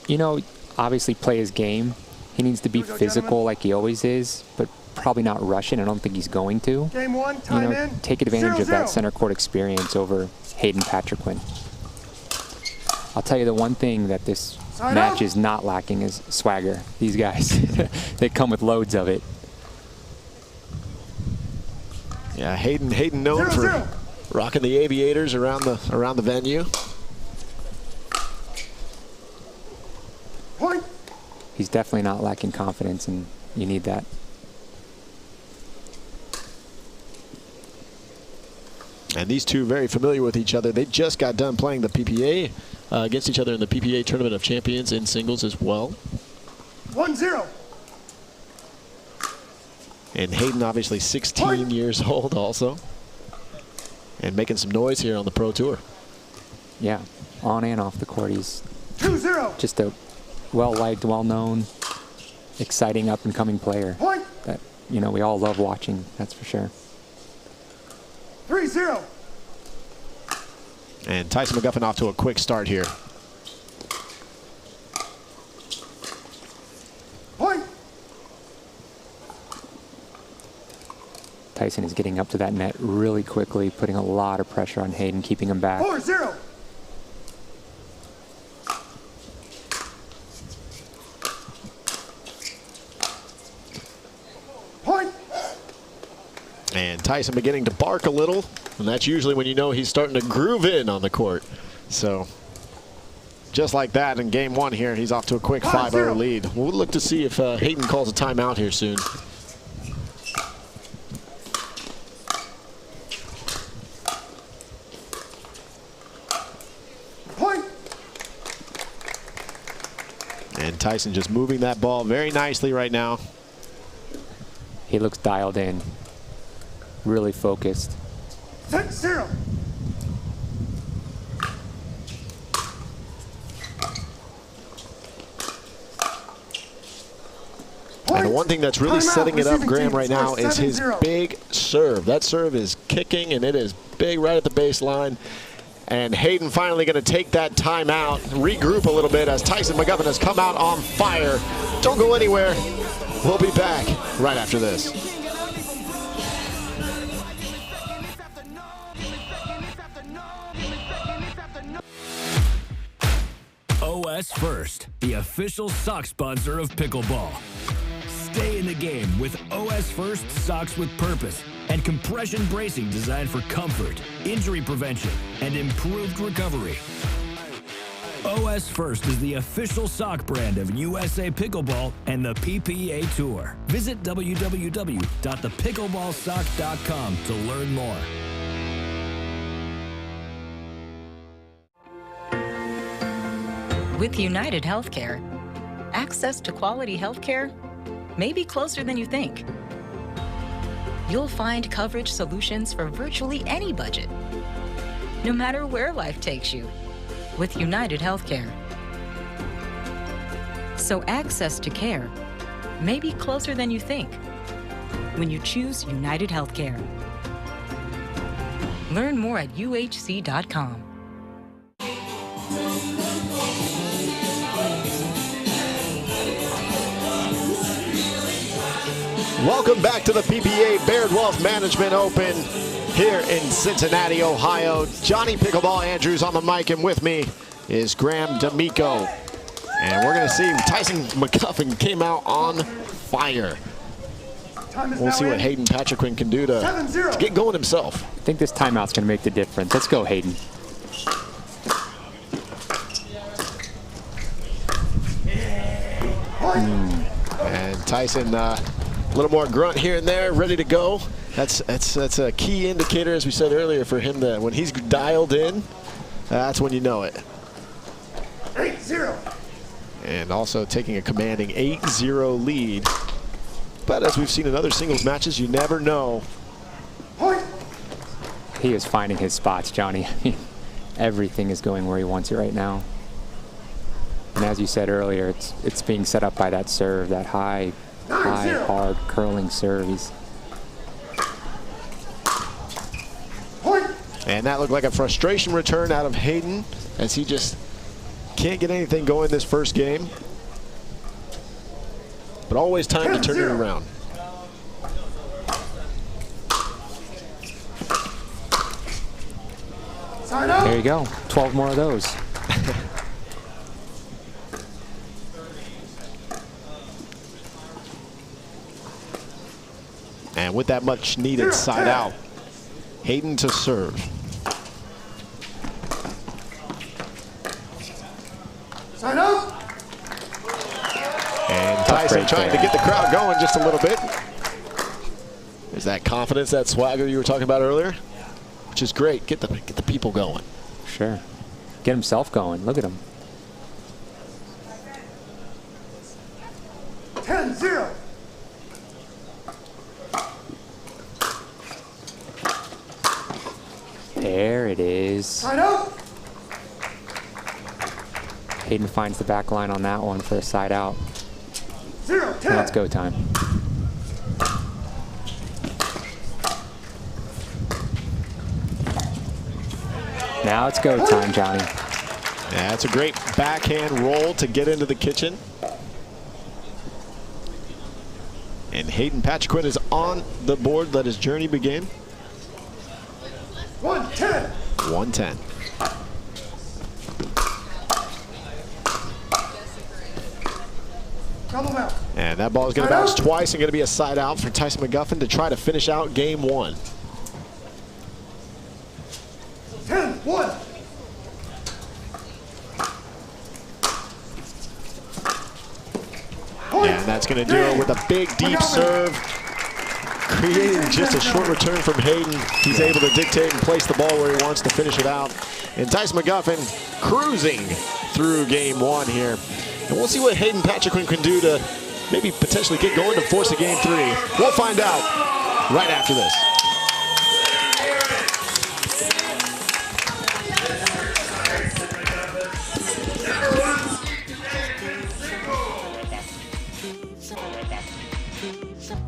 You know, obviously play his game. He needs to be physical like he always is, but probably not rushing. I don't think he's going to. Game 1, time in. Take advantage of that center court experience over Hayden Patriquin. I'll tell you the one thing that this match is not lacking is swagger. These guys, they come with loads of it. Yeah, Hayden known for rocking the aviators around the venue. Point. He's definitely not lacking confidence, and you need that. And these two very familiar with each other. They just got done playing the PPA against each other in the PPA Tournament of Champions in singles as well. 1-0. And Hayden, obviously 16 years old also. And making some noise here on the Pro Tour. Yeah, on and off the court. He's 2-0. just a well-liked, well-known, exciting up-and-coming player that, you know, we all love watching, that's for sure. 3-0. And Tyson McGuffin off to a quick start here. Point. Tyson is getting up to that net really quickly, putting a lot of pressure on Hayden, keeping him back. 4-0. Point. And Tyson beginning to bark a little, and that's usually when you know he's starting to groove in on the court. So just like that in game 1 here, he's off to a quick 5-0 lead. We'll look to see if Hayden calls a timeout here soon. Point. And Tyson just moving that ball very nicely right now. He looks dialed in, really focused. 6-0. And the one thing that's really setting it up, Graham, right now is his big serve. That serve is kicking, and it is big right at the baseline. And Hayden finally going to take that timeout, regroup a little bit as Tyson McGuffin has come out on fire. Don't go anywhere. We'll be back right after this. OS First, the official sock sponsor of pickleball. Stay in the game with OS First socks with purpose and compression bracing designed for comfort, injury prevention, and improved recovery. OS First is the official sock brand of USA Pickleball and the PPA Tour. Visit www.thepickleballsock.com to learn more. With United Healthcare, access to quality healthcare may be closer than you think. You'll find coverage solutions for virtually any budget, no matter where life takes you, with United Healthcare. So access to care may be closer than you think when you choose United Healthcare. Learn more at uhc.com. Welcome back to the PPA Baird Wealth Management Open here in Cincinnati, Ohio. Johnny Pickleball Andrews on the mic, and with me is Graham D'Amico. And we're going to see Tyson McGuffin came out on fire. We'll see what Hayden Patriquin can do to get going himself. I think this timeout's going to make the difference. Let's go, Hayden. And Tyson, a little more grunt here and there, ready to go. That's a key indicator, as we said earlier, for him that when he's dialed in, that's when you know it. 8-0. And also taking a commanding 8-0 lead. But as we've seen in other singles matches, you never know. Point. He is finding his spots, Johnny. Everything is going where he wants it right now. And as you said earlier, it's being set up by that serve, that high, hard, curling serve. And that looked like a frustration return out of Hayden, as he just can't get anything going this first game. But always time to turn it around. There you go. 12 more of those. And with that much needed side out, Hayden to serve. Side out. And Tyson trying to get the crowd going just a little bit. There's that confidence, that swagger you were talking about earlier, which is great. Get the people going. Sure. Get himself going. Look at him. 10-0. There it is. Side out. Hayden finds the back line on that one for a side out. 0-10. Now it's go time. Now it's go time, Johnny. Yeah, that's a great backhand roll to get into the kitchen. And Hayden Patriquin is on the board. Let his journey begin. 110. 110. Double out. And that ball is going to bounce twice and going to be a side out for Tyson McGuffin to try to finish out game one. 10-1. And that's going to do it with a big, deep serve, creating just a short return from Hayden. He's able to dictate and place the ball where he wants to finish it out. And Tyson McGuffin cruising through game one here. And we'll see what Hayden Patriquin can do to maybe potentially get going to force a game three. We'll find out right after this.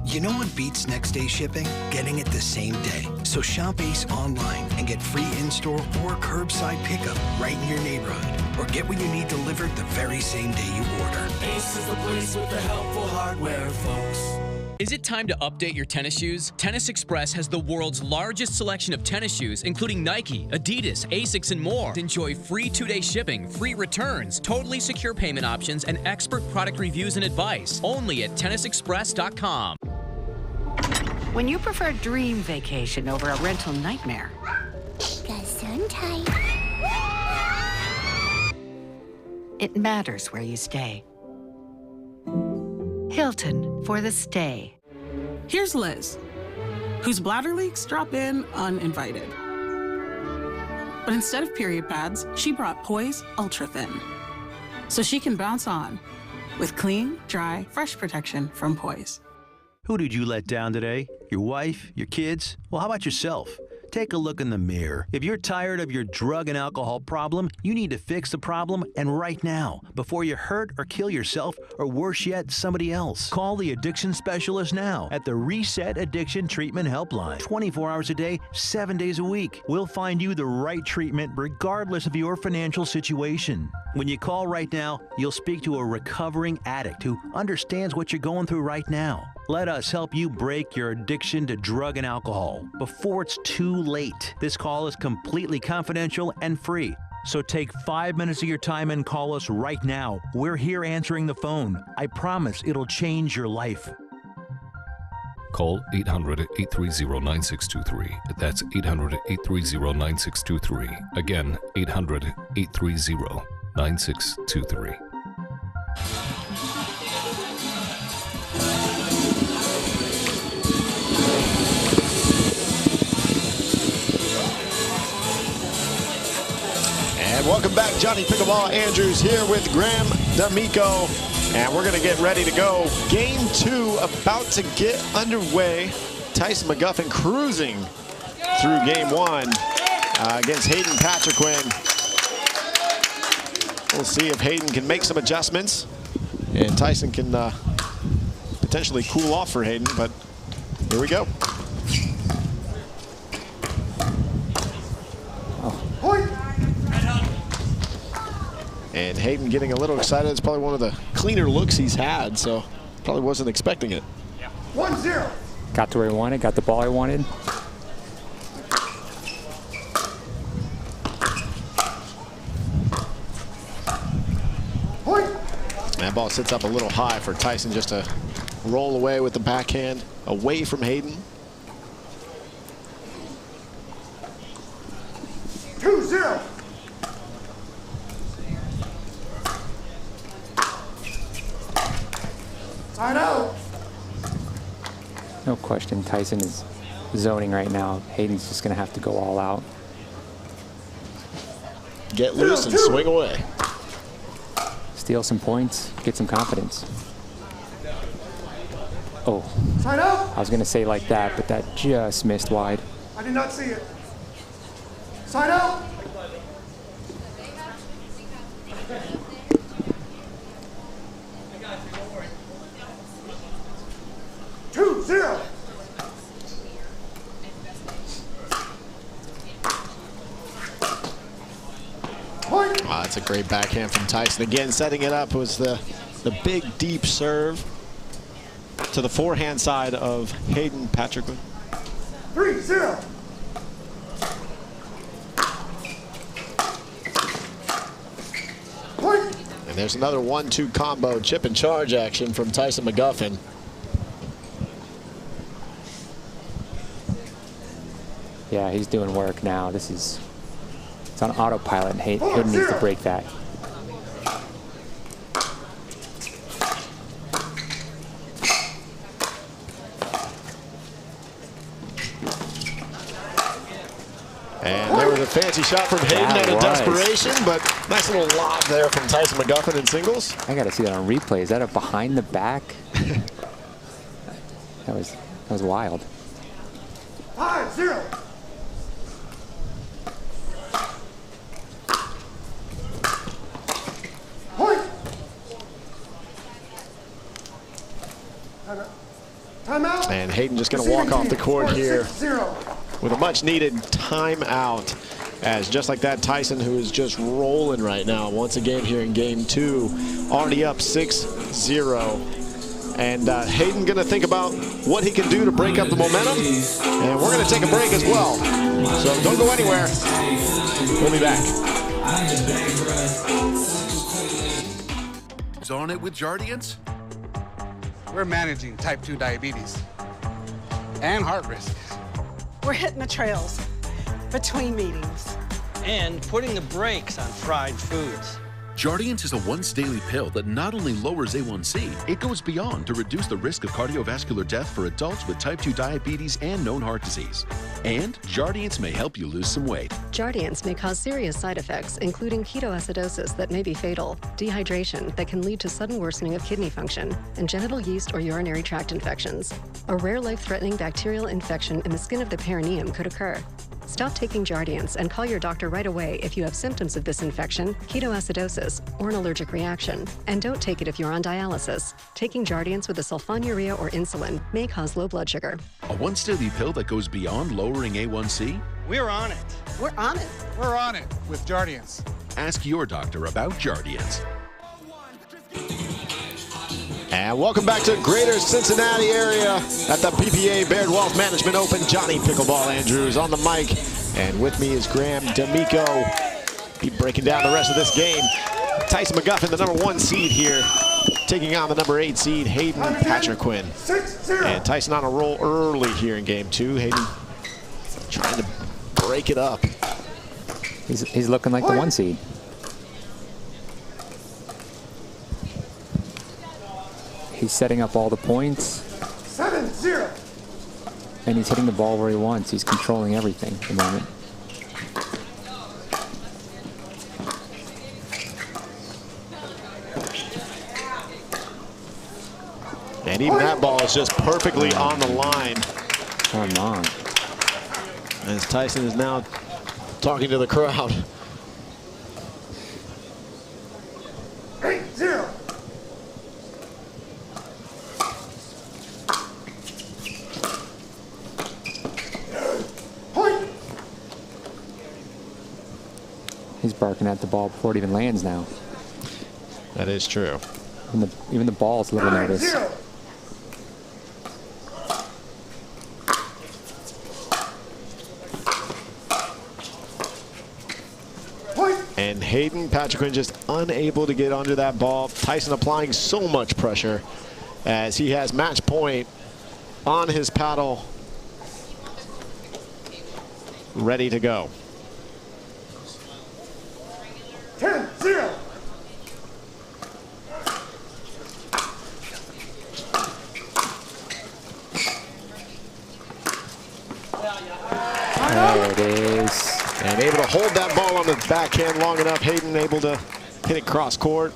You know what beats next day shipping? Getting it the same day. So shop Ace online and get free in-store or curbside pickup right in your neighborhood. Or get what you need delivered the very same day you order. Ace is the place with the helpful hardware, folks. Is it time to update your tennis shoes? Tennis Express has the world's largest selection of tennis shoes, including Nike, Adidas, Asics, and more. Enjoy free 2-day shipping, free returns, totally secure payment options, and expert product reviews and advice. Only at tennisexpress.com. When you prefer dream vacation over a rental nightmare. It matters where you stay. Hilton for the stay. Here's Liz, whose bladder leaks drop in uninvited. But instead of period pads, she brought Poise Ultra Thin, so she can bounce on with clean, dry, fresh protection from Poise. Who did you let down today? Your wife? Your kids? Well, how about yourself? Take a look in the mirror. If you're tired of your drug and alcohol problem, you need to fix the problem, and right now, before you hurt or kill yourself, or worse yet, somebody else. Call the addiction specialist now at the Reset Addiction Treatment Helpline. 24 hours a day, 7 days a week. We'll find you the right treatment regardless of your financial situation. When you call right now, you'll speak to a recovering addict who understands what you're going through right now. Let us help you break your addiction to drug and alcohol before it's too late. This call is completely confidential and free. So take 5 minutes of your time and call us right now. We're here answering the phone. I promise it'll change your life. Call 800-830-9623. That's 800-830-9623. Again, 800-830-9623. And welcome back. Johnny Pickleball Andrews here with Graham D'Amico. And we're going to get ready to go. Game 2 about to get underway. Tyson McGuffin cruising through game 1 against Hayden Patriquin. We'll see if Hayden can make some adjustments. And Tyson can potentially cool off for Hayden, but here we go. And Hayden getting a little excited. It's probably one of the cleaner looks he's had, so probably wasn't expecting it. 1-0. Got to where he wanted, got the ball he wanted. That ball sits up a little high for Tyson just to roll away with the backhand away from Hayden. 2-0. Side out. No question, Tyson is zoning right now. Hayden's just going to have to go all out. Get loose and swing away. Steal some points, get some confidence. Oh, Side out. I was going to say like that, but that just missed wide. I did not see it. Side out. That's a great backhand from Tyson. Again, setting it up was the big, deep serve to the forehand side of Hayden Patriquin. 3-0. And there's another 1-2 combo chip and charge action from Tyson McGuffin. Yeah, he's doing work now. It's on autopilot. Hayden needs to break that. And there was a fancy shot from Hayden out of desperation, but nice little lob there from Tyson McGuffin in singles. I got to see that on replay. Is that a behind the back? that was wild. 5-0. And Hayden just going to walk off the court here with a much-needed timeout. As just like that, Tyson, who is just rolling right now, once again here in game 2, already up 6-0. And Hayden going to think about what he can do to break up the momentum. And we're going to take a break as well. So don't go anywhere. We'll be back. Is on it with Jardiance? We're managing type 2 diabetes and heart risk. We're hitting the trails between meetings. And putting the brakes on fried foods. Jardiance is a once-daily pill that not only lowers A1C, it goes beyond to reduce the risk of cardiovascular death for adults with type 2 diabetes and known heart disease. And Jardiance may help you lose some weight. Jardiance may cause serious side effects, including ketoacidosis that may be fatal, dehydration that can lead to sudden worsening of kidney function, and genital yeast or urinary tract infections. A rare life-threatening bacterial infection in the skin of the perineum could occur. Stop taking Jardiance and call your doctor right away if you have symptoms of this infection, ketoacidosis, or an allergic reaction. And don't take it if you're on dialysis. Taking Jardiance with a sulfonylurea or insulin may cause low blood sugar. A once daily pill that goes beyond lowering A1C? We're on it. We're on it. We're on it with Jardiance. Ask your doctor about Jardiance. And welcome back to Greater Cincinnati area at the PPA Baird Wealth Management Open. Johnny Pickleball Andrews on the mic. And with me is Graham D'Amico. Be breaking down the rest of this game. Tyson McGuffin, the #1 seed here, taking on the #8 seed, Hayden Patriquin. And Tyson on a roll early here in game 2. Hayden trying to break it up. He's looking like the 1 seed. He's setting up all the points. 7-0. And he's hitting the ball where he wants. He's controlling everything at the moment. And even that ball is just perfectly on the line. Come on. As Tyson is now talking to the crowd. 8-0. He's barking at the ball before it even lands now. That is true. Even the ball's a little nervous. And Hayden Patriquin just unable to get under that ball. Tyson applying so much pressure as he has match point on his paddle, ready to go. 10-0. There it is. And able to hold that ball on the backhand long enough. Hayden able to hit it cross court.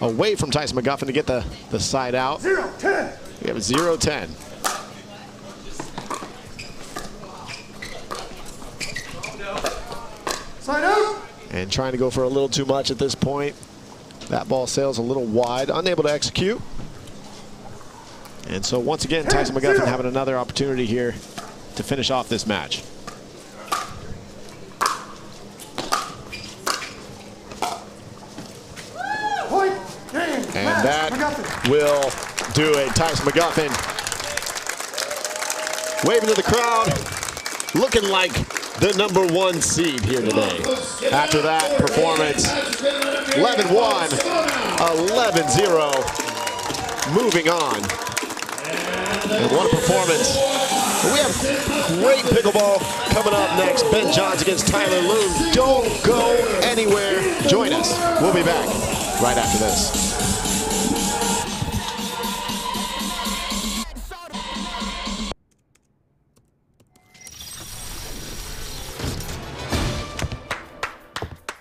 Away from Tyson McGuffin to get the side out. 0-10. We have a 0-10. Side out. And trying to go for a little too much at this point. That ball sails a little wide, unable to execute. And so once again, Tyson McGuffin having another opportunity here to finish off this match. And that will do it. Tyson McGuffin waving to the crowd, looking like the #1 seed here today. After that performance, 11-1, 11-0, moving on. And what a performance. We have great pickleball coming up next. Ben Johns against Tyler Loon. Don't go anywhere. Join us. We'll be back right after this.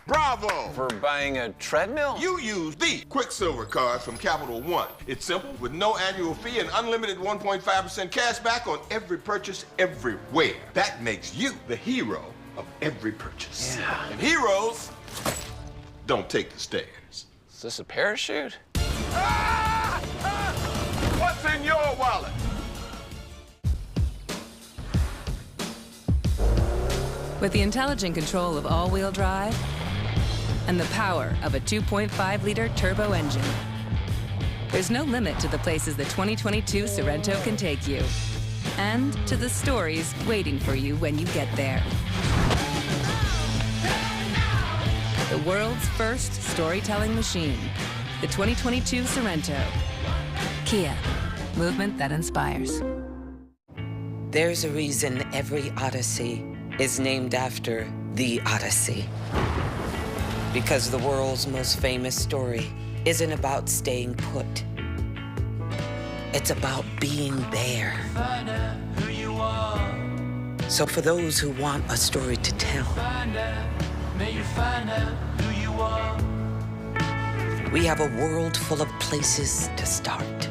Bravo! For buying a treadmill? You use the Quicksilver card from Capital One. It's simple, with no annual fee and unlimited 1.5% cash back on every purchase everywhere. That makes you the hero of every purchase. Yeah. And heroes don't take the stairs. Is this a parachute? Ah! Ah! What's in your wallet? With the intelligent control of all-wheel drive and the power of a 2.5-liter turbo engine, there's no limit to the places the 2022 Sorento can take you, and to the stories waiting for you when you get there. The world's first storytelling machine, the 2022 Sorento. Kia, movement that inspires. There's a reason every Odyssey is named after the Odyssey. Because the world's most famous story isn't about staying put. It's about being there. Find out who you are. So for those who want a story to tell, May you find out who you are. we have a world full of places to start.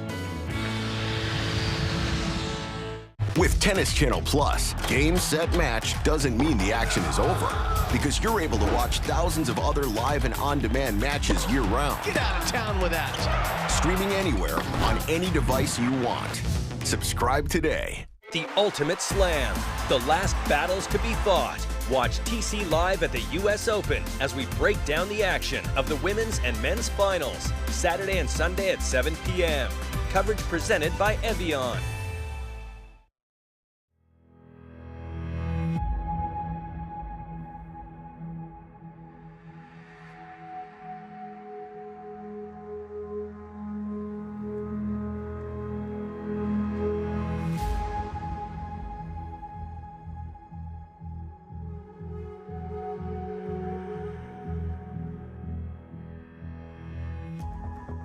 With Tennis Channel Plus, game, set, match doesn't mean the action is over, because you're able to watch thousands of other live and on-demand matches year-round. Get out of town with that. Streaming anywhere on any device you want. Subscribe today. The Ultimate Slam, the last battles to be fought. Watch TC live at the US Open as we break down the action of the women's and men's finals, Saturday and Sunday at 7 p.m. Coverage presented by Evian.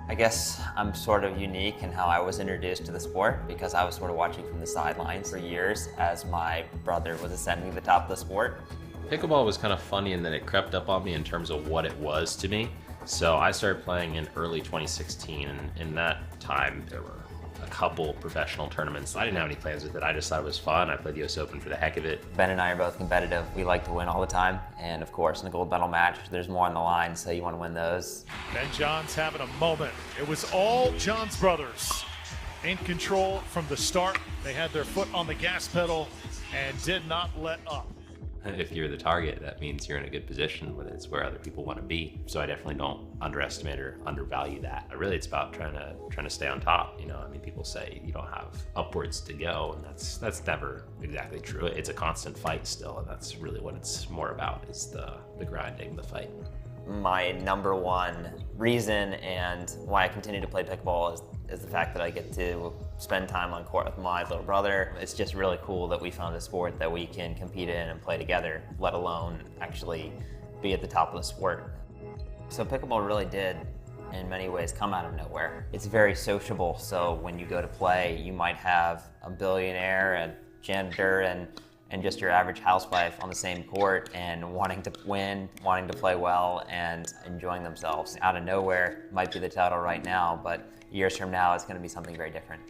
I guess I'm sort of unique in how I was introduced to the sport, because I was sort of watching from the sidelines for years as my brother was ascending to the top of the sport. Pickleball was kind of funny in that it crept up on me in terms of what it was to me. So I started playing in early 2016, and in that time there were a couple professional tournaments. I didn't have any plans with it. I just thought it was fun. I played the US Open for the heck of it. Ben and I are both competitive. We like to win all the time. And of course, in a gold medal match, there's more on the line, so you want to win those. Ben John's having a moment. It was all John's brothers in control from the start. They had their foot on the gas pedal and did not let up. If you're the target, that means you're in a good position when it's where other people want to be. So I definitely don't underestimate or undervalue that. Really, it's about trying to stay on top. You know, I mean, people say you don't have upwards to go, and that's never exactly true. It's a constant fight still, and that's really what it's more about, is the grinding, the fight. My number one reason and why I continue to play pickleball is the fact that I get to spend time on court with my little brother. It's just really cool that we found a sport that we can compete in and play together, let alone actually be at the top of the sport. So pickleball really did, in many ways, come out of nowhere. It's very sociable, so when you go to play, you might have a billionaire, a janitor, and just your average housewife on the same court and wanting to win, wanting to play well, and enjoying themselves. Out of nowhere might be the title right now, but years from now, it's going to be something very different.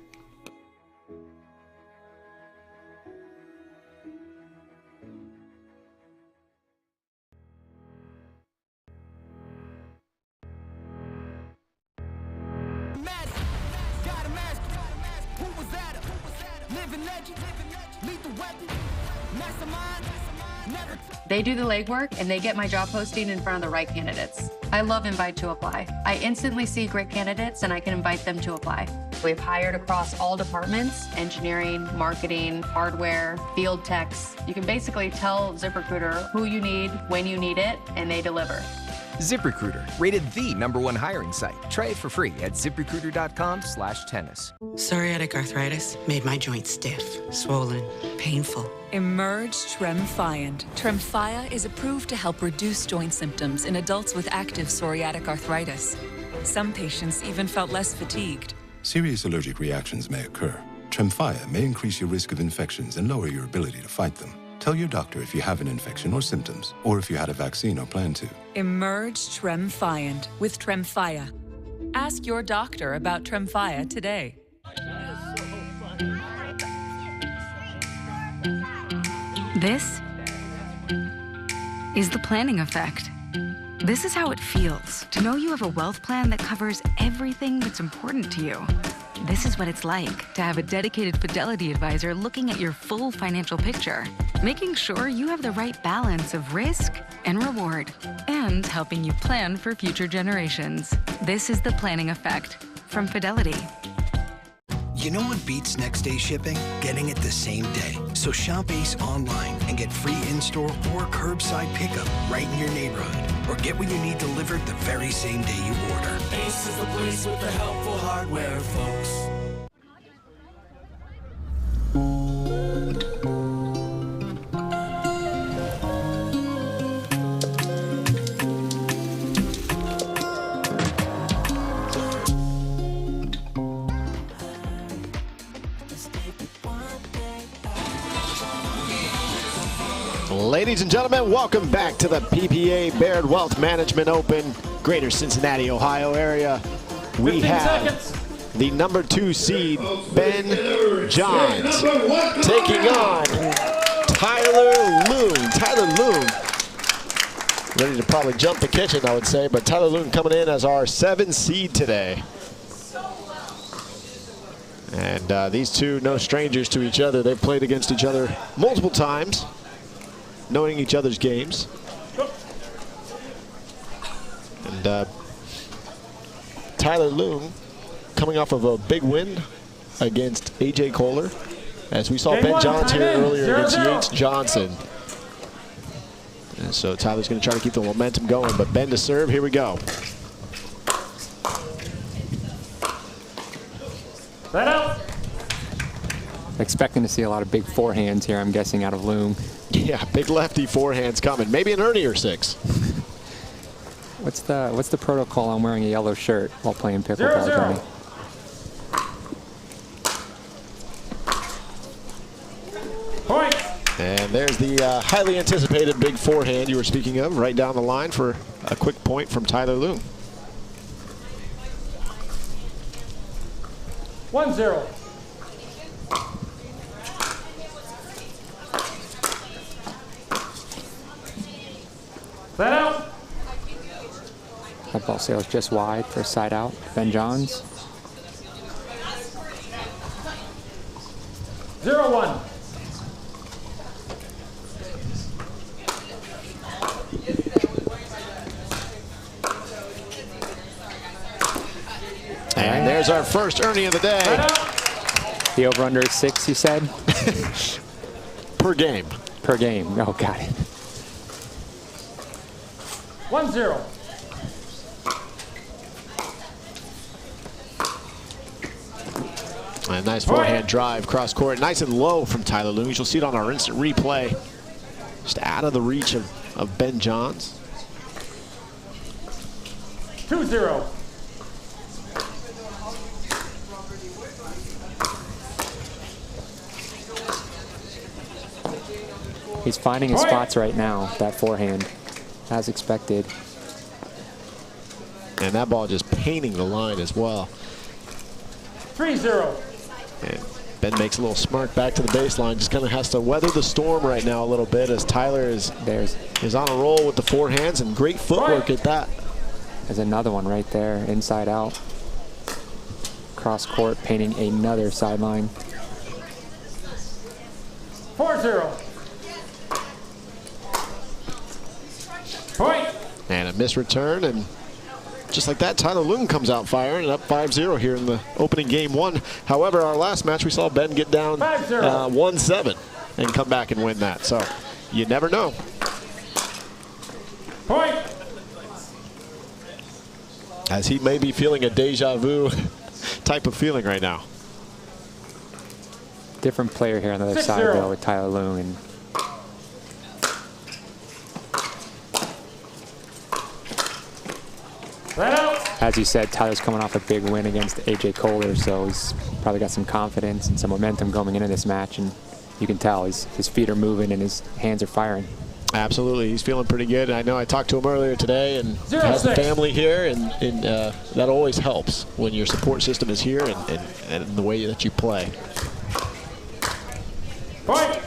They do the legwork and they get my job posting in front of the right candidates. I love Invite to Apply. I instantly see great candidates and I can invite them to apply. We've hired across all departments: engineering, marketing, hardware, field techs. You can basically tell ZipRecruiter who you need, when you need it, and they deliver. ZipRecruiter, rated the #1 hiring site. Try it for free at ziprecruiter.com/tennis. Psoriatic arthritis made my joints stiff, swollen, painful. Emerge Tremfyand. Tremfya is approved to help reduce joint symptoms in adults with active psoriatic arthritis. Some patients even felt less fatigued. Serious allergic reactions may occur. Tremfya may increase your risk of infections and lower your ability to fight them. Tell your doctor if you have an infection or symptoms, or if you had a vaccine or plan to. Emerge Tremfyand with Tremfya. Ask your doctor about Tremfya today. This is the planning effect. This is how it feels to know you have a wealth plan that covers everything that's important to you. This is what it's like to have a dedicated Fidelity advisor looking at your full financial picture, making sure you have the right balance of risk and reward, and helping you plan for future generations. This is the planning effect from Fidelity. You know what beats next day shipping? Getting it the same day. So shop Ace online and get free in-store or curbside pickup right in your neighborhood. Or get what you need delivered the very same day you order. Ace is the place with the helpful hardware, folks. Ladies and gentlemen, welcome back to the PPA Baird Wealth Management Open, Greater Cincinnati, Ohio area. We have the #2 seed, Ben Johns, taking on Tyler Loon. Tyler Loon, ready to probably jump the kitchen, I would say, but Tyler Loon coming in as our 7 seed today. And these two, no strangers to each other. They've played against each other multiple times, knowing each other's games. And Tyler Loon coming off of a big win against A.J. Kohler, as we saw Ben Johns here earlier against Yates Johnson. And so Tyler's going to try to keep the momentum going, but Ben to serve. Here we go. That out. Expecting to see a lot of big forehands here, I'm guessing, out of Loom. Yeah, big lefty forehands coming. Maybe an Ernie or 6. What's the protocol on wearing a yellow shirt while playing pickleball, Johnny? Point. And there's the highly anticipated big forehand you were speaking of, right down the line for a quick point from Tyler Loon. 1-0. That out. That ball sails just wide for a side out. Ben Johns. 0-1. And there's our first Ernie of the day. The over-under is 6, you said? Per game. Per game. Oh, got it. 1-0. A nice forehand drive cross court, nice and low from Tyler Loon. You'll see it on our instant replay. Just out of the reach of Ben Johns. 2-0. He's finding his spots right now, that forehand, as expected. And that ball just painting the line as well. 3-0. And Ben makes a little smirk back to the baseline. Just kind of has to weather the storm right now a little bit, as Tyler is on a roll with the forehands and great footwork at that. There's another one right there, inside out. Cross court, painting another sideline. 4-0. Point. And a missed return, and just like that, Tyler Loon comes out firing, and up 5-0 here in the opening game 1. However, our last match, we saw Ben get down 1-7 and come back and win that. So you never know. Point. As he may be feeling a deja vu type of feeling right now. Different player here on the other side, though, with Tyler Loon. And as you said, Tyler's coming off a big win against A.J. Kohler, so he's probably got some confidence and some momentum going into this match, and you can tell his feet are moving and his hands are firing. Absolutely, he's feeling pretty good. I know I talked to him earlier today, and has a family here, and that always helps when your support system is here and the way that you play. Point.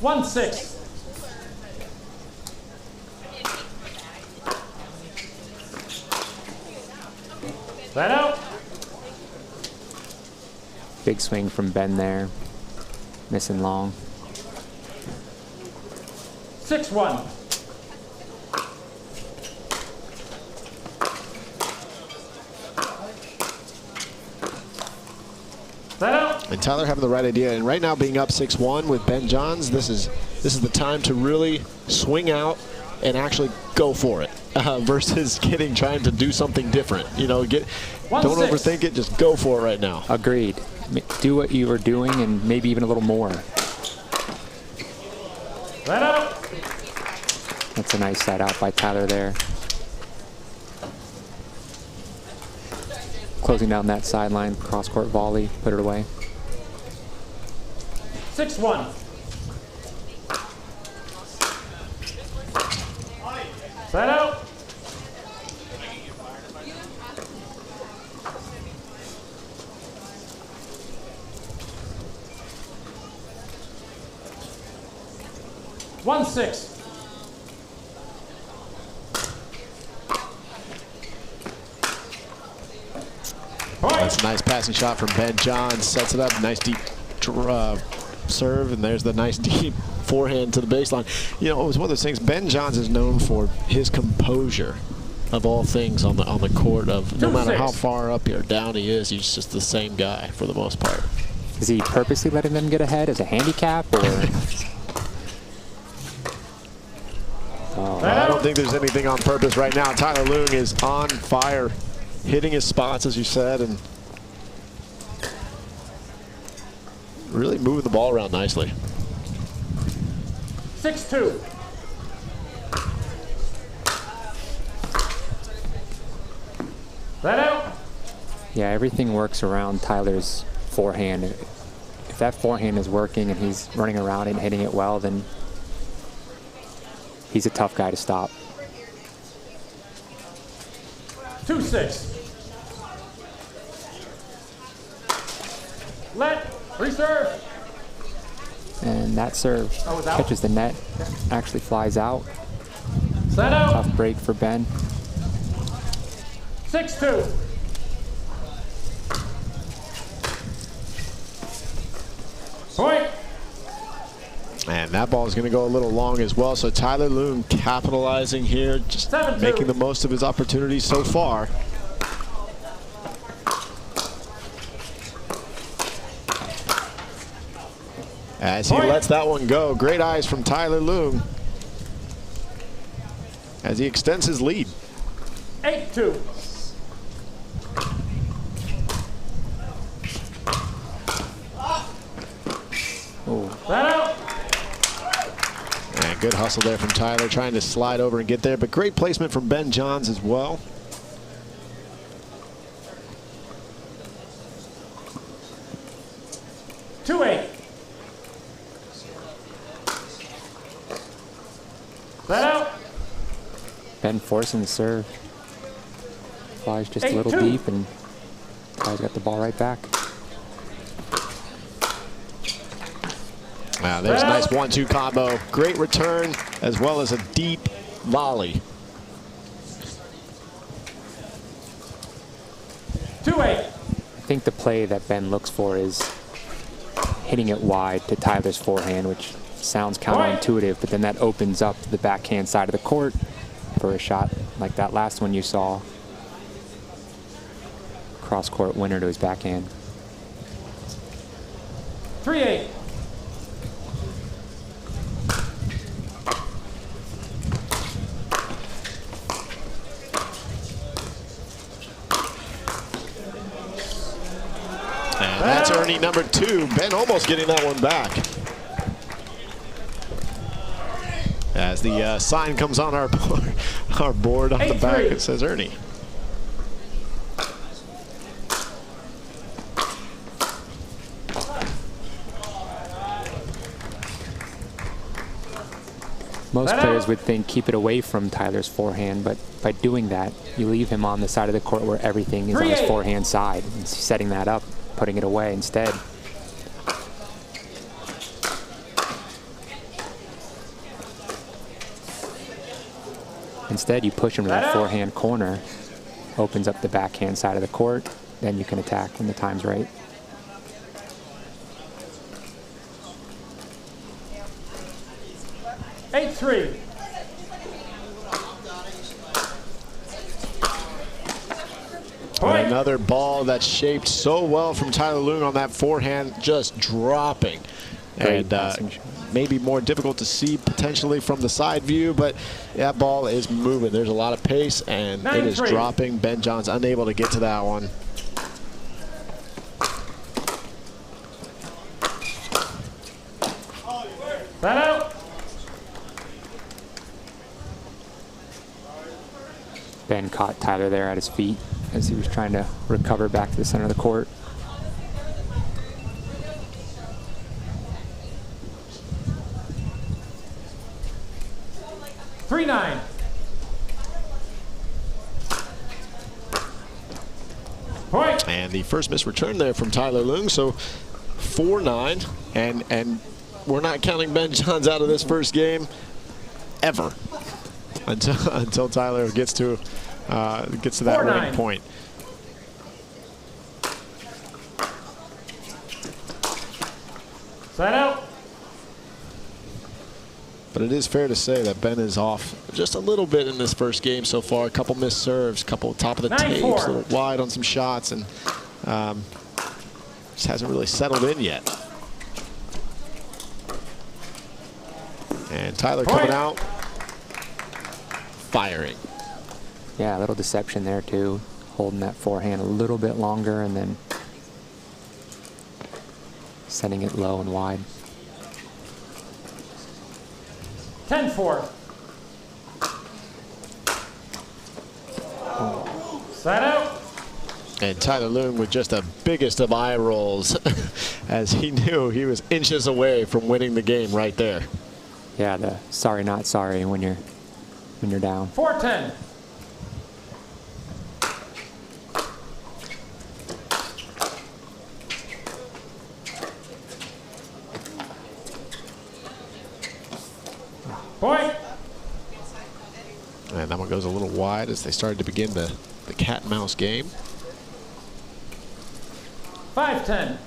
One 6. That out. Big swing from Ben there. Missing long. 6-1. And Tyler having the right idea, and right now being up 6-1 with Ben Johns, this is the time to really swing out and actually go for it versus trying to do something different. You know, don't overthink it, just go for it right now. Agreed. Do what you were doing and maybe even a little more. That's a nice side out by Tyler there. Closing down that sideline, cross-court volley, put it away. 6-1. Set out. One six. That's a nice passing shot from Ben Johns. Sets it up. Nice deep serve, and there's the nice deep forehand to the baseline. You know, it was one of those things. Ben Johns is known for his composure of all things on the court. Of no matter how far up or down he is, he's just the same guy for the most part. Is he purposely letting them get ahead as a handicap, or? I don't think there's anything on purpose right now. Tyler Leung is on fire, hitting his spots, as you said, and really moving the ball around nicely. 6-2. That out. Yeah, everything works around Tyler's forehand. If that forehand is working and he's running around and hitting it well, then he's a tough guy to stop. 2-6. Let. Reserve. And that serve catches the net, actually flies out. Set out. Tough break for Ben. 6-2. Point. And that ball is going to go a little long as well. So Tyler Leung capitalizing here, just making the most of his opportunities so far. As he lets that one go. Great eyes from Tyler Leung as he extends his lead. 8-2. That out. And good hustle there from Tyler, trying to slide over and get there, but great placement from Ben Johns as well. That out. Ben forcing the serve. Flies just a little deep, and Tyler's got the ball right back. Wow, there's a nice 1-2 combo. Great return, as well as a deep volley. 2-8. I think the play that Ben looks for is hitting it wide to Tyler's forehand, which sounds counterintuitive, but then that opens up the backhand side of the court for a shot like that last one you saw. Cross-court winner to his backhand. 3-8. And that's Ernie number 2. Ben almost getting that one back. As the sign comes on our board on the back, it says Ernie. Most players would think keep it away from Tyler's forehand, but by doing that, you leave him on the side of the court where everything is on his forehand side. And setting that up, putting it away instead. Instead, you push him to that forehand corner, opens up the backhand side of the court, then you can attack when the time's right. Another ball that's shaped so well from Tyler Leung on that forehand, just dropping. And maybe more difficult to see potentially from the side view, but that ball is moving. There's a lot of pace, and it is dropping. Ben Johns unable to get to that one. That out. Ben caught Tyler there at his feet as he was trying to recover back to the center of the court. And the first missed return there from Tyler Leung, so 4-9, and we're not counting Ben Johns out of this first game ever until Tyler gets to that winning point. Side out. But it is fair to say that Ben is off just a little bit in this first game so far. A couple missed serves, a couple top of the tapes, a little wide on some shots, and just hasn't really settled in yet. And Tyler coming out, firing. Yeah, a little deception there too, holding that forehand a little bit longer and then sending it low and wide. 10-4. Side out. And Tyler Leung with just the biggest of eye rolls as he knew he was inches away from winning the game right there. Yeah, the sorry not sorry when you're down. 4-10. Point. And that one goes a little wide as they started to begin the cat and mouse game. 5-10.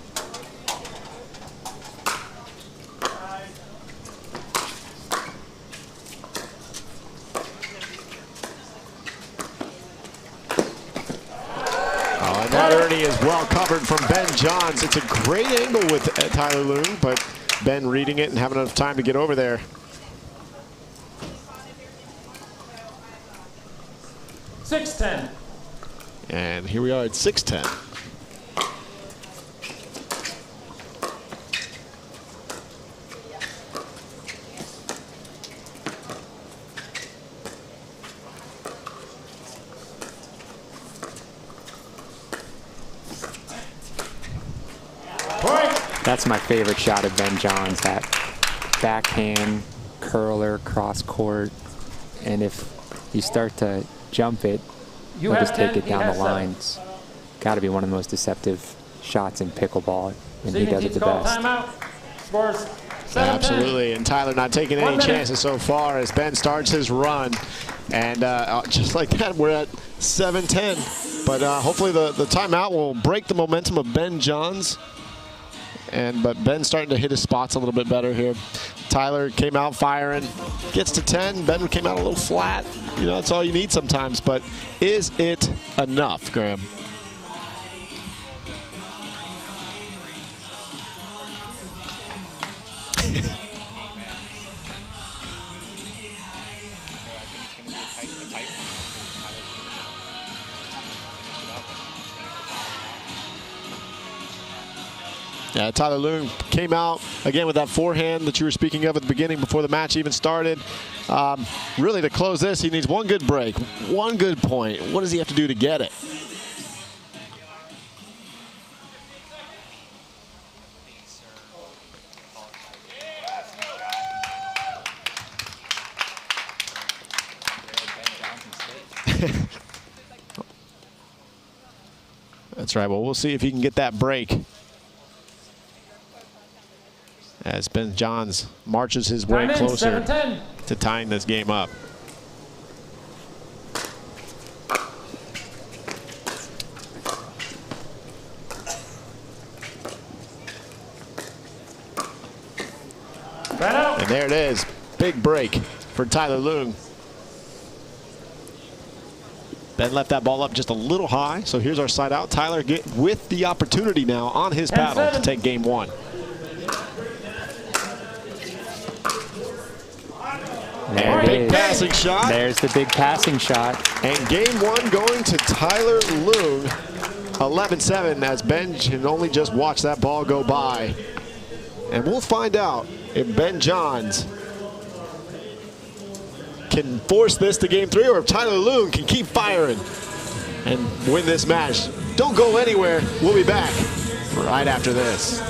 And that Ernie is well covered from Ben Johns. It's a great angle with Tyler Leung, but Ben reading it and having enough time to get over there. And here we are at 6-10. That's my favorite shot of Ben Johns, that backhand curler cross court. And if you start to jump it, he'll just take it down the line. It's got to be one of the most deceptive shots in pickleball, and he does it the best. Timeout. Scores 7-10. Absolutely, and Tyler not taking any chances so far as Ben starts his run. And just like that, we're at 7-10. But hopefully the timeout will break the momentum of Ben Johns. But Ben's starting to hit his spots a little bit better here. Tyler came out firing, gets to 10. Ben came out a little flat. You know, that's all you need sometimes. But is it enough, Graham? Yeah, Tyler Leung came out again with that forehand that you were speaking of at the beginning before the match even started. Really, to close this, he needs one good break, one good point. What does he have to do to get it? That's right. Well, we'll see if he can get that break as Ben Johns marches his way closer to tying this game up. And there it is. Big break for Tyler Leung. Ben left that ball up just a little high, so here's our side out. Tyler with the opportunity now on his paddle to take game one. And big passing shot. There's the big passing shot. And game one going to Tyler Leung. 11-7 as Ben can only just watch that ball go by. And we'll find out if Ben Johns can force this to game three or if Tyler Leung can keep firing and win this match. Don't go anywhere. We'll be back right after this.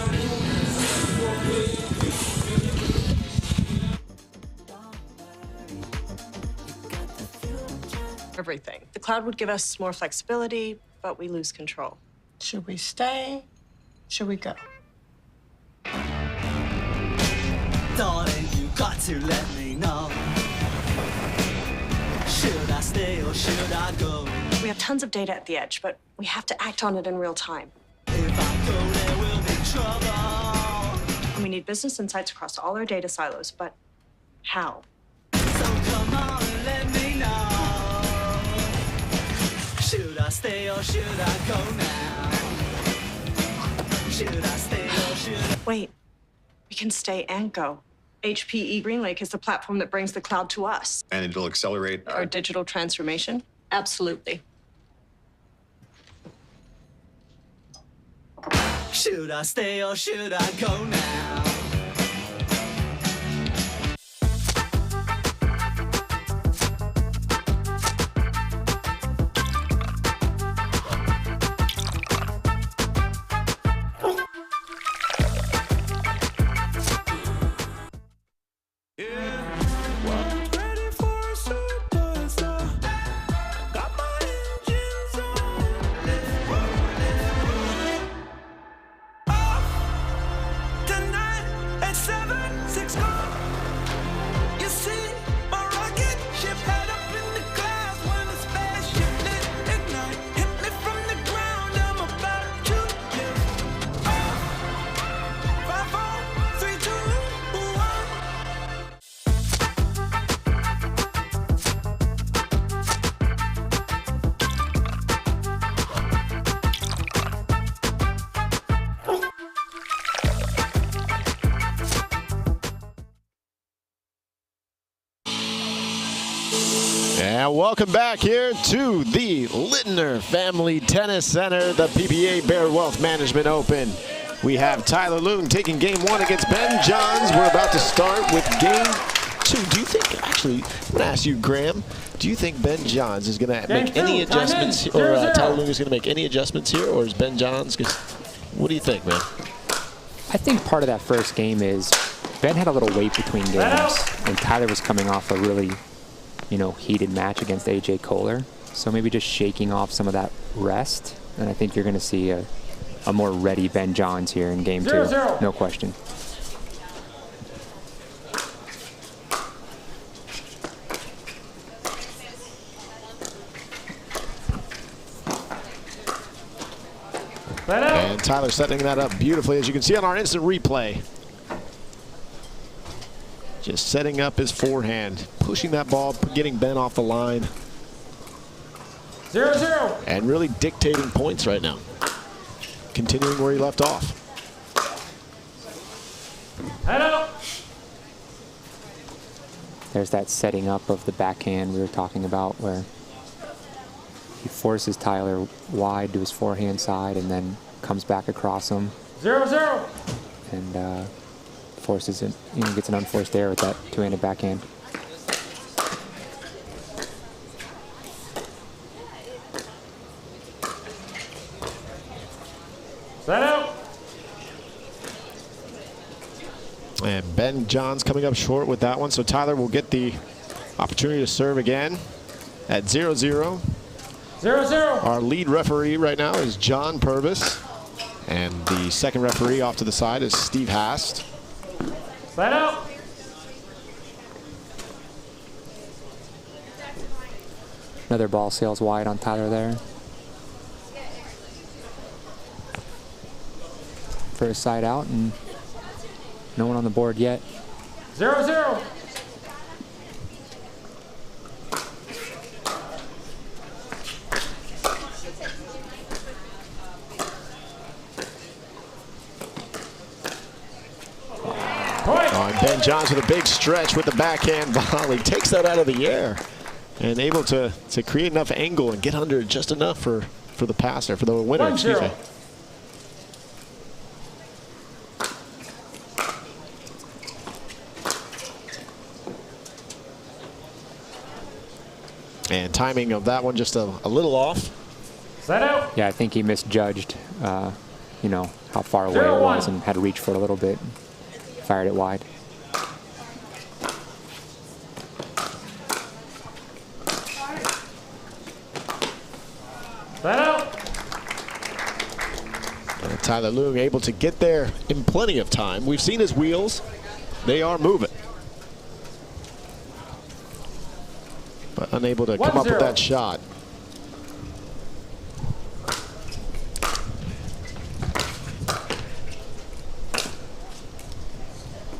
Everything. The cloud would give us more flexibility, but we lose control. Should we stay? Should we go? Darling, you got to let me know. Should I stay or should I go? We have tons of data at the edge, but we have to act on it in real time. If I go, there will be trouble. And we need business insights across all our data silos, but how? So come on and let me know. Should I stay or should I go now? Should I stay or should I... Wait, we can stay and go. HPE GreenLake is the platform that brings the cloud to us. And it'll accelerate our digital transformation? Absolutely. Should I stay or should I go now? And welcome back here to the Linder Family Tennis Center, the PPA Baird Wealth Management Open. We have Tyler Loon taking game one against Ben Johns. We're about to start with game two. Do you think, actually, I'm going to ask you, Graham, do you think Ben Johns is going to make any adjustments, or Tyler Loon is going to make any adjustments here, or is Ben Johns, what do you think, man? I think part of that first game is Ben had a little wait between games, and Tyler was coming off a really, heated match against AJ Kohler. So maybe just shaking off some of that rest, and I think you're going to see a more ready Ben Johns here in game 2, no question. And Tyler setting that up beautifully, as you can see on our instant replay. Just setting up his forehand, pushing that ball, getting Ben off the line. 0-0. And really dictating points right now. Continuing where he left off. Head up. There's that setting up of the backhand we were talking about, where he forces Tyler wide to his forehand side and then comes back across him. 0-0. And forces it, gets an unforced error with that two-handed backhand. Set out. And Ben Johns coming up short with that one, so Tyler will get the opportunity to serve again at 0-0. 0-0. Our lead referee right now is John Purvis, and the second referee off to the side is Steve Hast. Set out. Another ball sails wide on Tyler there. First side out, and no one on the board yet. 0-0. And Ben Johns with a big stretch with the backhand volley. Takes that out of the air and able to create enough angle and get under just enough for the passer, for the winner, excuse me. And timing of that one just a little off. Set out. Yeah, I think he misjudged, how far away it was and had to reach for it a little bit. Fired it wide. Set out. Tyler Leung able to get there in plenty of time. We've seen his wheels. They are moving. But unable to come up with that shot.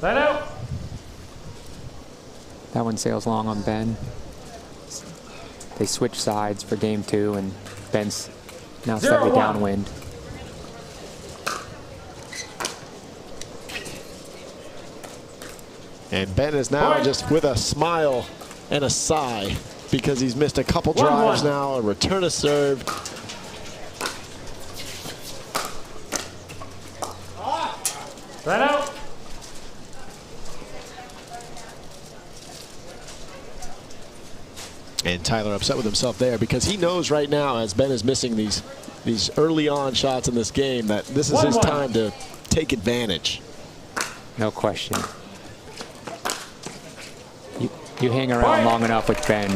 That out. That one sails long on Ben. They switch sides for game 2, and Ben's now slightly downwind. And Ben is now just with a smile and a sigh because he's missed a couple drives now, a return of serve. That out. And Tyler upset with himself there because he knows right now, as Ben is missing these early on shots in this game, that this is his time to take advantage. No question. You hang around long enough with Ben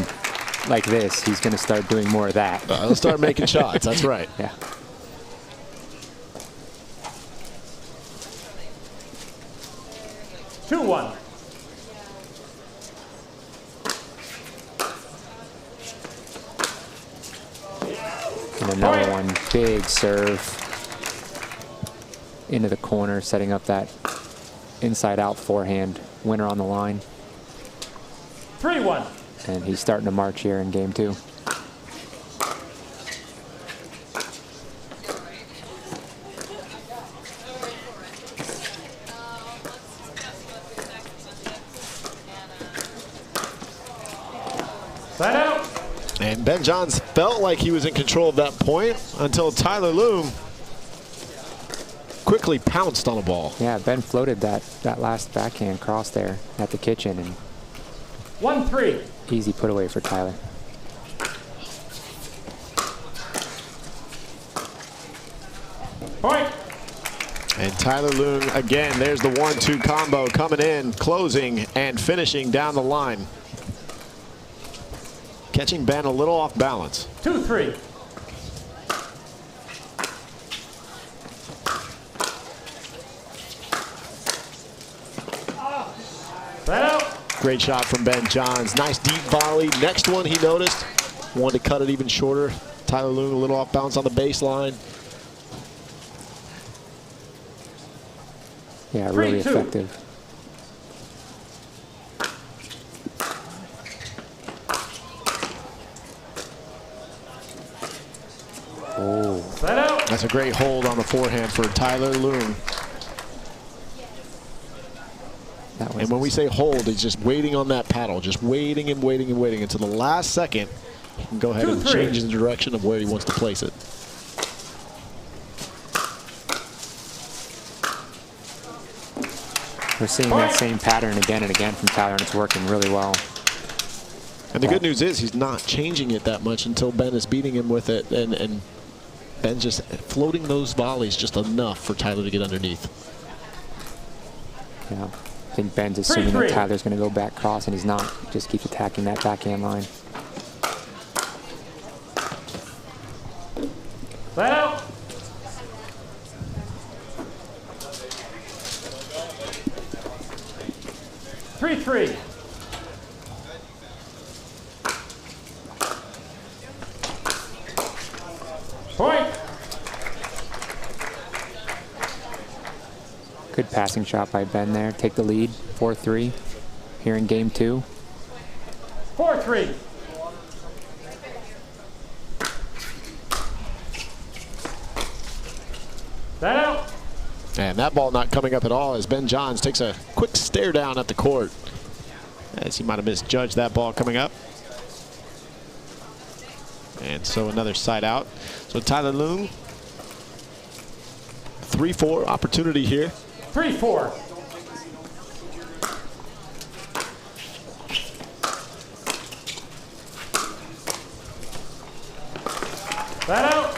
like this, he's going to start doing more of that. He'll start making shots. That's right. Yeah. Two one. And another one, big serve into the corner, setting up that inside-out forehand winner on the line. 3-1. And he's starting to march here in game 2. That out. And Ben Johns felt like he was in control of that point until Tyler Leung quickly pounced on a ball. Yeah, Ben floated that last backhand cross there at the kitchen, and 1-3. Easy put away for Tyler. Point. And Tyler Leung, again, there's the 1-2 combo coming in, closing and finishing down the line. Catching Ben a little off balance. 2-3. That out. Great shot from Ben Johns. Nice deep volley. Next one he noticed. Wanted to cut it even shorter. Tyler Leung a little off balance on the baseline. Yeah, really effective. Oh. That out. That's a great hold on the forehand for Tyler Leung. And when we say hold, it's just waiting on that paddle, just waiting and waiting and waiting until the last second. He can go ahead and change the direction of where he wants to place it. We're seeing that same pattern again and again from Tyler, and it's working really well. And the good news is he's not changing it that much until Ben is beating him with it, and Ben's just floating those volleys just enough for Tyler to get underneath. Yeah. I think Ben's assuming that Tyler's going to go back cross, and he's not. He just keeps attacking that backhand line. That out. Three. Point. Good passing shot by Ben there. Take the lead, 4-3 here in game 2. 4-3. That out. And that ball not coming up at all as Ben Johns takes a quick stare down at the court, as he might have misjudged that ball coming up. And so another side out. So Tyler Leung, 3-4 opportunity here. 3-4. That out.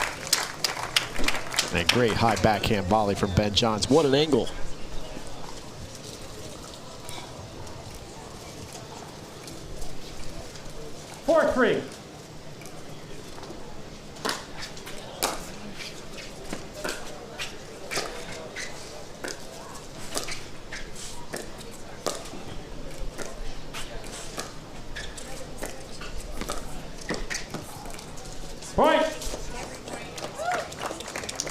And a great high backhand volley from Ben Johns. What an angle. Four, 3.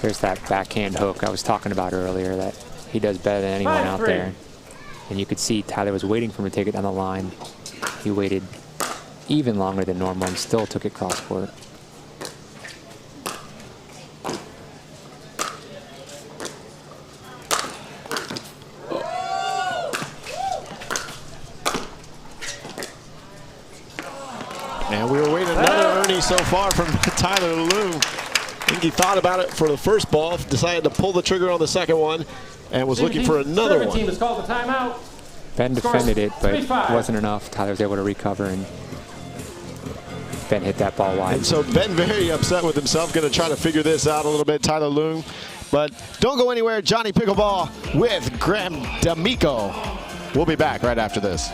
There's that backhand hook I was talking about earlier that he does better than anyone out there. And you could see Tyler was waiting for him to take it down the line. He waited even longer than normal and still took it cross court. And we were waiting another Ernie so far from Tyler Loom. I think he thought about it for the first ball, decided to pull the trigger on the second one, and was looking for another one. Team has called the timeout. Ben defended it, but it wasn't enough. Tyler was able to recover, and Ben hit that ball wide. And so Ben very upset with himself, going to try to figure this out a little bit, Tyler Loom. But don't go anywhere. Johnny Pickleball with Graham D'Amico. We'll be back right after this.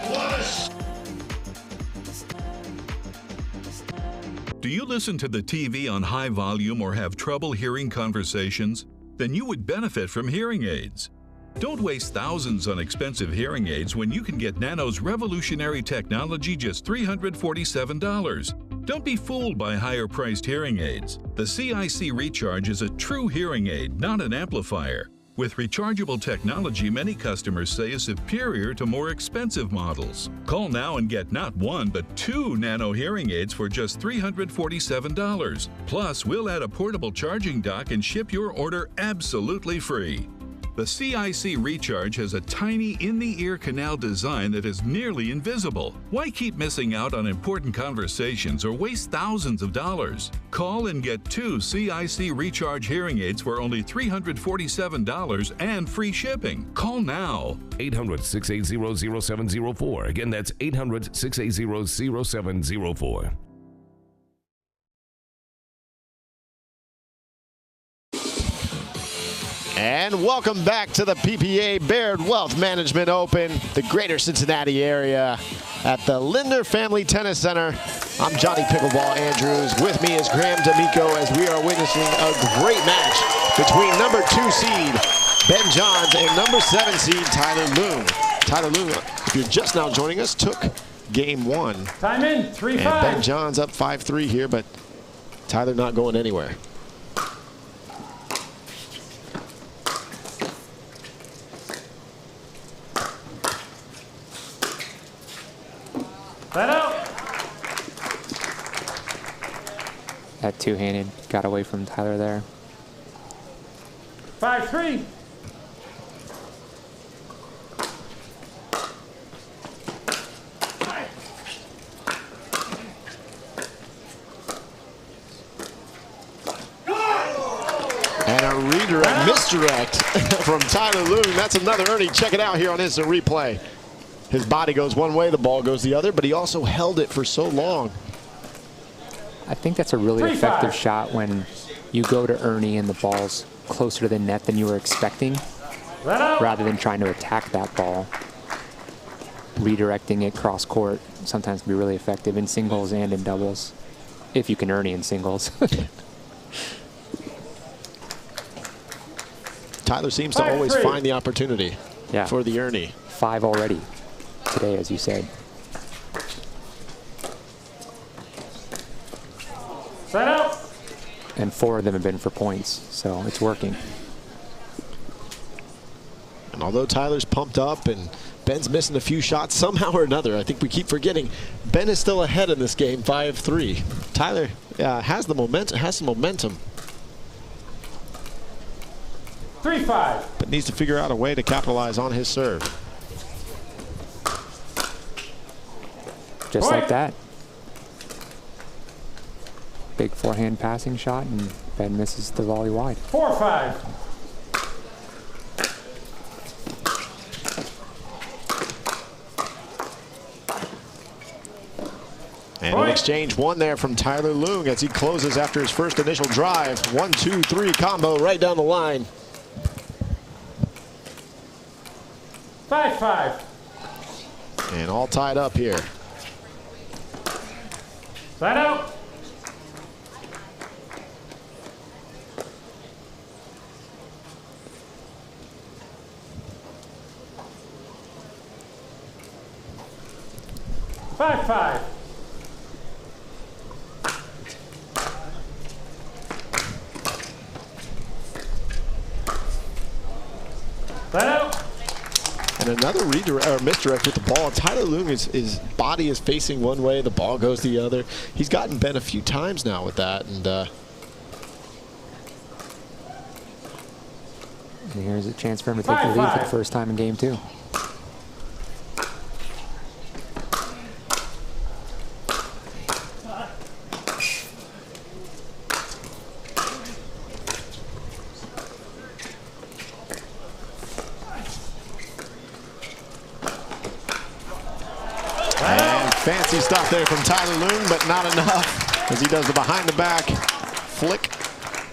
Do you listen to the TV on high volume or have trouble hearing conversations? Then you would benefit from hearing aids. Don't waste thousands on expensive hearing aids when you can get Nano's revolutionary technology just $347. Don't be fooled by higher-priced hearing aids. The CIC Recharge is a true hearing aid, not an amplifier. With rechargeable technology, many customers say is superior to more expensive models. Call now and get not one, but 2 Nano hearing aids for just $347. Plus, we'll add a portable charging dock and ship your order absolutely free. The CIC Recharge has a tiny in-the-ear canal design that is nearly invisible. Why keep missing out on important conversations or waste thousands of dollars? Call and get 2 CIC Recharge hearing aids for only $347 and free shipping. Call now. 800-680-0704. Again, that's 800-680-0704. And welcome back to the PPA Baird Wealth Management Open, the greater Cincinnati area at the Linder Family Tennis Center. I'm Johnny Pickleball Andrews. With me is Graham D'Amico as we are witnessing a great match between number 2 seed Ben Johns and number 7 seed Tyler Loom. Tyler Loom, if you're just now joining us, took game 1. Time in, 3-5. And Ben Johns up 5-3 here, but Tyler not going anywhere. Let out. That two-handed got away from Tyler there. 5-3. And a redirect, misdirect from Tyler Loom. That's another Ernie. Check it out here on instant replay. His body goes one way, the ball goes the other, but he also held it for so long. I think that's a really effective shot when you go to Ernie and the ball's closer to the net than you were expecting, rather than trying to attack that ball. Redirecting it cross court sometimes can be really effective in singles and in doubles, if you can Ernie in singles. Tyler seems to always find the opportunity for the Ernie. 5 already today, as you said. Set out. And 4 of them have been for points, so it's working. And although Tyler's pumped up and Ben's missing a few shots somehow or another, I think we keep forgetting Ben is still ahead in this game, 5-3. Tyler has the momentum. 3-5. But needs to figure out a way to capitalize on his serve. Just like that. Big forehand passing shot, and Ben misses the volley wide. 4-5. And an exchange one there from Tyler Loom as he closes after his first initial drive. 1-2-3 combo right down the line. 5-5. And all tied up here. Side out. Five. And another redirect or misdirect with the ball. Tyler Leung, his body is facing one way, the ball goes the other. He's gotten bent a few times now with that. And here's a chance for him to take the lead for the first time in game 2. fancy stuff there from Tyler Leung, but not enough as he does the behind the back flick.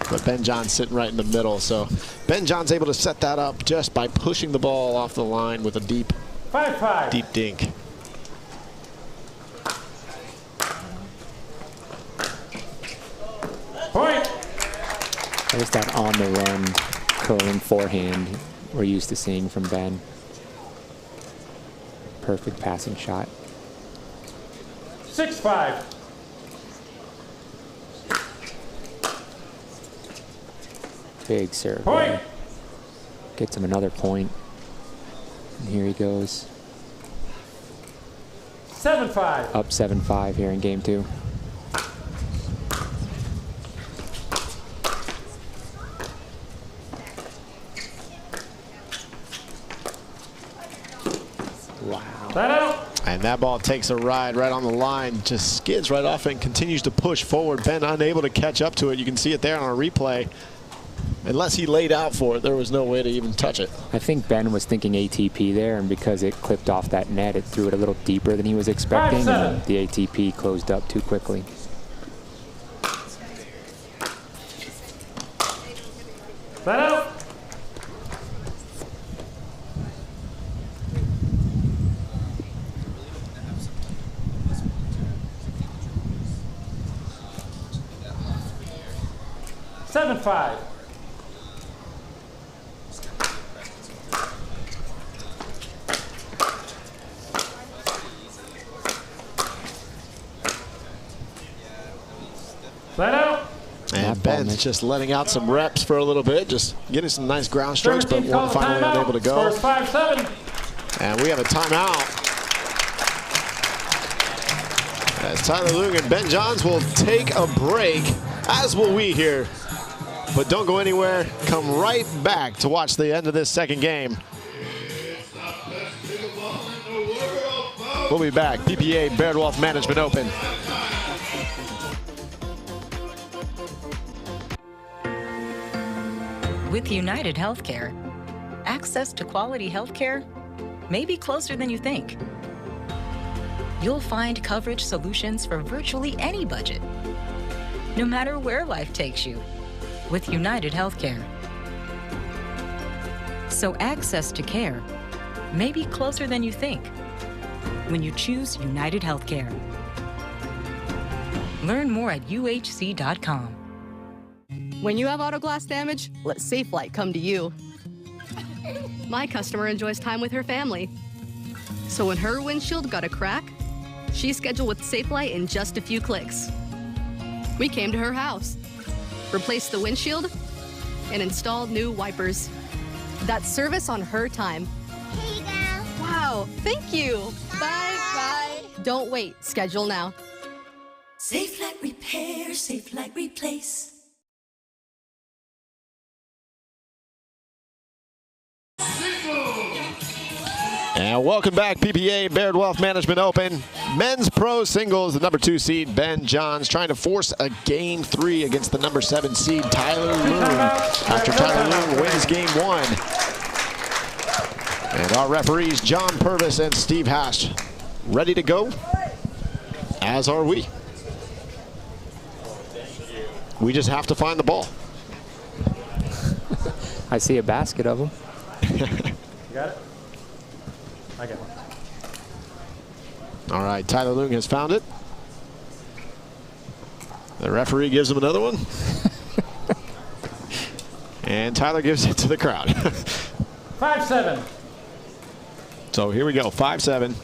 But Ben John's sitting right in the middle. So Ben John's able to set that up just by pushing the ball off the line with a deep dink. Point. There's that on the run curling forehand we're used to seeing from Ben. Perfect passing shot. 6-5. Big serve. Point. There. Gets him another point. And here he goes. 7-5. Up 7-5 here in game 2. Wow. And that ball takes a ride right on the line, just skids right off and continues to push forward. Ben unable to catch up to it. You can see it there on a replay. Unless he laid out for it, there was no way to even touch it. I think Ben was thinking ATP there, and because it clipped off that net, it threw it a little deeper than he was expecting, and the ATP closed up too quickly. That out. Seven, 5. Flat out. And Ben's just letting out some reps for a little bit, just getting some nice ground strokes, but one finally unable to go. Scores 5-7. And we have a timeout. As Tyler Leung and Ben Johns will take a break, as will we here. But don't go anywhere. Come right back to watch the end of this second game. We'll be back. PPA Baird Wealth Management Open. With United Healthcare, access to quality healthcare may be closer than you think. You'll find coverage solutions for virtually any budget, no matter where life takes you, with United Healthcare. So access to care may be closer than you think when you choose United Healthcare. Learn more at uhc.com. When you have auto glass damage, let Safelite come to you. My customer enjoys time with her family. So when her windshield got a crack, she scheduled with Safelite in just a few clicks. We came to her house, replaced the windshield, and installed new wipers. That's service on her time. Here you go. Wow, thank you. Bye. Don't wait, schedule now. Safelite Repair, Safelite Replace. And welcome back, PPA Baird Wealth Management Open. Men's Pro Singles, the number 2 seed, Ben Johns, trying to force a game 3 against the number 7 seed, Tyler Leung, after Tyler Leung wins game 1. And our referees, John Purvis and Steve Hash, ready to go, as are we. We just have to find the ball. I see a basket of them. You got it? I got one. All right, Tyler Leung has found it. The referee gives him another one. And Tyler gives it to the crowd. 5-7. So here we go, 5-7.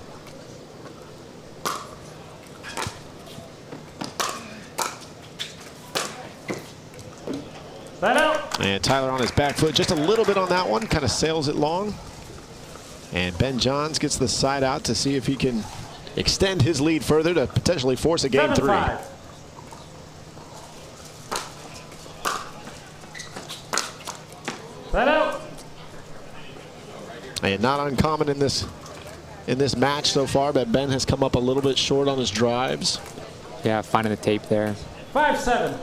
That out. And Tyler on his back foot, just a little bit on that one, kind of sails it long. And Ben Johns gets the side out to see if he can extend his lead further to potentially force a game 3. And not uncommon in this match so far, but Ben has come up a little bit short on his drives. Yeah, finding the tape there. 5-7.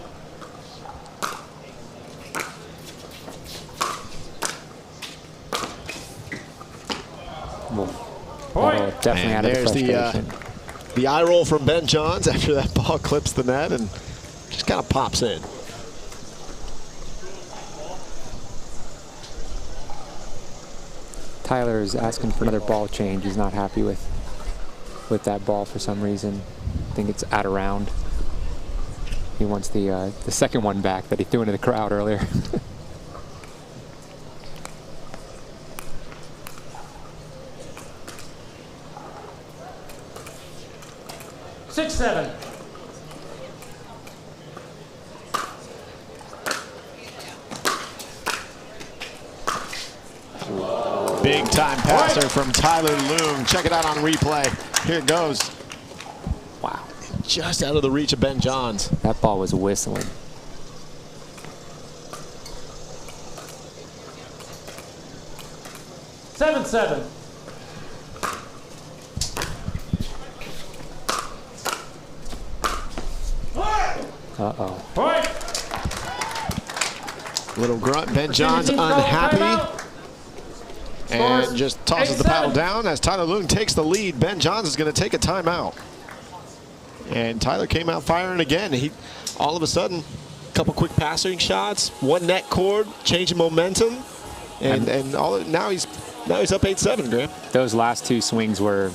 Definitely out of the frustration. The eye roll from Ben Johns after that ball clips the net and just kind of pops in. Tyler is asking for another ball change. He's not happy with that ball for some reason. I think it's out of round. He wants the second one back that he threw into the crowd earlier. Six, 7. Big time passer from Tyler Loom. Check it out on replay. Here it goes. Wow. Just out of the reach of Ben Johns. That ball was whistling. Seven, 7. Uh-oh. Little grunt. Ben Johns unhappy. And just tosses the paddle down as Tyler Loon takes the lead. Ben Johns is going to take a timeout. And Tyler came out firing again. He all of a sudden, a couple quick passing shots, one net cord, changing momentum, and all now he's up 8-7, Graham. Those last 2 swings were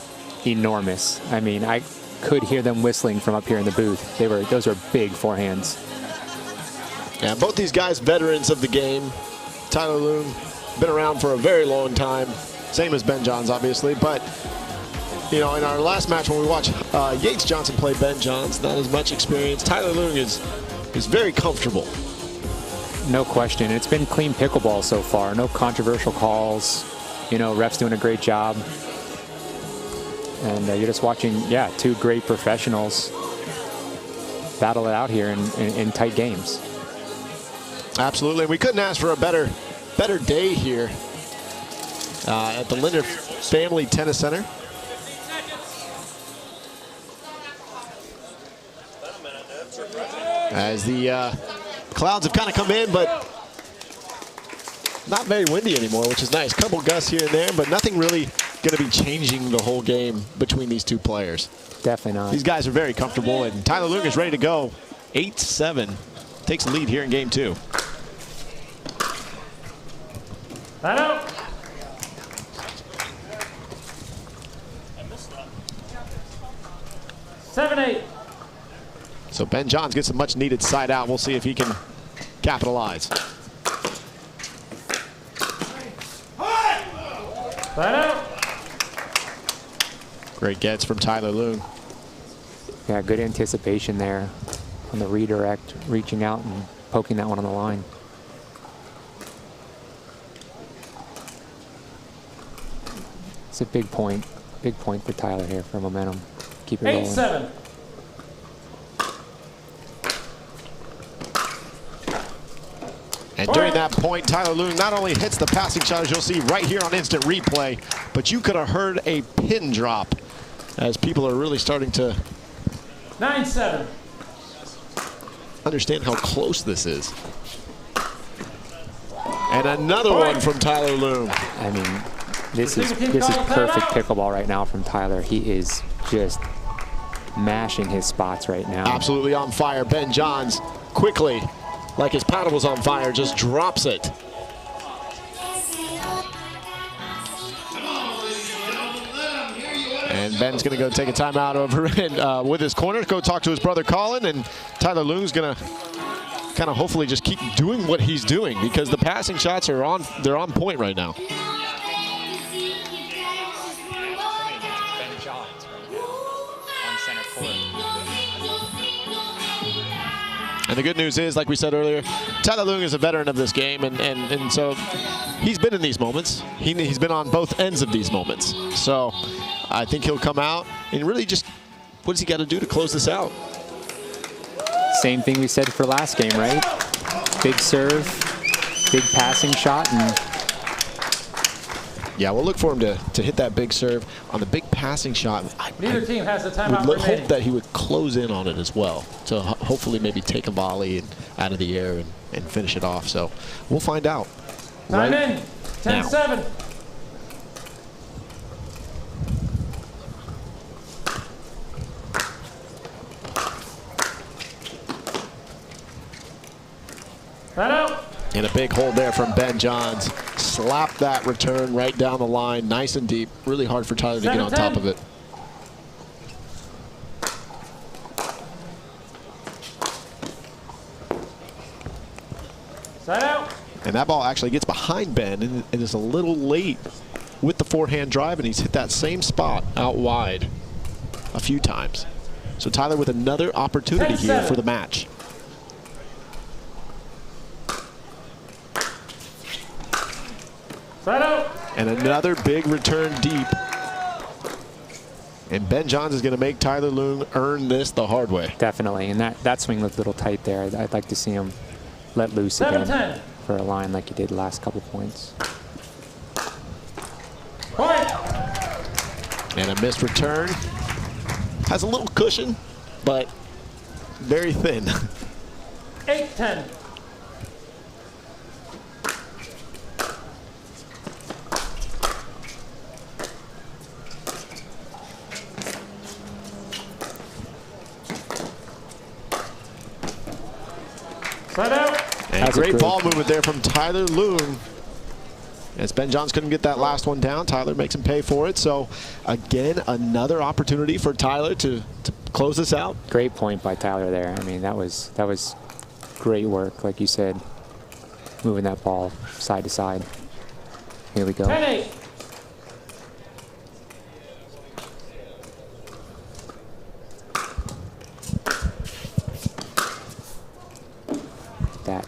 enormous. I mean, I could hear them whistling from up here in the booth. Those were big forehands. Yeah, both these guys veterans of the game. Tyler Loon been around for a very long time, same as Ben Johns, obviously. But you know, in our last match when we watched Yates Johnson play Ben Johns, not as much experience. Tyler Loon is very comfortable. No question. It's been clean pickleball so far. No controversial calls. You know, refs doing a great job. And you're just watching, 2 great professionals battle it out here in tight games. Absolutely. We couldn't ask for a better day here at the Linder Family Tennis Center. As the clouds have kind of come in, but not very windy anymore, which is nice. Couple gusts here and there, but nothing really going to be changing the whole game between these 2 players. Definitely not. These guys are very comfortable, and Tyler Loon is ready to go. 8-7. Takes the lead here in game 2. Hello. 7-8. So Ben Johns gets a much needed side out. We'll see if he can capitalize. Great gets from Tyler Loon. Yeah, good anticipation there on the redirect, reaching out and poking that one on the line. It's a big point for Tyler here for momentum. Keep it rolling. 8-7. And during that point, Tyler Loon not only hits the passing shot, as you'll see right here on instant replay, but you could have heard a pin drop as people are really starting to 9-7. understand how close this is. And another one from Tyler Loon. I mean, this is perfect pickleball right now from Tyler. He is just mashing his spots right now. Absolutely on fire. Ben Johns quickly, like his paddle was on fire, just drops it. And Ben's going to go take a timeout over with his corner, go talk to his brother Colin, and Tyler Loon's going to kind of hopefully just keep doing what he's doing because the passing shots are they're on point right now. And the good news is, like we said earlier, Tyler Leung is a veteran of this game, and so he's been in these moments. He's been on both ends of these moments. So I think he'll come out and really just, what does he got to do to close this out? Same thing we said for last game, right? Big serve, big passing shot, and yeah, we'll look for him to hit that big serve on the big passing shot. Neither team has the timeout would remaining. hope that he would close in on it as well. So hopefully maybe take a volley and out of the air and finish it off. So we'll find out. Time right in. 10-7. That out. And a big hold there from Ben Johns. Slap that return right down the line, nice and deep. Really hard for Tyler to get on top of it. Side out. And that ball actually gets behind Ben and is a little late with the forehand drive, and he's hit that same spot out wide a few times. So Tyler with another opportunity here for the match. Side out. And another big return deep. And Ben Johns is going to make Tyler Leung earn this the hard way. Definitely, and that swing looked a little tight there. I'd like to see him let loose again 7-10. for a line like he did the last couple points. Point. And a missed return. Has a little cushion, but very thin. 8-10. Side out. And great ball movement there from Tyler Leung. As Ben Johns couldn't get that last one down, Tyler makes him pay for it. So again, another opportunity for Tyler to close this out. Great point by Tyler there. I mean, that was great work, like you said, moving that ball side to side. Here we go. 10-8.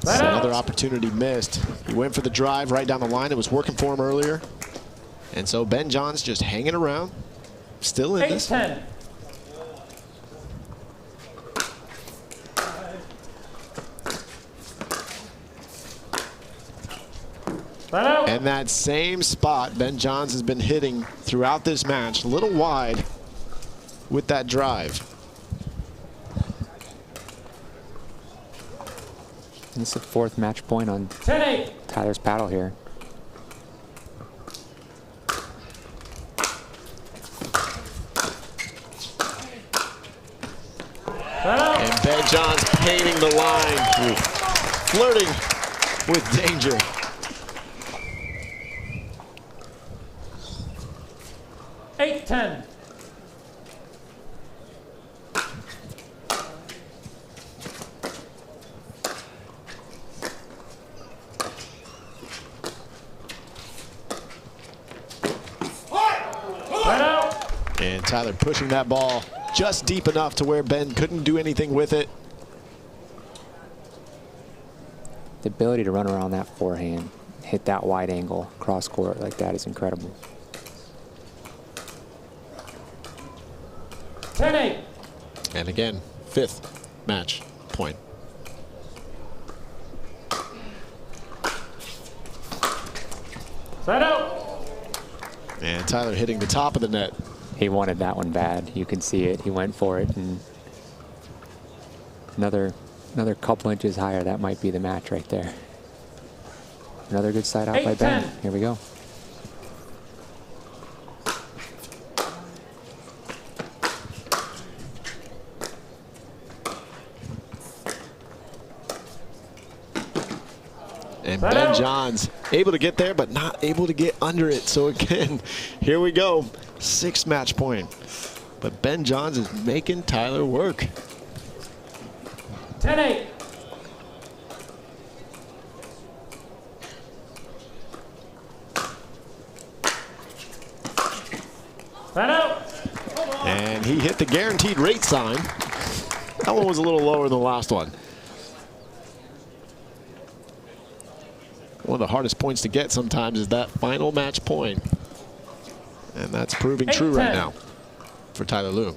That's another opportunity missed. He went for the drive right down the line. It was working for him earlier. And so Ben Johns just hanging around, still in this. 8-10. And that same spot Ben Johns has been hitting throughout this match, a little wide with that drive. This is the fourth match point on 10-8. Tyler's paddle here. And Ben Johns painting the line, flirting with danger. $8-10. And Tyler pushing that ball just deep enough to where Ben couldn't do anything with it. The ability to run around that forehand, hit that wide angle cross court like that is incredible. 10-8. And again, fifth match point. Side out. And Tyler hitting the top of the net. He wanted that one bad. You can see it. He went for it, and another couple inches higher. That might be the match right there. Another good side out by Ben. Here we go. And Ben Johns able to get there, but not able to get under it. So again, here we go. Sixth match point. But Ben Johns is making Tyler work. 10-8. And he hit the guaranteed rate sign. That one was a little lower than the last one. One of the hardest points to get sometimes is that final match point. And that's proving true right now for Tyler Loom.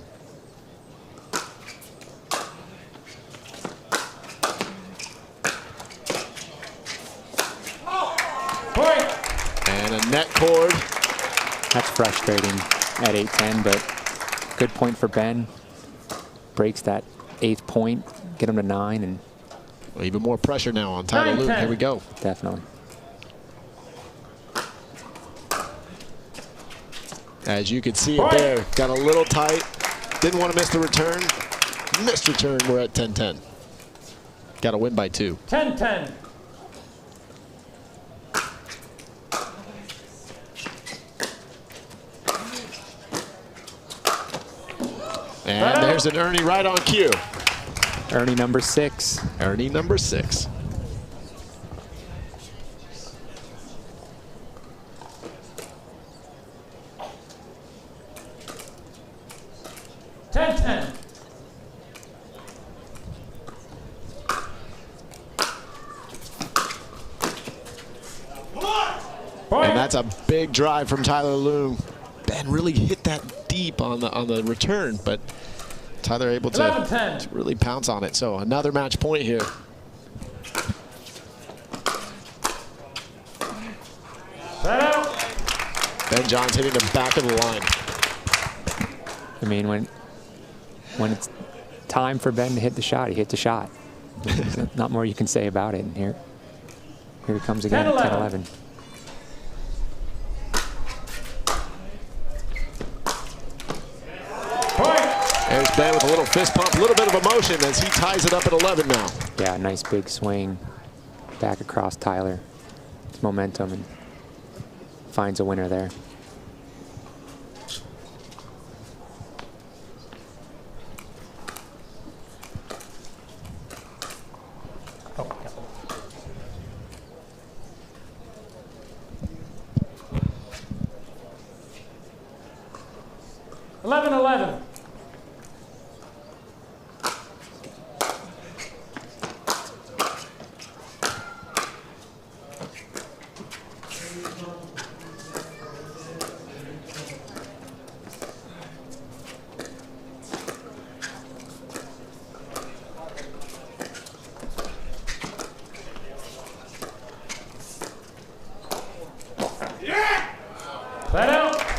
And a net cord. That's frustrating at 8-10, but good point for Ben. Breaks that 8th point, get him to 9, and well, even more pressure now on Tyler Loom. Here we go. Definitely. As you can see it there, got a little tight. Didn't want to miss the return. Missed return. We're at 10-10. Got to win by 2. 10-10. And there's an Ernie right on cue. Ernie number 6. Ernie number 6. And that's a big drive from Tyler Loom. Ben really hit that deep on the return, but Tyler able to really pounce on it. So another match point here. Ben Johns hitting the back of the line. I mean, when it's time for Ben to hit the shot, he hits the shot. There's not more you can say about it. And here he comes again at 10-11. There's Ben with a little fist pump, a little bit of emotion as he ties it up at 11 now. Yeah, nice big swing back across Tyler. It's momentum and finds a winner there.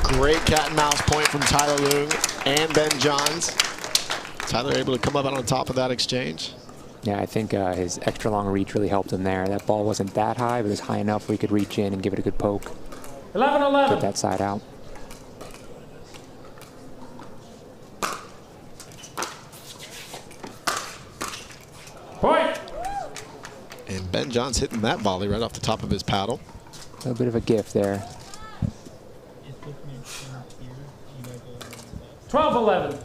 Great cat and mouse point from Tyler Loom and Ben Johns. Tyler able to come up on top of that exchange. Yeah, I think his extra long reach really helped him there. That ball wasn't that high, but it was high enough where he could reach in and give it a good poke. 11-11. Get that side out. Point. And Ben Johns hitting that volley right off the top of his paddle. A little bit of a gift there. 12-11.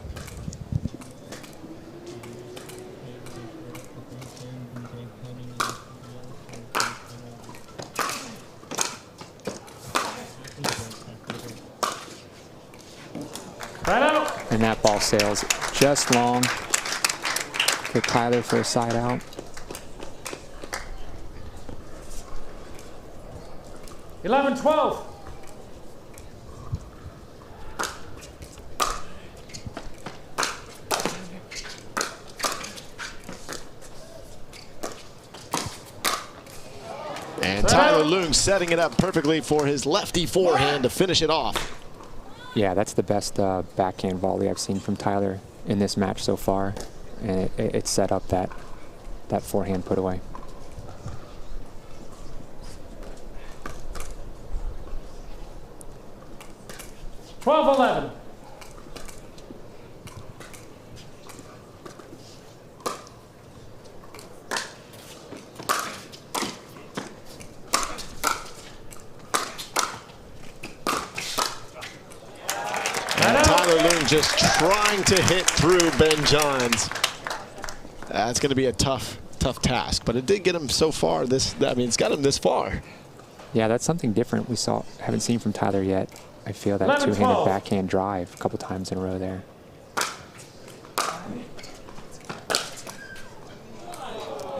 And that ball sails just long for Tyler for a side out. 11-12. And Tyler Loom setting it up perfectly for his lefty forehand to finish it off. Yeah, that's the best backhand volley I've seen from Tyler in this match so far. And it set up that forehand put away. $12-11. And Tyler Loom just trying to hit through Ben Johns. That's going to be a tough task, but it did get him so far. It's got him this far. Yeah, that's something different we haven't seen from Tyler yet. I feel that 11-12. two-handed backhand drive a couple times in a row there.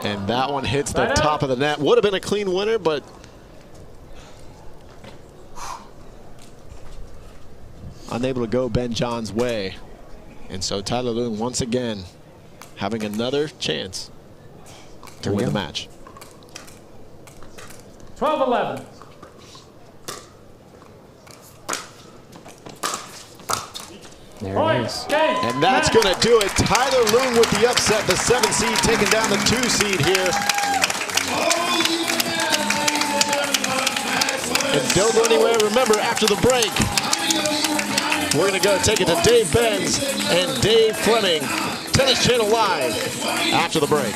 And that one hits the top of the net. Would have been a clean winner, but unable to go Ben John's way. And so Tyler Leung once again having another chance to win the match. 12-11. There it is. And that's going to do it. Tyler Leung with the upset, the 7 seed taking down the 2 seed here. And don't go anywhere. Remember, after the break, we're going to go take it to Dave Benz and Dave Fleming. Tennis Channel Live after the break.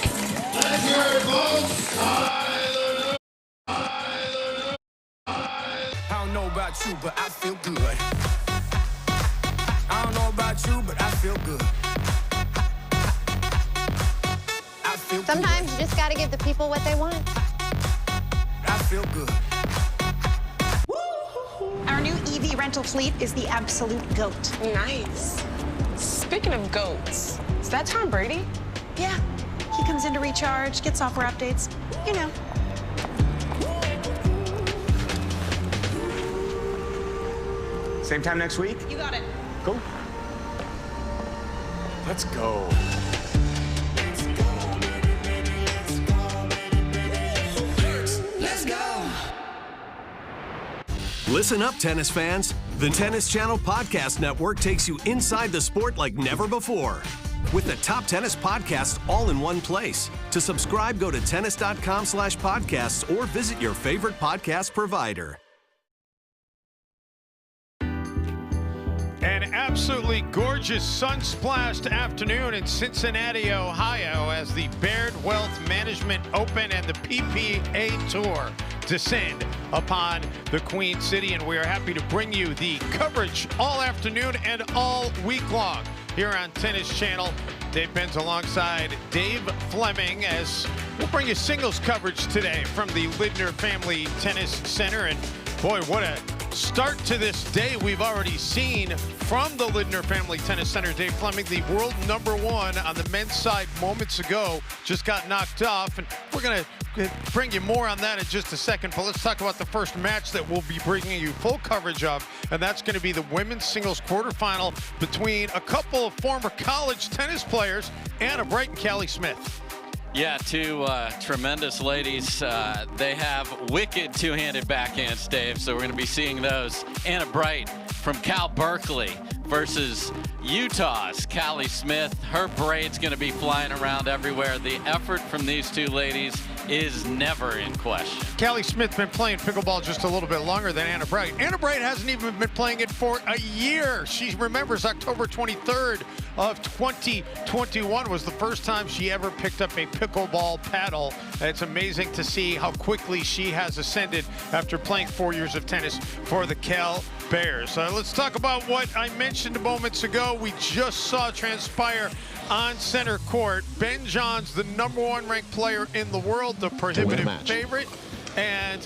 I don't know about you, but I feel good. I don't know about you, but I feel good. I feel good. Sometimes you just got to give the people what they want. I feel good. Our new EV rental fleet is the absolute GOAT. Nice. Speaking of goats, is that Tom Brady? Yeah. He comes in to recharge, get software updates, you know. Same time next week? You got it. Cool. Let's go. Let's go. Listen up, tennis fans. The Tennis Channel Podcast Network takes you inside the sport like never before. With the top tennis podcasts all in one place. To subscribe, go to tennis.com/podcasts or visit your favorite podcast provider. An absolutely gorgeous sun-splashed afternoon in Cincinnati, Ohio, as the Baird Wealth Management Open and the PPA Tour descend upon the Queen City, and we are happy to bring you the coverage all afternoon and all week long here on Tennis Channel. Dave Benz alongside Dave Fleming, as we'll bring you singles coverage today from the Linder Family Tennis Center. And boy, what a start to this day we've already seen from the Linder Family Tennis Center. Dave Fleming, the world #1 on the men's side moments ago, just got knocked off, and we're going to bring you more on that in just a second. But let's talk about the first match that we'll be bringing you full coverage of, and that's going to be the women's singles quarterfinal between a couple of former college tennis players, Anna Bright and Callie Smith. Yeah, two tremendous ladies. They have wicked two-handed backhands, Dave, so we're going to be seeing those. Anna Bright from Cal Berkeley versus Utah's Callie Smith. Her braid's going to be flying around everywhere. The effort from these two ladies is never in question. Callie Smith been playing pickleball just a little bit longer than Anna Bright. Anna Bright hasn't even been playing it for a year. She remembers October 23rd of 2021 was the first time she ever picked up a pickleball paddle. It's amazing to see how quickly she has ascended after playing 4 years of tennis for the Cal Bears. Let's talk about what I mentioned moments ago. We just saw transpire on center court. Ben Johns, the #1 ranked player in the world, the prohibitive favorite, and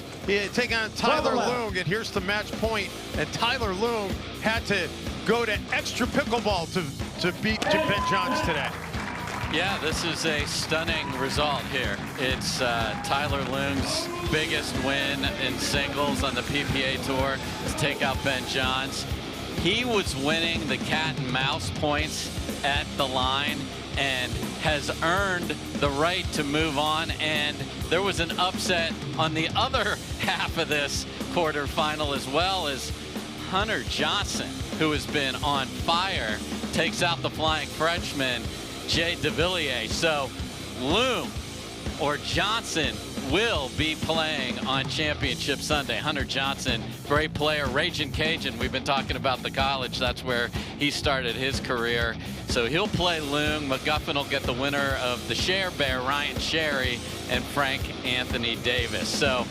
taking on Tyler Leung. And here's the match point. And Tyler Leung had to go to extra pickleball to beat Ben Johns today. Yeah, this is a stunning result here. It's Tyler Leung's biggest win in singles on the PPA Tour to take out Ben Johns. He was winning the cat and mouse points at the line and has earned the right to move on. And there was an upset on the other half of this quarterfinal as well, as Hunter Johnson, who has been on fire, takes out the flying freshman, Jay Devillier. So Leung or Johnson will be playing on Championship Sunday. Hunter Johnson, great player, Ragin' Cajun. We've been talking about the college. That's where he started his career. So he'll play Leung. McGuffin will get the winner of the Share Bear, Ryan Sherry, and Frank Anthony Davis. So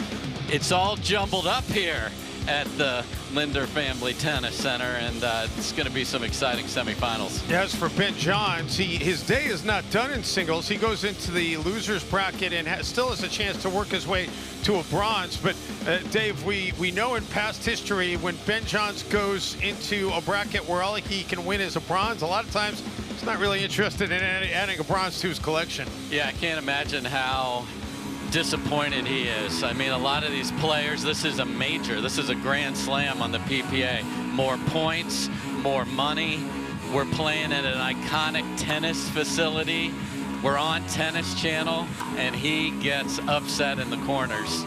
it's all jumbled up here at the Linder Family Tennis Center, and it's going to be some exciting semifinals. As for Ben Johns, his day is not done in singles. He goes into the losers bracket and still has a chance to work his way to a bronze. But Dave, we know in past history, when Ben Johns goes into a bracket where all he can win is a bronze, a lot of times he's not really interested in adding a bronze to his collection. Yeah, I can't imagine how disappointed he is. I mean, a lot of these players, this is a major, this is a grand slam on the PPA. More points, more money. We're playing at an iconic tennis facility. We're on Tennis Channel, and he gets upset in the corners.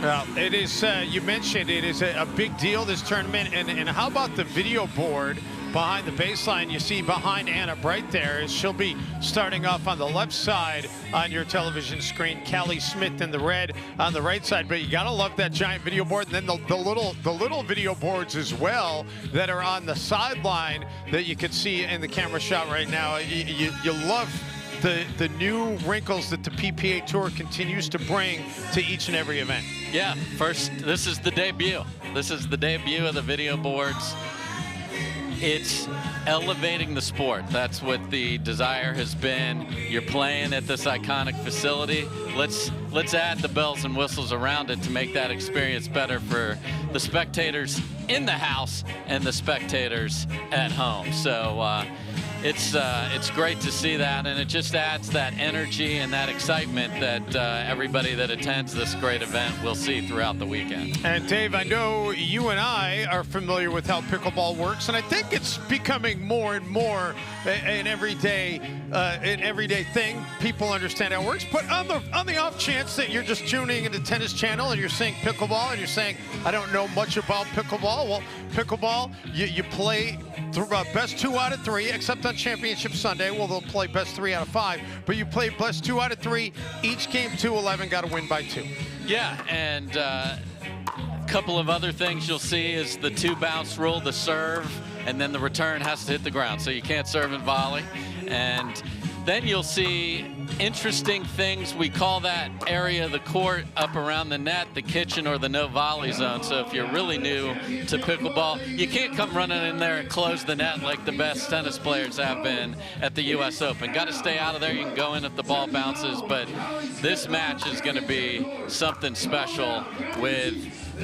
Well, it is, you mentioned it is a big deal, this tournament. And how about the video board behind the baseline? You see behind Anna Bright there is she'll be starting off on the left side on your television screen. Callie Smith in the red on the right side. But you got to love that giant video board. And then the little video boards as well that are on the sideline that you can see in the camera shot right now. You love the new wrinkles that the PPA Tour continues to bring to each and every event. Yeah, first, this is the debut. This is the debut of the video boards. It's elevating the sport. That's what the desire has been. You're playing at this iconic facility. Let's add the bells and whistles around it to make that experience better for the spectators in the house and the spectators at home. So it's great to see that, and it just adds that energy and that excitement that everybody that attends this great event will see throughout the weekend. And Dave, I know you and I are familiar with how pickleball works, and I think it's becoming more and more an everyday thing. People understand how it works, but on the off chance that you're just tuning into Tennis Channel and you're saying pickleball and you're saying, I don't know much about pickleball. Well, pickleball, you play best 2 out of 3, except on Championship Sunday. Well, they'll play best 3 out of 5, but you play best 2 out of 3. Each game 2-11, got to win by 2. Yeah, and a couple of other things you'll see is the 2-bounce rule, the serve, and then the return has to hit the ground, so you can't serve and volley. And then you'll see interesting things. We call that area of the court up around the net, the kitchen, or the no volley zone. So if you're really new to pickleball, you can't come running in there and close the net like the best tennis players have been at the US Open. Got to stay out of there. You can go in if the ball bounces, but this match is going to be something special with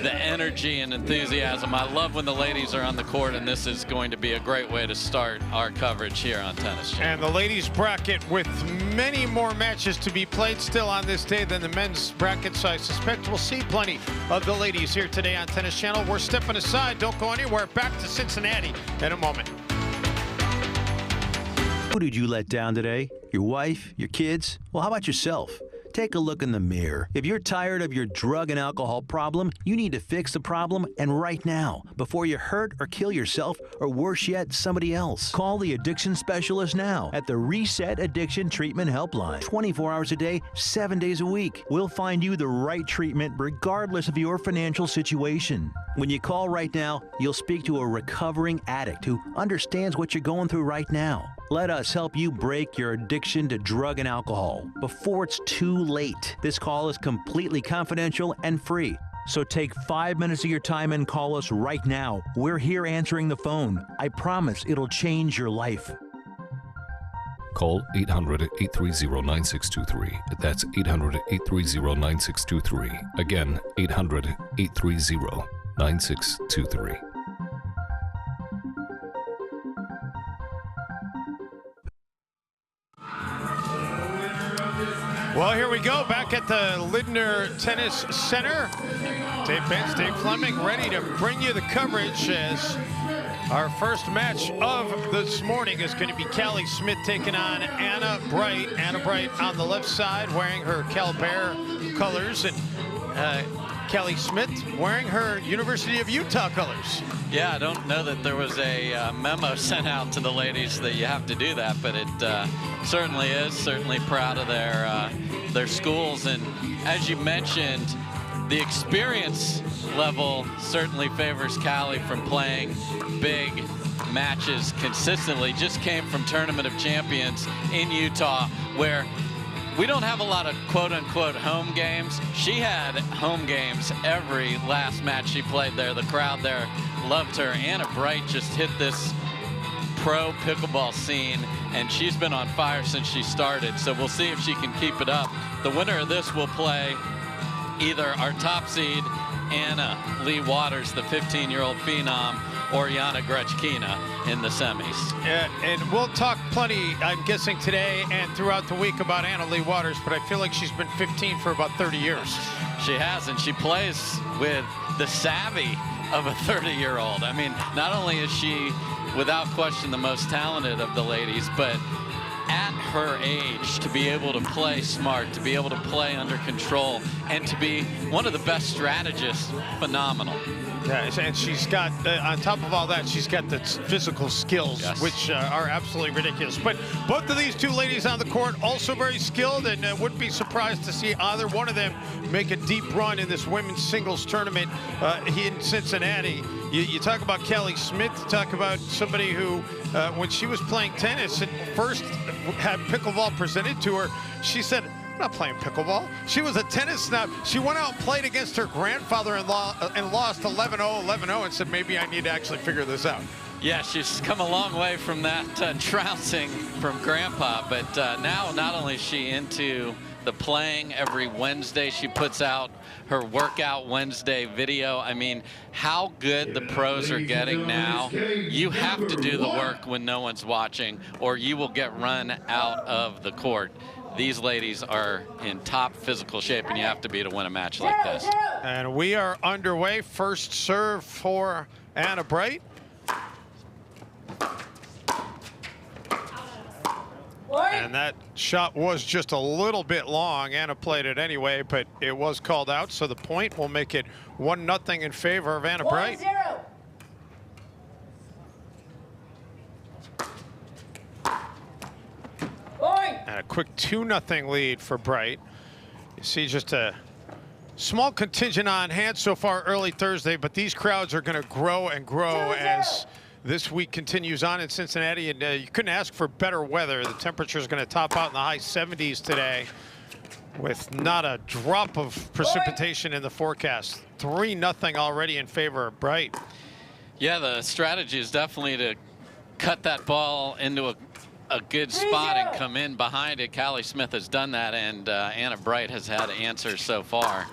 the energy and enthusiasm. I love when the ladies are on the court, and this is going to be a great way to start our coverage here on Tennis Channel. And the ladies bracket with many more matches to be played still on this day than the men's bracket, so I suspect we'll see plenty of the ladies here today on Tennis Channel. We're stepping aside. Don't go anywhere. Back to Cincinnati in a moment. Who did you let down today? Your wife? Your kids? Well, how about yourself? Take a look in the mirror. If you're tired of your drug and alcohol problem, you need to fix the problem, and right now, before you hurt or kill yourself, or worse yet, somebody else. Call the addiction specialist now at the Reset Addiction Treatment Helpline. 24 hours a day, 7 days a week. We'll find you the right treatment regardless of your financial situation. When you call right now, you'll speak to a recovering addict who understands what you're going through right now. Let us help you break your addiction to drug and alcohol before it's too late. This call is completely confidential and free. So take 5 minutes of your time and call us right now. We're here answering the phone. I promise it'll change your life. Call 800-830-9623. That's 800-830-9623. Again, 800-830-9623. Well, here we go, back at the Linder Tennis Center. Dave Benz, Dave Fleming, ready to bring you the coverage as our first match of this morning is going to be Callie Smith taking on Anna Bright. Anna Bright on the left side wearing her Cal Bear colors, and Callie Smith wearing her University of Utah colors. Yeah, I don't know that there was a memo sent out to the ladies that you have to do that, but it certainly is. Certainly proud of their schools, and as you mentioned, the experience level certainly favors Callie from playing big matches consistently. Just came from Tournament of Champions in Utah, where we don't have a lot of quote-unquote home games. She had home games every last match she played there. The crowd there loved her. Anna Bright just hit this pro pickleball scene, and she's been on fire since she started. So we'll see if she can keep it up. The winner of this will play either our top seed, Anna Lee Waters, the 15-year-old phenom, or Yana Grechkina in the semis. And we'll talk plenty, I'm guessing, today and throughout the week about Anna Lee Waters, but I feel like she's been 15 for about 30 years. She has, and she plays with the savvy of a 30-year-old. I mean, not only is she, without question, the most talented of the ladies, but at her age, to be able to play smart, to be able to play under control, and to be one of the best strategists, phenomenal. Yeah, and she's got, on top of all that, she's got the physical skills, yes, which are absolutely ridiculous. But both of these two ladies on the court also very skilled, and wouldn't be surprised to see either one of them make a deep run in this women's singles tournament here in Cincinnati. You talk about Kelly Smith, you talk about somebody who, when she was playing tennis and first had pickleball presented to her, she said, I'm not playing pickleball. She was a tennis snob. She went out and played against her grandfather-in-law and lost 11-0, 11-0, and said, maybe I need to actually figure this out. Yeah, she's come a long way from that trouncing from Grandpa, but now not only is she into the playing. Every Wednesday she puts out her Workout Wednesday video. I mean, how good the pros are getting now. You have to do the work when no one's watching, or you will get run out of the court. These ladies are in top physical shape, and you have to be to win a match like this. And we are underway. First serve for Anna Bright. And that shot was just a little bit long. Anna played it anyway, but it was called out, so the point will make it 1-0 in favor of Anna Bright. 1-0. And a quick 2-0 lead for Bright. You see just a small contingent on hand so far early Thursday, but these crowds are going to grow and grow as this week continues on in Cincinnati, and you couldn't ask for better weather. The temperature is going to top out in the high 70s today with not a drop of precipitation in the forecast. 3-0 already in favor of Bright. Yeah, the strategy is definitely to cut that ball into a good spot and come in behind it. Callie Smith has done that, and Anna Bright has had answers so far.